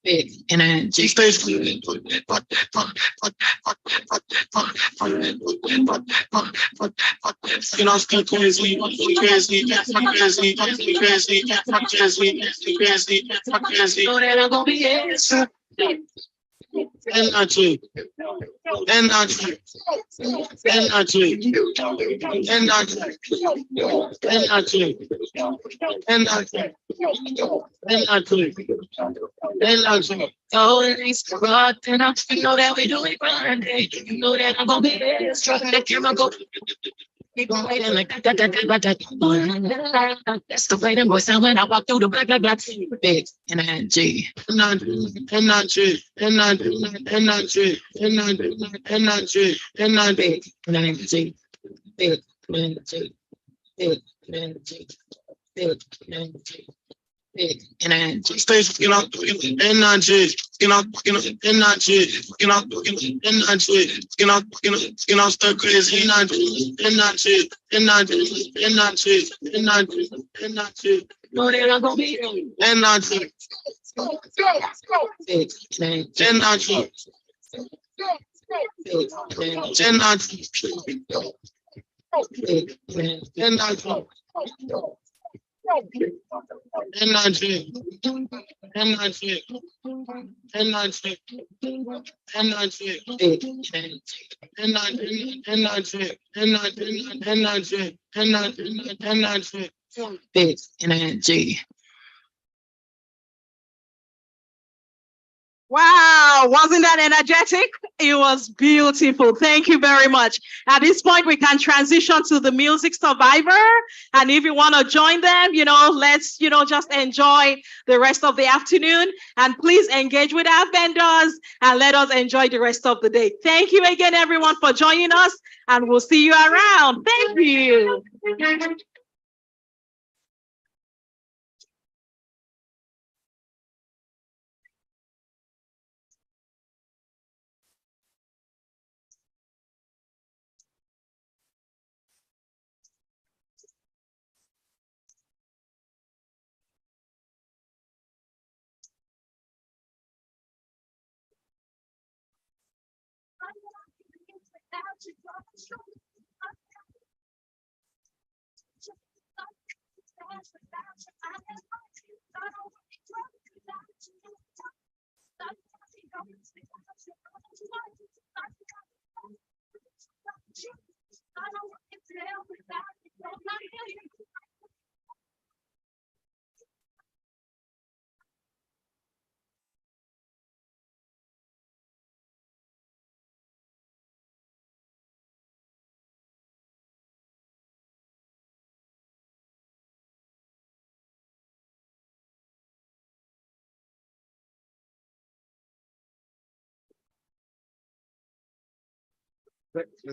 Big energy. Stage. You know, still crazy, crazy, crazy, crazy, crazy. Know that I'm gonna be answer. Energy. Energy. Energy. Energy. Energy. Energy. Energy. Oh, it ain't so rock, and I know that we do it one day. You know that I'm gonna be there, struggling the camera go. Keep on waiting like that. That's the way them boys sound when I walk through the black. Big energy. Energy. Energy. Energy. Energy. Energy. Energy. Energy. Big energy. Big energy. Big energy. Big energy. Stay fucking up, energy, fucking up, energy, fucking up, energy, fucking up, stir crazy, energy, energy, energy, energy, energy, energy. Know that I'm gonna be energy, big energy. Energy. Big energy. Energy. Big energy. Energy. Energy. Energy. Energy. Energy. Big energy. Energy. Energy. Energy. Energy. Energy. Big energy. Wow, wasn't that energetic? It was beautiful. Thank you very much. At this point, we can transition to the music survivor. And if you want to join them, let's, just enjoy the rest of the afternoon. And please engage with our vendors and let us enjoy the rest of the day. Thank you again, everyone, for joining us. And we'll see you around. Thank you.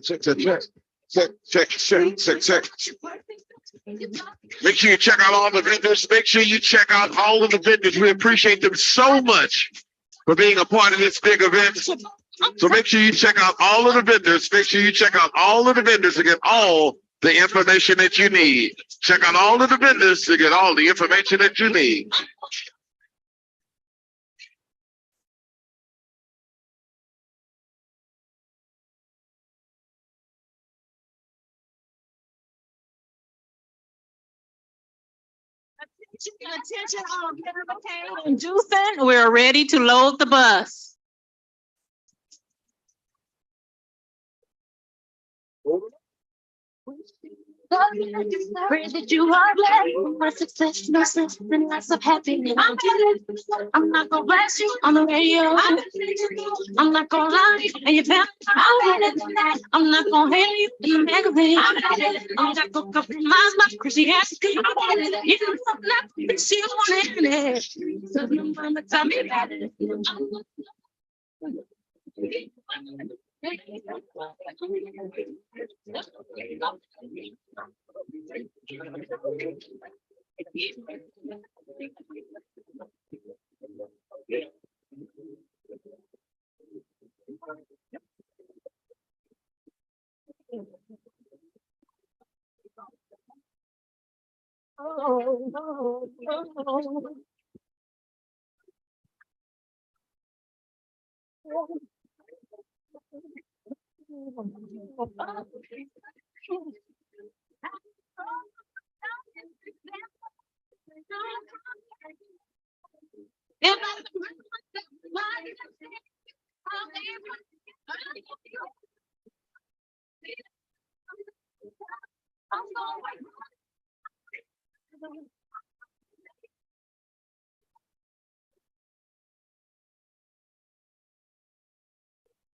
Check. Make sure you check out all the vendors. Make sure you check out all of the vendors. We appreciate them so much for being a part of this big event. So make sure you check out all of the vendors. Make sure you check out all of the vendors to get all the information that you need. Check out all of the vendors to get all the information that you need. Attention, all Karen and Juicing. We're ready to load the bus. Pray that you are blessed. My success, no sense, and lots of happiness. I'm not gonna blast you on the radio. I'm not gonna lie, and you found I'm not gonna hail you in the magazine. I'm not gonna compromise my Christianity. You know, I'm not gonna see you on the internet. So your mama tell me about it.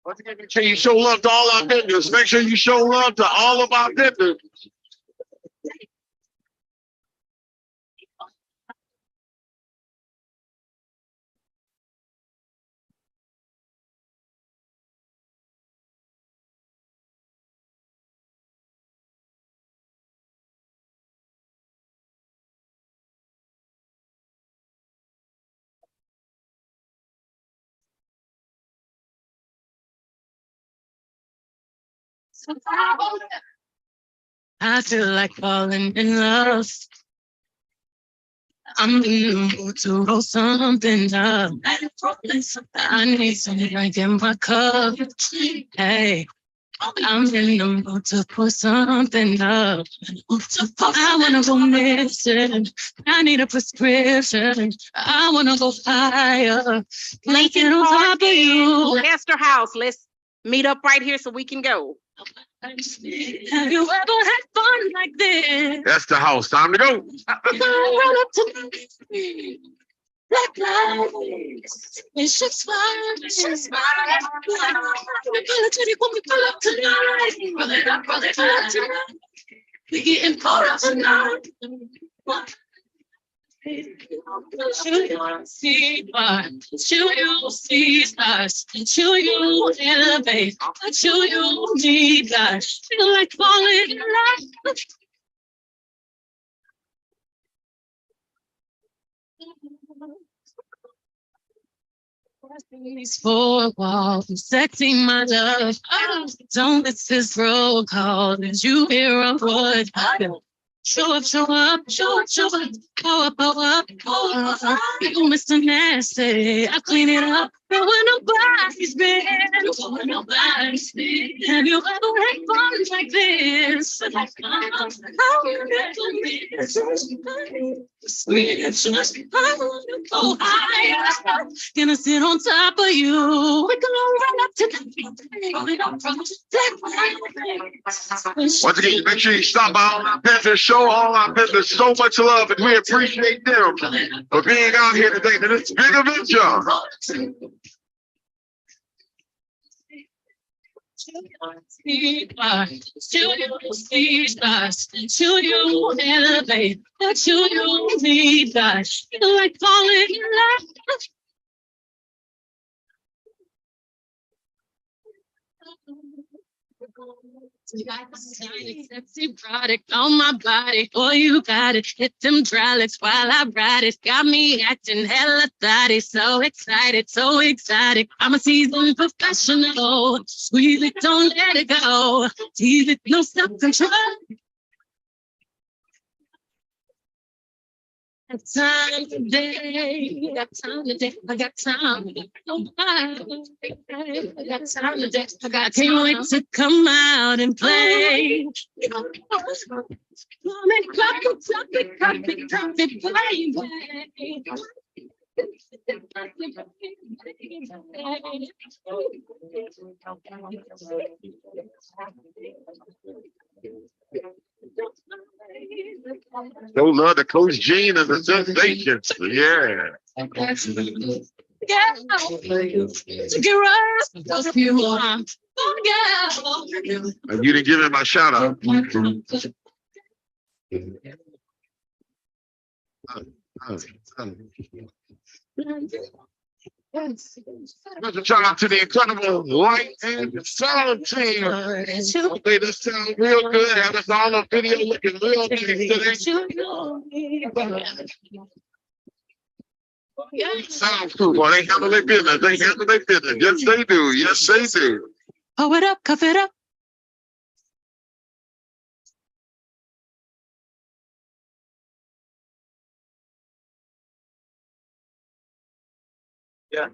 Make sure you show love to all our vendors. Make sure you show love to all of our vendors. I feel like falling in love. I'm in the mood to roll something up. I need some drink in my cup. Hey, I'm in the mood to put something up. I wanna go missing. I need a prescription. I wanna go higher. Like it on top of you. Esther House, let's meet up right here so we can go. Have you ever had fun like this? That's the house. Time to go. Run up to me. black lights. It's just fine. It's just fine. We pull it to the when we pull up tonight. Roll it up tonight. We getting pulled up tonight. Should you see us? Should you see us? Should you elevate? Should you need us? Feel like falling in love. These four walls, sexy my love. Don't miss this roll call. Did you hear a word? Show up, show up, show up, show up. Go up, go up, go up. You Mr. Nasty, I clean it up. Go where nobody's been. Go where nobody's been. Have you ever had fun like this? How you never sweet and just I wanna go higher. Gonna sit on top of you. We can all run up to Once again, make sure you stop by all our Panthers, show all our Panthers so much love, and we appreciate them for being out here today for this big event, y'all. Should you see us? Should you elevate? Should you need us? Feel like falling in love. Sexy product on my body. Boy, you got it. Hit them hydraulics while I ride it. Got me acting hella thotty. So excited, so excited. I'm a seasoned professional. Squeeze it, don't let it go. Tease it, no self-control. Got time today, got time today, I got time. I got time today, I can't wait to come out and play. Come and clap it, baby. So love the Coach Gene and the sensation. Yeah. And you didn't give him my shout out. Special shout out to the incredible light and sound team. They just sound real good. Have us all on video looking real nice today. Sound cool, boy. They handle their business. They handle their business. Yes, they do. Yes, they do. Pull it up, cuff it up. Yeah.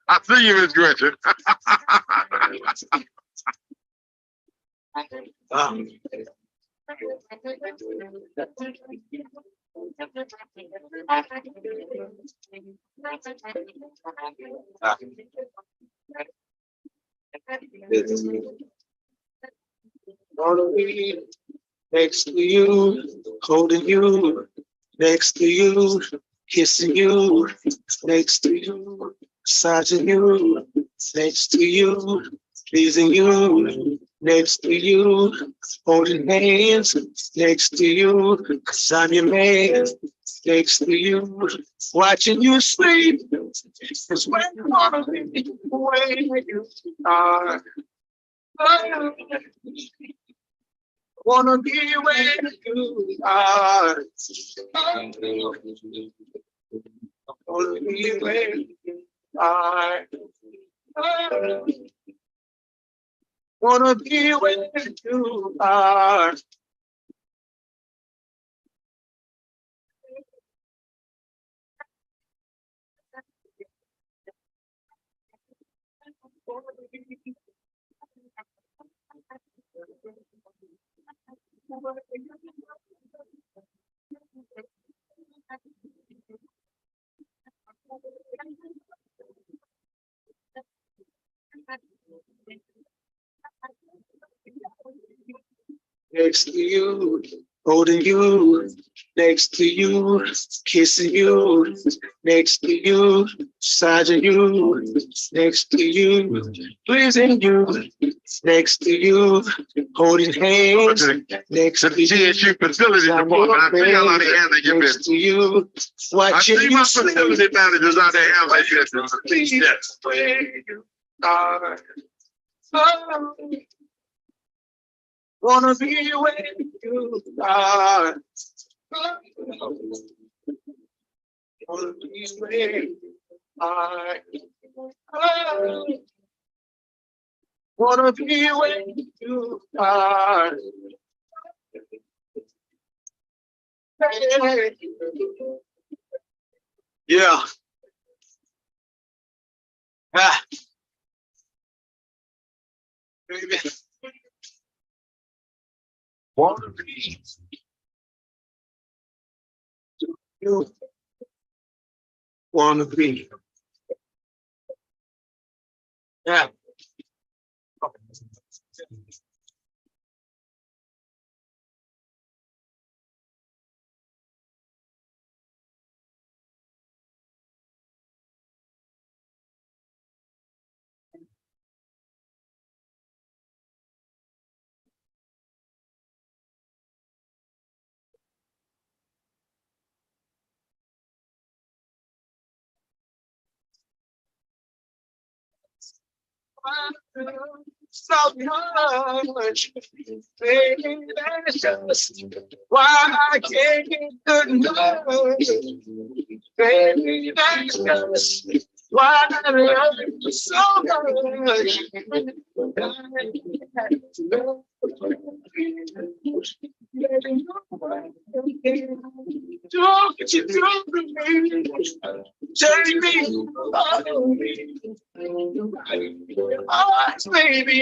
I see you, Miss Gretchen. Wanna be next to you, holding you, next to you, kissing you, next to you, massaging you, next to you, pleasing you, next to you, holding hands, next to you, 'cause I'm your man, next to you, watching you sleep, is when you wanna be where you are. Wanna be where you are. Wanna be where you are. Wanna be where you are. Next to you, holding you, next to you, kissing you, next to you, side of you, next to you, pleasing you, next to you, holding hands, next to The TSU facility department, I see a lot of hands that you've next to you, I watching see you my sleep. facility managers out there hands like this. Please, Yes. where you are. Oh, wanna be where you are. Wanna be where you are. Oh, wanna be where you are. Yeah. Ah. Baby. Wanna be you. Wanna be. Yeah. So much, baby, that's just why I can't get good enough. Baby, that's just why I love you so much. Do what you do for me. Take me, follow me. Oh, baby.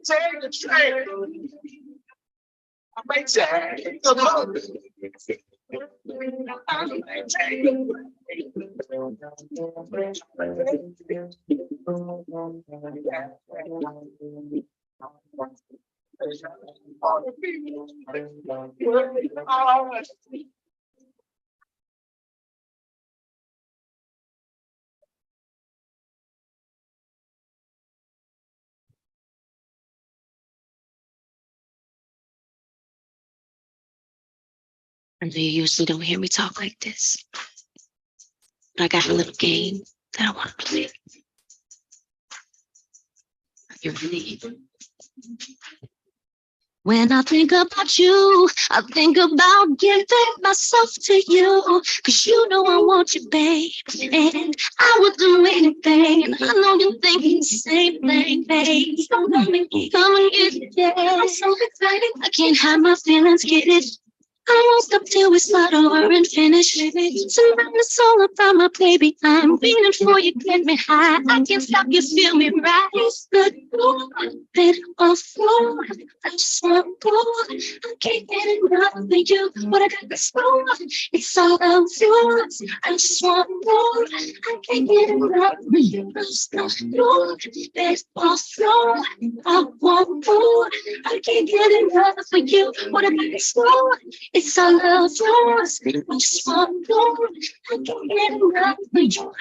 Take the train. I might take the boat. I might take And you usually don't hear me talk like this. But I got a little game that I want to play. You ready? When I think about you, I think about giving myself to you. Cause you know I want you, babe. And I would do anything. And I know you're thinking the same thing, babe. So come and get it, yeah. I'm so excited. I can't hide my feelings, get it. I won't stop till we start over and finish. Tonight it's all about my baby. I'm waiting for you, get me high. I can't stop you, feel me right. It's good, bit of flow. I just want more. I can't get enough of you. What I got this flow. It's all of yours. I just want more. I can't get enough of you. Just no, bit of flow. I want more. I can't get enough of you. What I got this flow. It's all of yours. I just want more. I can't get enough of you.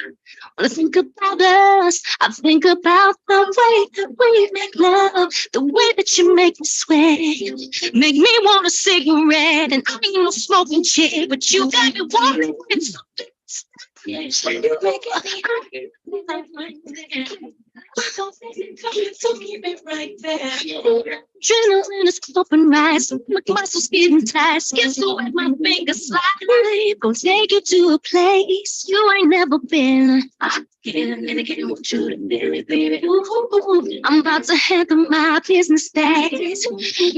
When I think about us, I think about the way that we make love, the way that you make me sweat, make me want a cigarette. And I ain't no smoking chick, but you got me wanting something. You make it So keep it right there. Adrenaline is pumping rise, my muscles getting tight, skin so wet, my fingers slide. Gonna take you to a place you ain't never been. Getting what you to baby. Ooh, I'm about to handle my business days.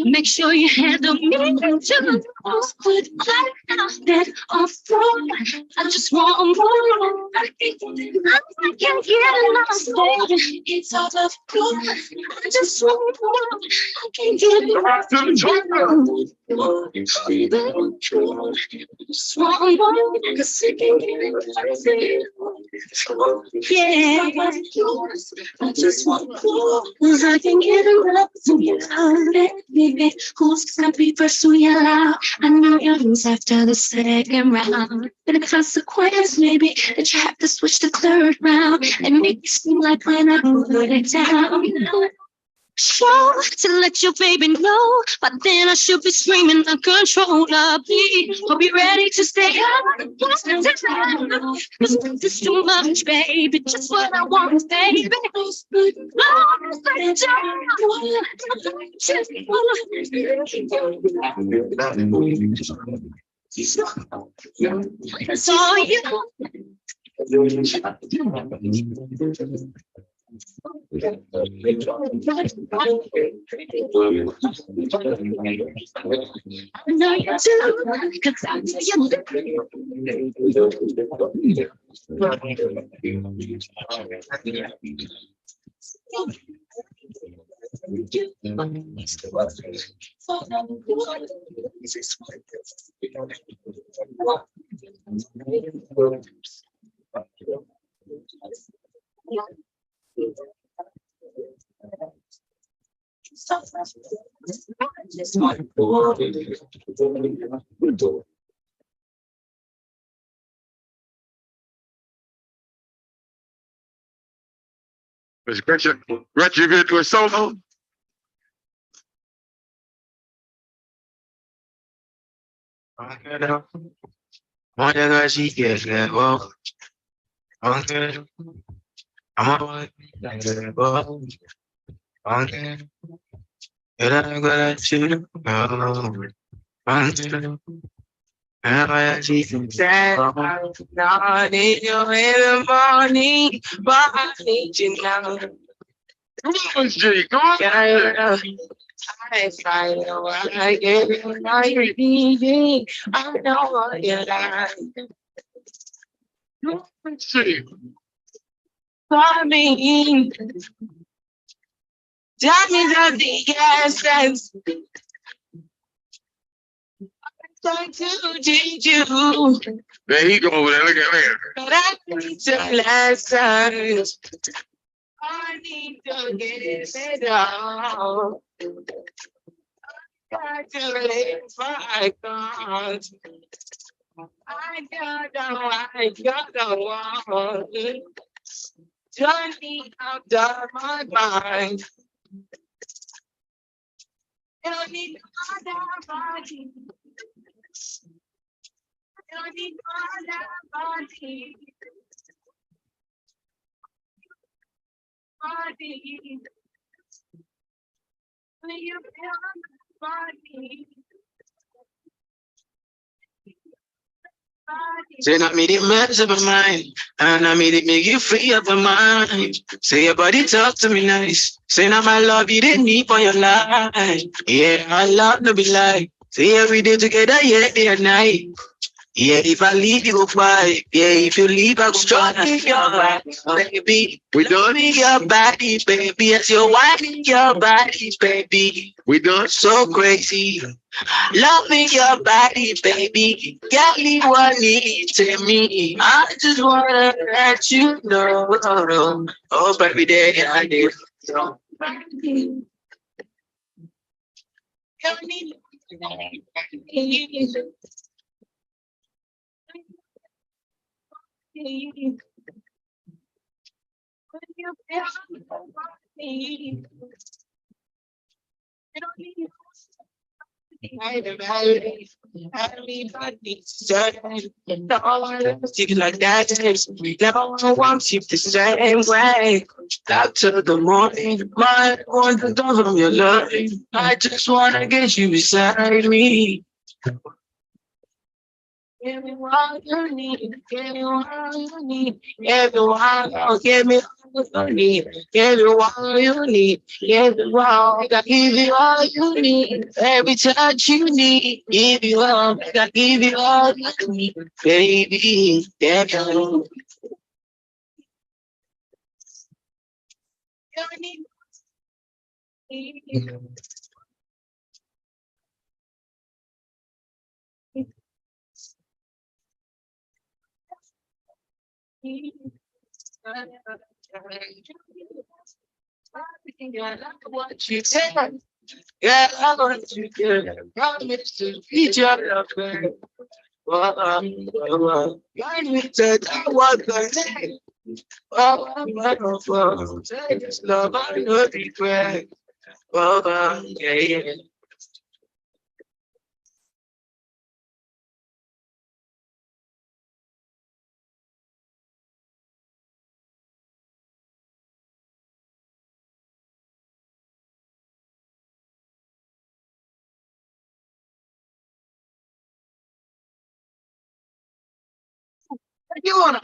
Make sure you handle me too. Put that off front. I just want more. I can't get enough, baby. It's all of you. I just want more. I can't get enough. Just want more. 'Cause I can't get enough. Yeah, I just want more. 'Cause I can get enough of you. Baby, who's gonna be first to yell out? I know you'll lose after the second round. But the consequence may be that you have to switch the third round and make it seem like when I put it down. Show to let your baby know, but then I should be screaming uncontrollably. I'll be ready to stay up. Cause this is too much, baby. Just what I want, baby. It's all you. I know you do, 'cause I Miss Gretchen, Gretchen, you gonna do a solo? I need you in the morning, but I need you now. Come on, G, come on. I find I get my reading. I know what you like. Come on, G. For me, tell me the essence. I'm trying to change you. There he go over there. Look at that. But I need some lessons. I need to get better. Got to live my thoughts. I gotta want. Turn me out of my mind. You don't need other body. You don't need other body. Body. When you feel body. Say not me the mess of my mind, and I made it make you free of my mind. Say your body talk to me nice. Say not my love you didn't need for your life. Yeah, I love to be like. Say every day together, yeah, day and night. Yeah, if I leave, you go fight. Yeah, if you leave, I go strong. Baby, we done in your body, baby. As you're whining your body, baby. We done. So crazy. Loving your body, baby. Got me what needs to me. I just wanna let you know. Oh, baby, there I did. Everybody said, no one loves you like that. No one wants you the same way. Out to the morning, my one to done from your love. I just wanna get you beside me. Give me all you need, give me all you need, give me all, give me all you need, give me all you need, give me all, I give you all you need, every touch you need, give you all, I give you all you need, baby, yeah. What you said, yeah, I want you to promise to be your lover. God, we said I want the name. Say this love, I know regret. Yeah, yeah. You wanna?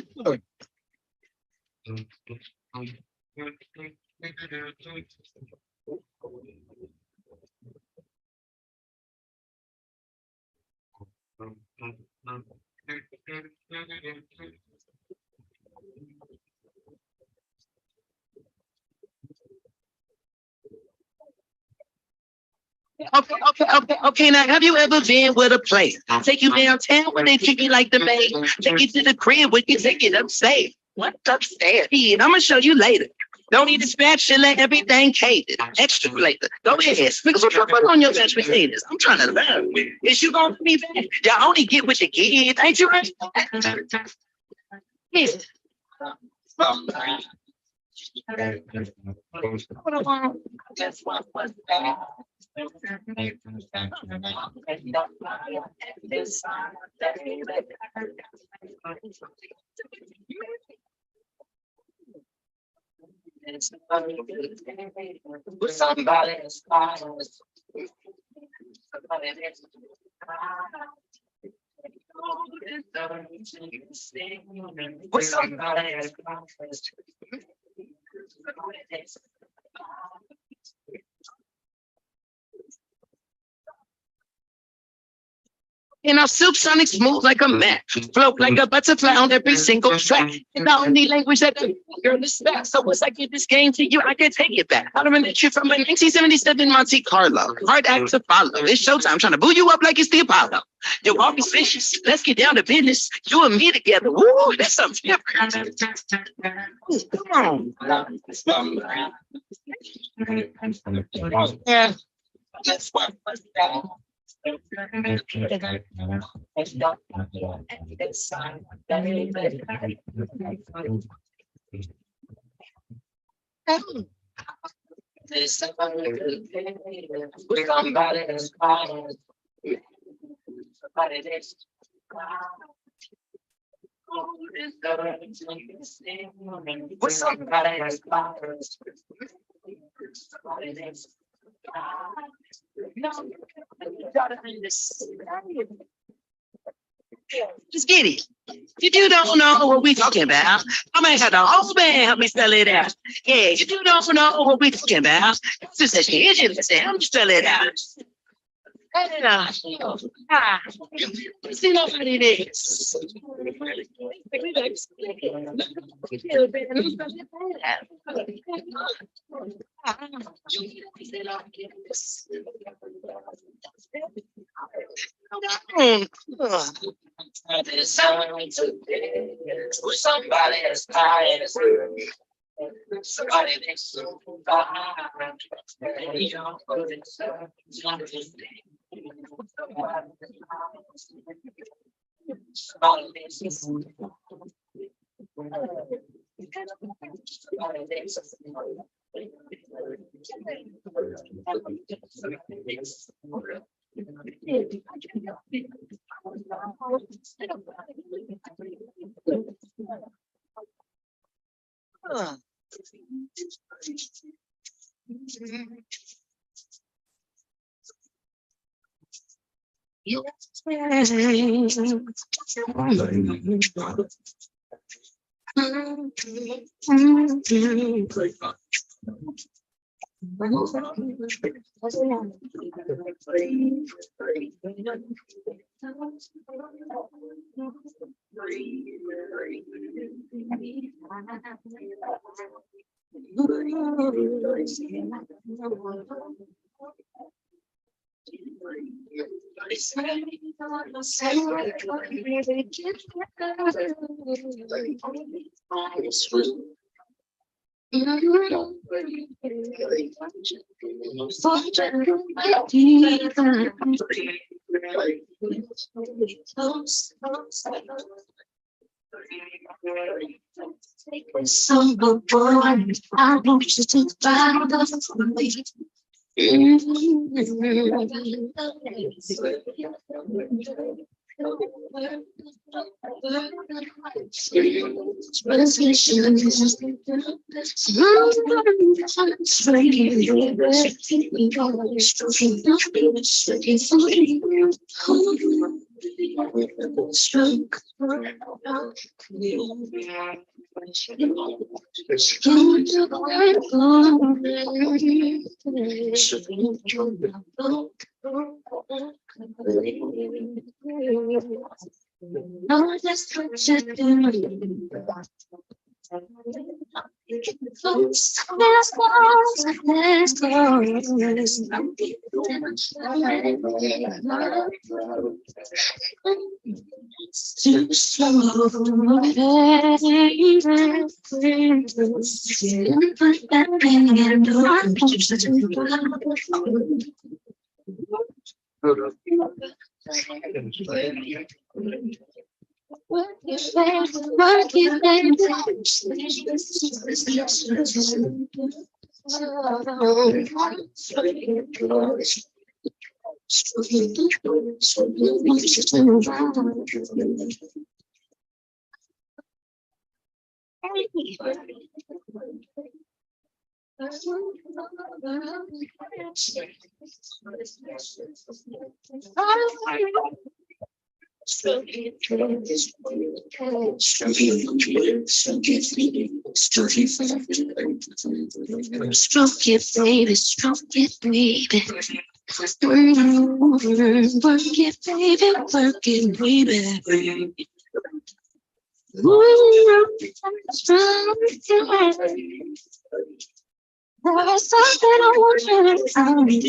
Okay. Now, have you ever been with a place? I'll take you downtown where they treat you like the maid. Take you to the crib where you take it upstairs. What upstairs? I'm gonna show you later. Don't need a spatula, everything catered. Extra later. Go ahead, stick some trouble on your best potatoes. I'm trying to learn. Is you gonna be back? Y'all only get what you get, ain't you right? Yes. With somebody else. With somebody else. And our supersonic smooth like a mat, float like a butterfly on every single track. And the only language that the girl is back. So once I give this game to you, I can take it back. I'm an entry from a 1977 Monte Carlo. Hard act to follow. It's showtime, trying to boo you up like it's the Apollo. You're always vicious. Let's get down to business. You and me together. Woo, that's something different. Come on. Yeah. That's what was that. Just get it. If you don't know what we talking about, I might have the whole band help me spell it out. Yeah, if you don't know what we talking about, just a shit, I'm just spell it out. See nobody there. Somebody is tired. Somebody is so I want you to find the no, that's what you do. Let's too slow. Put that thing in Stroke it, baby, stroke it, baby. Work it, baby, work it, baby. There's something I want you to tell me.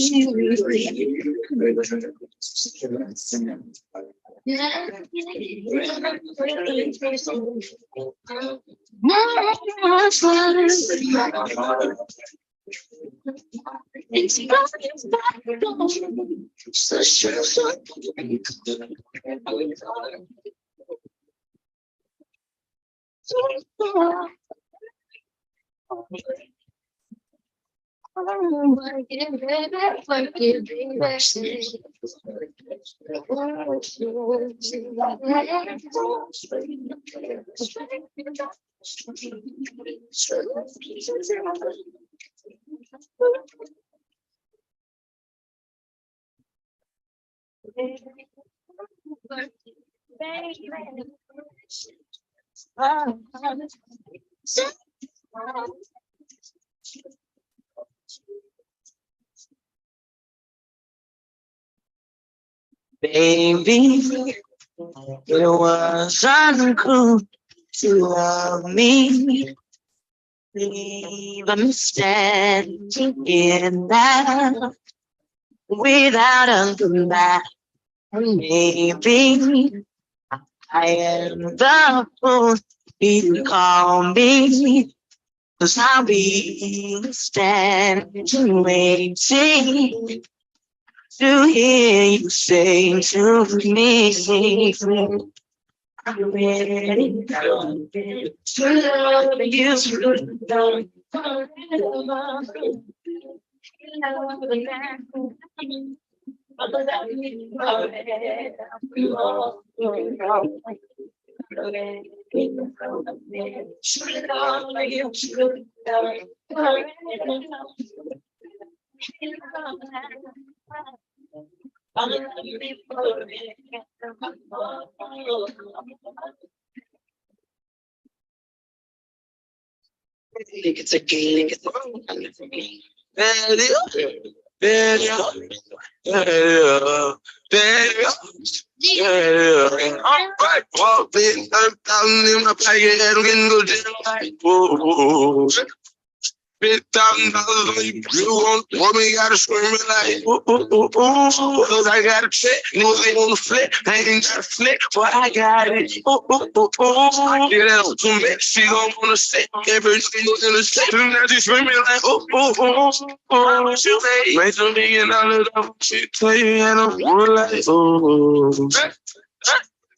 Baby, it was uncool to love me. Leave a mistake in that without a goodbye. Maybe I am the fool you call me. 'Cause I'll be standing waiting to hear you say to me, I'm ready to love you. It's a game. I'm back, walking, $30,000 in my pocket, I'm getting go like, whoa. $50,000 on you want me, gotta scream it like, ooh, ooh, ooh, ooh, cause I got a check, niggas ain't on the flip, I ain't got a flick, but I got it, ooh, ooh, ooh, ooh, get out to me, she gon' wanna say, everything in the state, now she screaming like, ooh, ooh, ooh, ooh, she made $1 million off, she tell you, and I'm like, ooh.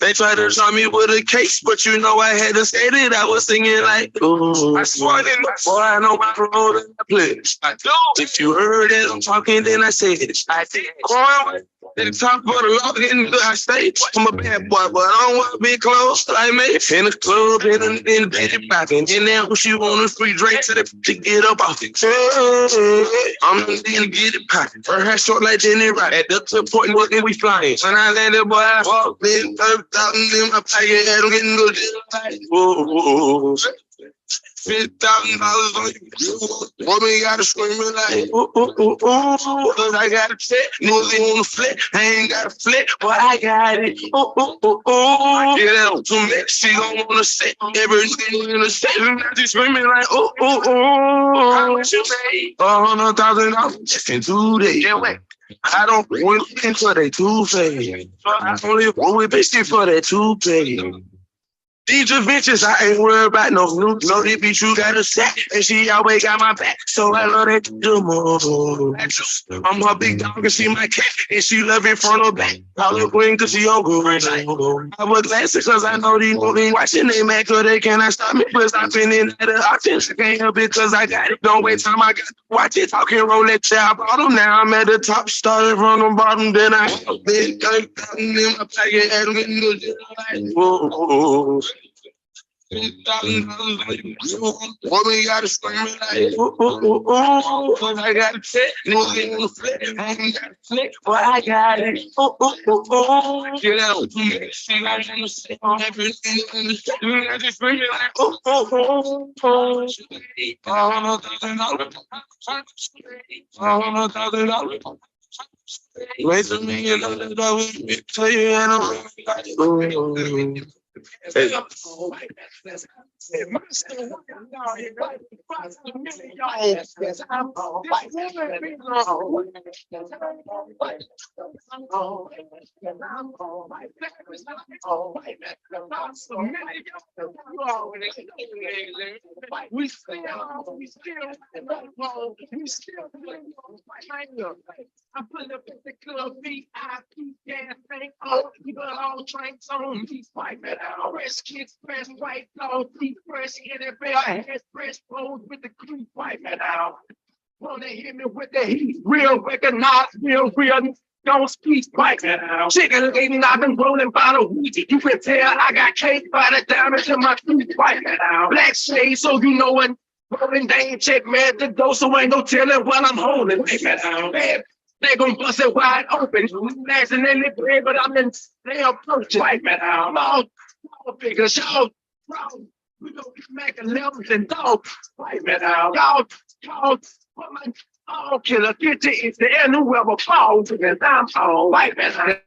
They tried to try me with a case, but you know I had to skate it. I was singing like, ooh. I swear it, boy, I know my role in the play. I do. If you heard it, I'm talking, then I said it. I did. At the top of the law, getting good, I stay. I'm a bad boy, but I don't want to be close like me. In the club, in the pocket. And now she want a free drink to get up off it. I'm gonna get it poppin'. Her hair short like Jenny Rock. At the point, when we flying. When I landed, boy, I walked in, 30,000 in my pocket, I'm getting good. Whoa. $50,000 on you. Woman gotta scream it like, ooh, ooh, ooh, ooh. Cause I got a check, niggas ain't on the flip. I ain't got a flip, but I got it. Ooh, ooh, ooh, ooh. Get out to me, she gon' wanna say everything in the state. And I just screaming like, ooh, ooh, ooh. How much you made? $100,000 just in 2 days. Yeah, wait. I don't look into they two-face. I only roll with bitches for that two-pay. These adventures, I ain't worried about no new. No, this bitch, you got a sack, and she always got my back. So I love that the most. I'm her big dog, and she my cat, and she love it front or back. Call her queen, cause she on good. I was classic, cause I know these movies watching they mad, cause they cannot stop me. Plus, I've been in at the auction. I can't help it, cause I got it. Don't wait time, I got it. Watch it, talking, roll that child bottom. Now I'm at the top, started from the bottom, then I been in my pocket, and I'm getting good. Whoa. Woman gotta scream it like, ooh, ooh, ooh, ooh. Cause I got a check, niggas ain't on the flip. I ain't got a flick, but I got it. Ooh, ooh, ooh, ooh. Get out to me, she got on the set, everything in the set. I just scream it like, ooh, ooh, ooh, ooh. $100,000. $100,000. Raise $1 million, tell you, and I'm like, ooh. Hey. I put up at the club, VIP, gas tank, all people all drinks on these white men. Fresh kicks, fresh white clothes, deep fresh NFL, head fresh clothes with the creep white men out. Wanna hit me with the heat, real recognize, real, don't speak white men out. Chicken eating, I've been rolling by the week. You can tell I got cake by the damage in my feet white men out. Black shade, so you know when rolling, they ain't check, man, the dose, so ain't no telling what I'm holding white men out. They gon' bust it wide open. Flashing in the bread, but I'm in they approach white man. I'm all figure show. We gon' make 11s and dogs. White man. Y'all, put my all killer 50 is the end whoever falls. I'm all white man.